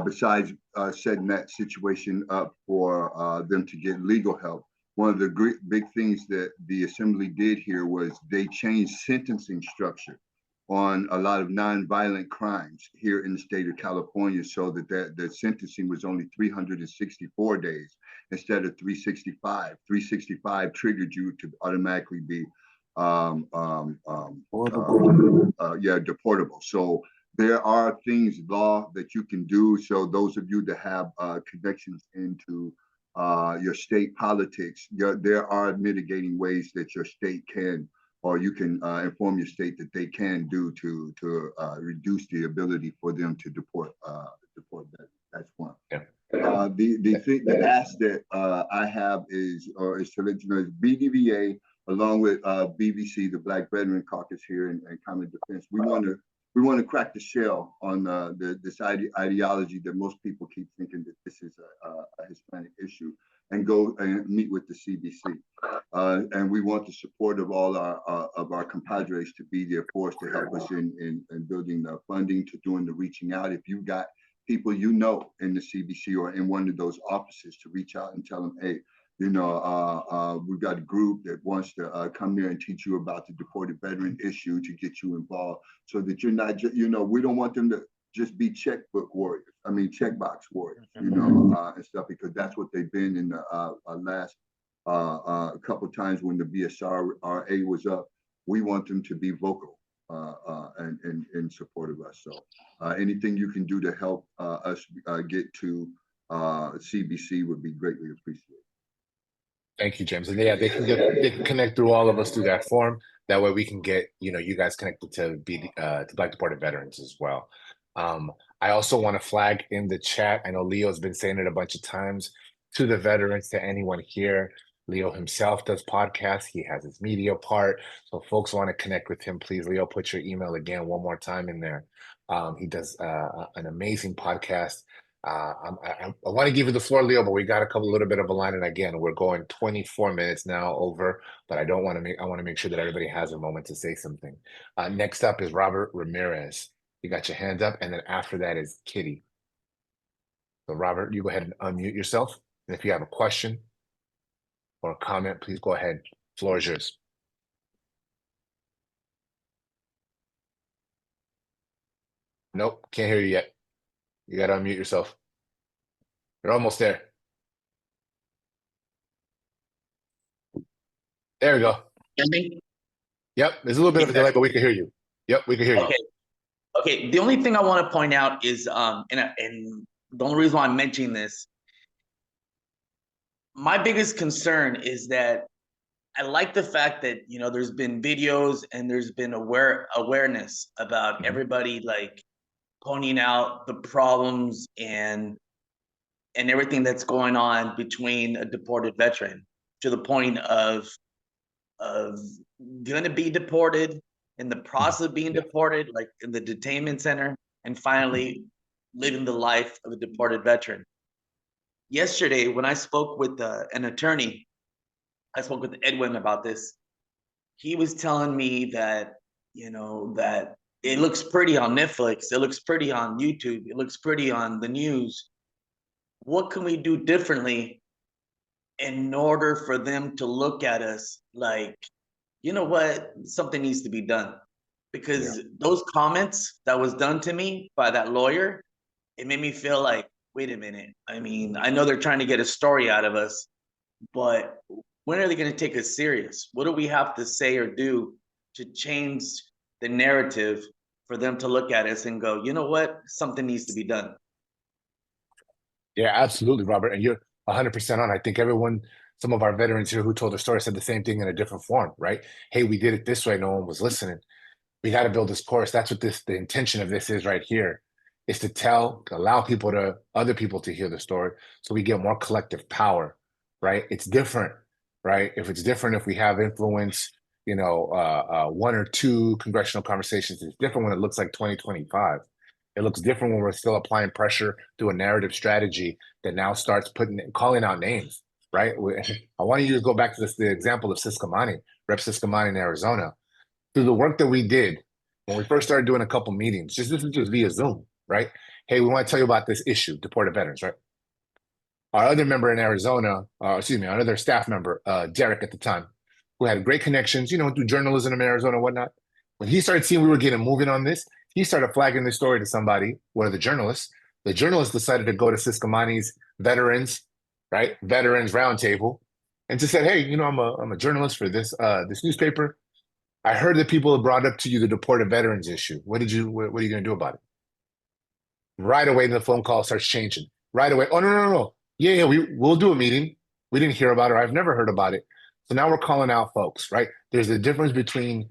Besides setting that situation up for them to get legal help, one of the great big things that the Assembly did here was they changed sentencing structure on a lot of nonviolent crimes here in the state of California, so that the sentencing was only 364 days instead of 365. 365 triggered you to automatically be deportable. So there are things, law, that you can do. So those of you that have connections into your state politics, there are mitigating ways that your state can, or you can inform your state that they can do to reduce the ability for them to deport that. That's one. Yeah. The ask that I have is to let you know is BDVA along with BBC, the Black Veteran Caucus here in Common Defense. We want to crack the shell on this ideology that most people keep thinking that this is a Hispanic issue, and go and meet with the CBC. And we want the support of all our compadres to be there for us to help us in building the funding, to doing the reaching out. If you got people you know in the CBC or in one of those offices, to reach out and tell them, hey, you know, we've got a group that wants to come there and teach you about the deported veteran issue, to get you involved, so that you're not just, you know, we don't want them to just be checkbook warriors. I mean, checkbox warriors, you know, and stuff, because that's what they've been in the last couple of times when the BSRA was up. We want them to be vocal and in support of us. So anything you can do to help us get to CBC would be greatly appreciated. Thank you, James. And yeah, they can connect through all of us through that form. That way we can get, you know, you guys connected to Black Deported Veterans as well. I also want to flag in the chat, I know Leo's been saying it a bunch of times, to the veterans, to anyone here, Leo himself does podcasts. He has his media part. So if folks want to connect with him, please, Leo, put your email again one more time in there. He does an amazing podcast. I want to give you the floor, Leo, but we got a little bit of a line, and again, we're going 24 minutes now over, but I want to make sure that everybody has a moment to say something. Next up is Robert Ramirez. You got your hand up, and then after that is Kitty. So Robert, you go ahead and unmute yourself. And if you have a question or a comment, please go ahead. Floor is yours. Nope, can't hear you yet. You got to unmute yourself. You're almost there. There we go. Hear me? Yep, there's a little bit of a delay, but we can hear you. Yep, we can hear you. Okay. The only thing I want to point out is, and the only reason why I'm mentioning this, my biggest concern is that I like the fact that, you know, there's been videos and there's been awareness about everybody like pointing out the problems and everything that's going on between a deported veteran, to the point of gonna be deported, in the process of being deported, like in the detainment center, and finally living the life of a deported veteran. Yesterday, when I spoke with an attorney, I spoke with Edwin about this. He was telling me that, you know, that it looks pretty on Netflix, it looks pretty on YouTube, it looks pretty on the news. What can we do differently in order for them to look at us like, you know what, something needs to be done? Because those comments that was done to me by that lawyer, it made me feel like, wait a minute. I mean, I know they're trying to get a story out of us, but when are they going to take us serious? What do we have to say or do to change the narrative for them to look at us and go, you know what, something needs to be done? Yeah, absolutely, Robert. And you're 100% on. I think some of our veterans here who told their story said the same thing in a different form, right? Hey, we did it this way. No one was listening. We got to build this course. That's what the intention of this is right here, is to allow other people to hear the story, so we get more collective power, right? It's different, right? If it's different, if we have influence, you know, one or two congressional conversations, it's different when it looks like 2025. It looks different when we're still applying pressure through a narrative strategy that now starts calling out names, right? I want you to go back to the example of Siscomani, Rep. Siscomani in Arizona. Through the work that we did when we first started doing a couple meetings, this is just via Zoom, right? Hey, we want to tell you about this issue, deported veterans, right? Our other member in Arizona, another staff member, Derek at the time, who had great connections, you know, through journalism in Arizona and whatnot. When he started seeing we were getting moving on this, he started flagging this story to somebody, one of the journalists. The journalist decided to go to Siscomani's veterans, right? Veterans roundtable, and just said, hey, you know, I'm a journalist for this newspaper. I heard that people have brought up to you the deported veterans issue. What are you going to do about it? Right away, the phone call starts changing. Right away. Oh, no. Yeah, we'll do a meeting. We didn't hear about it. I've never heard about it. So now we're calling out folks, right? There's a difference between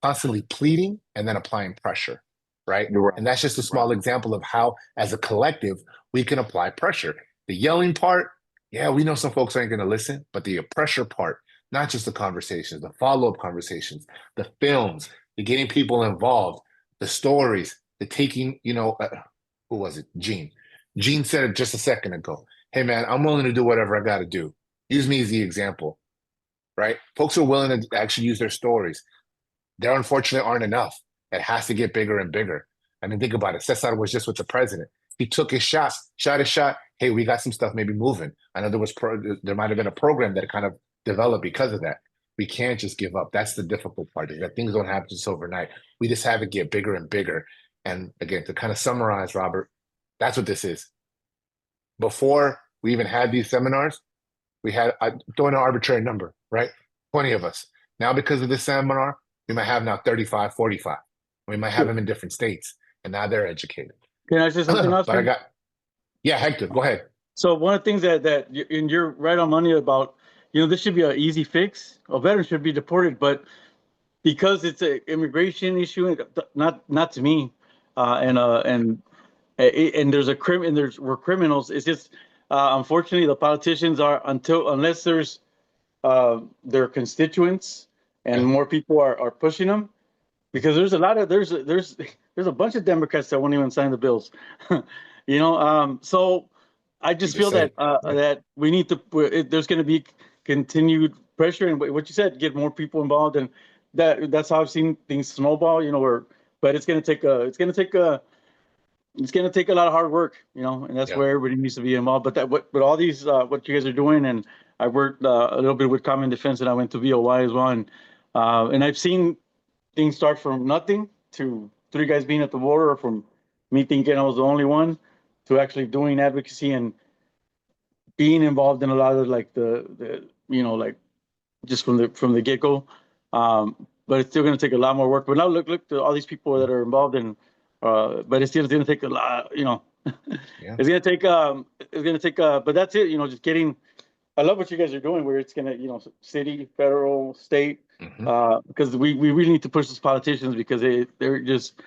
constantly pleading and then applying pressure, right? Right. And that's just a small example of how, as a collective, we can apply pressure. The yelling part, yeah, we know some folks ain't going to listen, but the pressure part, not just the conversations, the follow-up conversations, the films, the getting people involved, the stories, the taking, who was it? Gene. Gene said it just a second ago. Hey, man, I'm willing to do whatever I got to do. Use me as the example, right? Folks are willing to actually use their stories. There unfortunately aren't enough. It has to get bigger and bigger. I mean, think about it. Cesar was just with the president. He took his shot, shot his shot. Hey, we got some stuff maybe moving. I know there might have been a program that kind of developed because of that. We can't just give up. That's the difficult part, is that things don't happen just overnight. We just have it get bigger and bigger. And again, to kind of summarize, Robert, that's what this is. Before we even had these seminars, we had, throwing an arbitrary number, right? 20 of us. Now, because of this seminar, we might have now 35, 45. We might have them in different states, and now they're educated. Can I say something else? But yeah, Hector, go ahead. So one of the things and you're right on money about, this should be an easy fix. A veteran should be deported, but because it's an immigration issue, not to me, and we're criminals. It's just unfortunately the politicians are unless there's their constituents and more people are pushing them, because there's a bunch of Democrats that won't even sign the bills. So I just feel that we need to. There's going to be continued pressure, and what you said, get more people involved, and that's how I've seen things snowball. But it's going to take a lot of hard work, and that's where everybody needs to be involved. But all these what you guys are doing, and I worked a little bit with Common Defense, and I went to VOY as well, and I've seen things start from nothing to 3 guys being at the border, or from me thinking I was the only one to actually doing advocacy and being involved in a lot of like the just from the get-go. But it's still going to take a lot more work. But now look to all these people that are involved in, but it's still going to take a lot, It's going to take, but that's it, just getting, I love what you guys are doing, where it's going to, city, federal, state, because we really need to push these politicians, because they're just,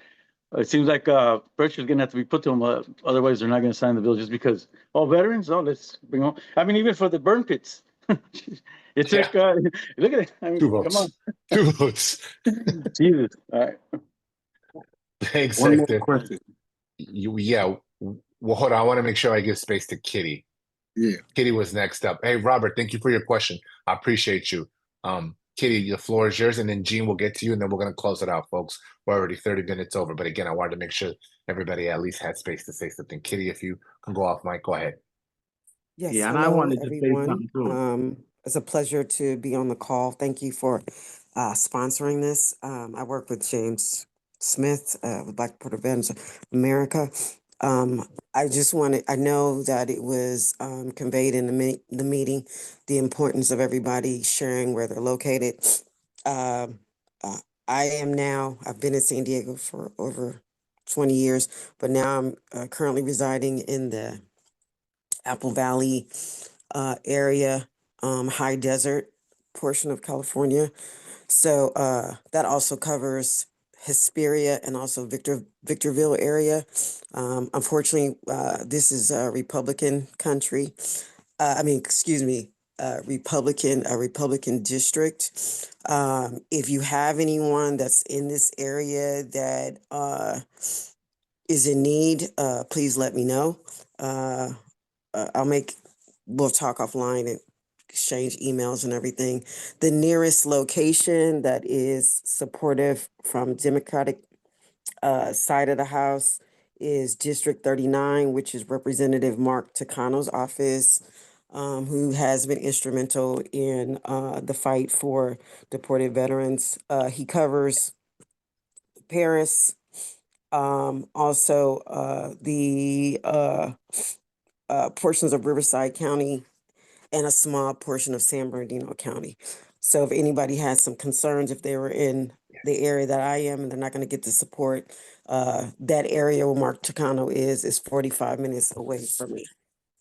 it seems like pressure is going to have to be put to them. Otherwise, they're not going to sign the bill just because, veterans, let's bring on. I mean, even for the burn pits. It took, look at it. I mean, 2 votes. Come on. 2 votes. Jesus. All right. Thanks, One more Hector. question. Well, hold on. I want to make sure I give space to Kitty. Yeah. Kitty was next up. Hey, Robert, thank you for your question. I appreciate you. Kitty, the floor is yours, and then Gene will get to you, and then we're going to close it out, folks. We're already 30 minutes over, but again, I wanted to make sure everybody at least had space to say something. Kitty, if you can go off mic, go ahead. Yes, Yeah, and I wanted to say something too. It's a pleasure to be on the call. Thank you for sponsoring this. I work with James Smith with Black Deported Veterans America. I know that it was conveyed in the meeting, the importance of everybody sharing where they're located. I've been in San Diego for over 20 years, but now I'm currently residing in the Apple Valley area, high desert portion of California. So that also covers Hesperia and also Victorville area. Unfortunately, this is a Republican country. Republican district. If you have anyone that's in this area that is in need, please let me know. We'll talk offline and exchange emails and everything. The nearest location that is supportive from Democratic side of the House is District 39, which is Representative Mark Takano's office, who has been instrumental in the fight for deported veterans. He covers Paris, also the portions of Riverside County, and a small portion of San Bernardino County. So if anybody has some concerns, if they were in the area that I am, and they're not going to get the support. That area where Mark Chicano is 45 minutes away from me.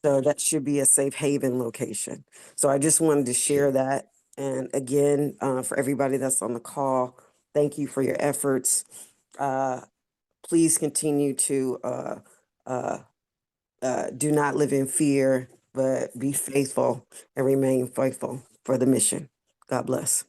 So that should be a safe haven location. So I just wanted to share that. And again, for everybody that's on the call, thank you for your efforts. Please continue to do not live in fear, but be faithful and remain faithful for the mission. God bless.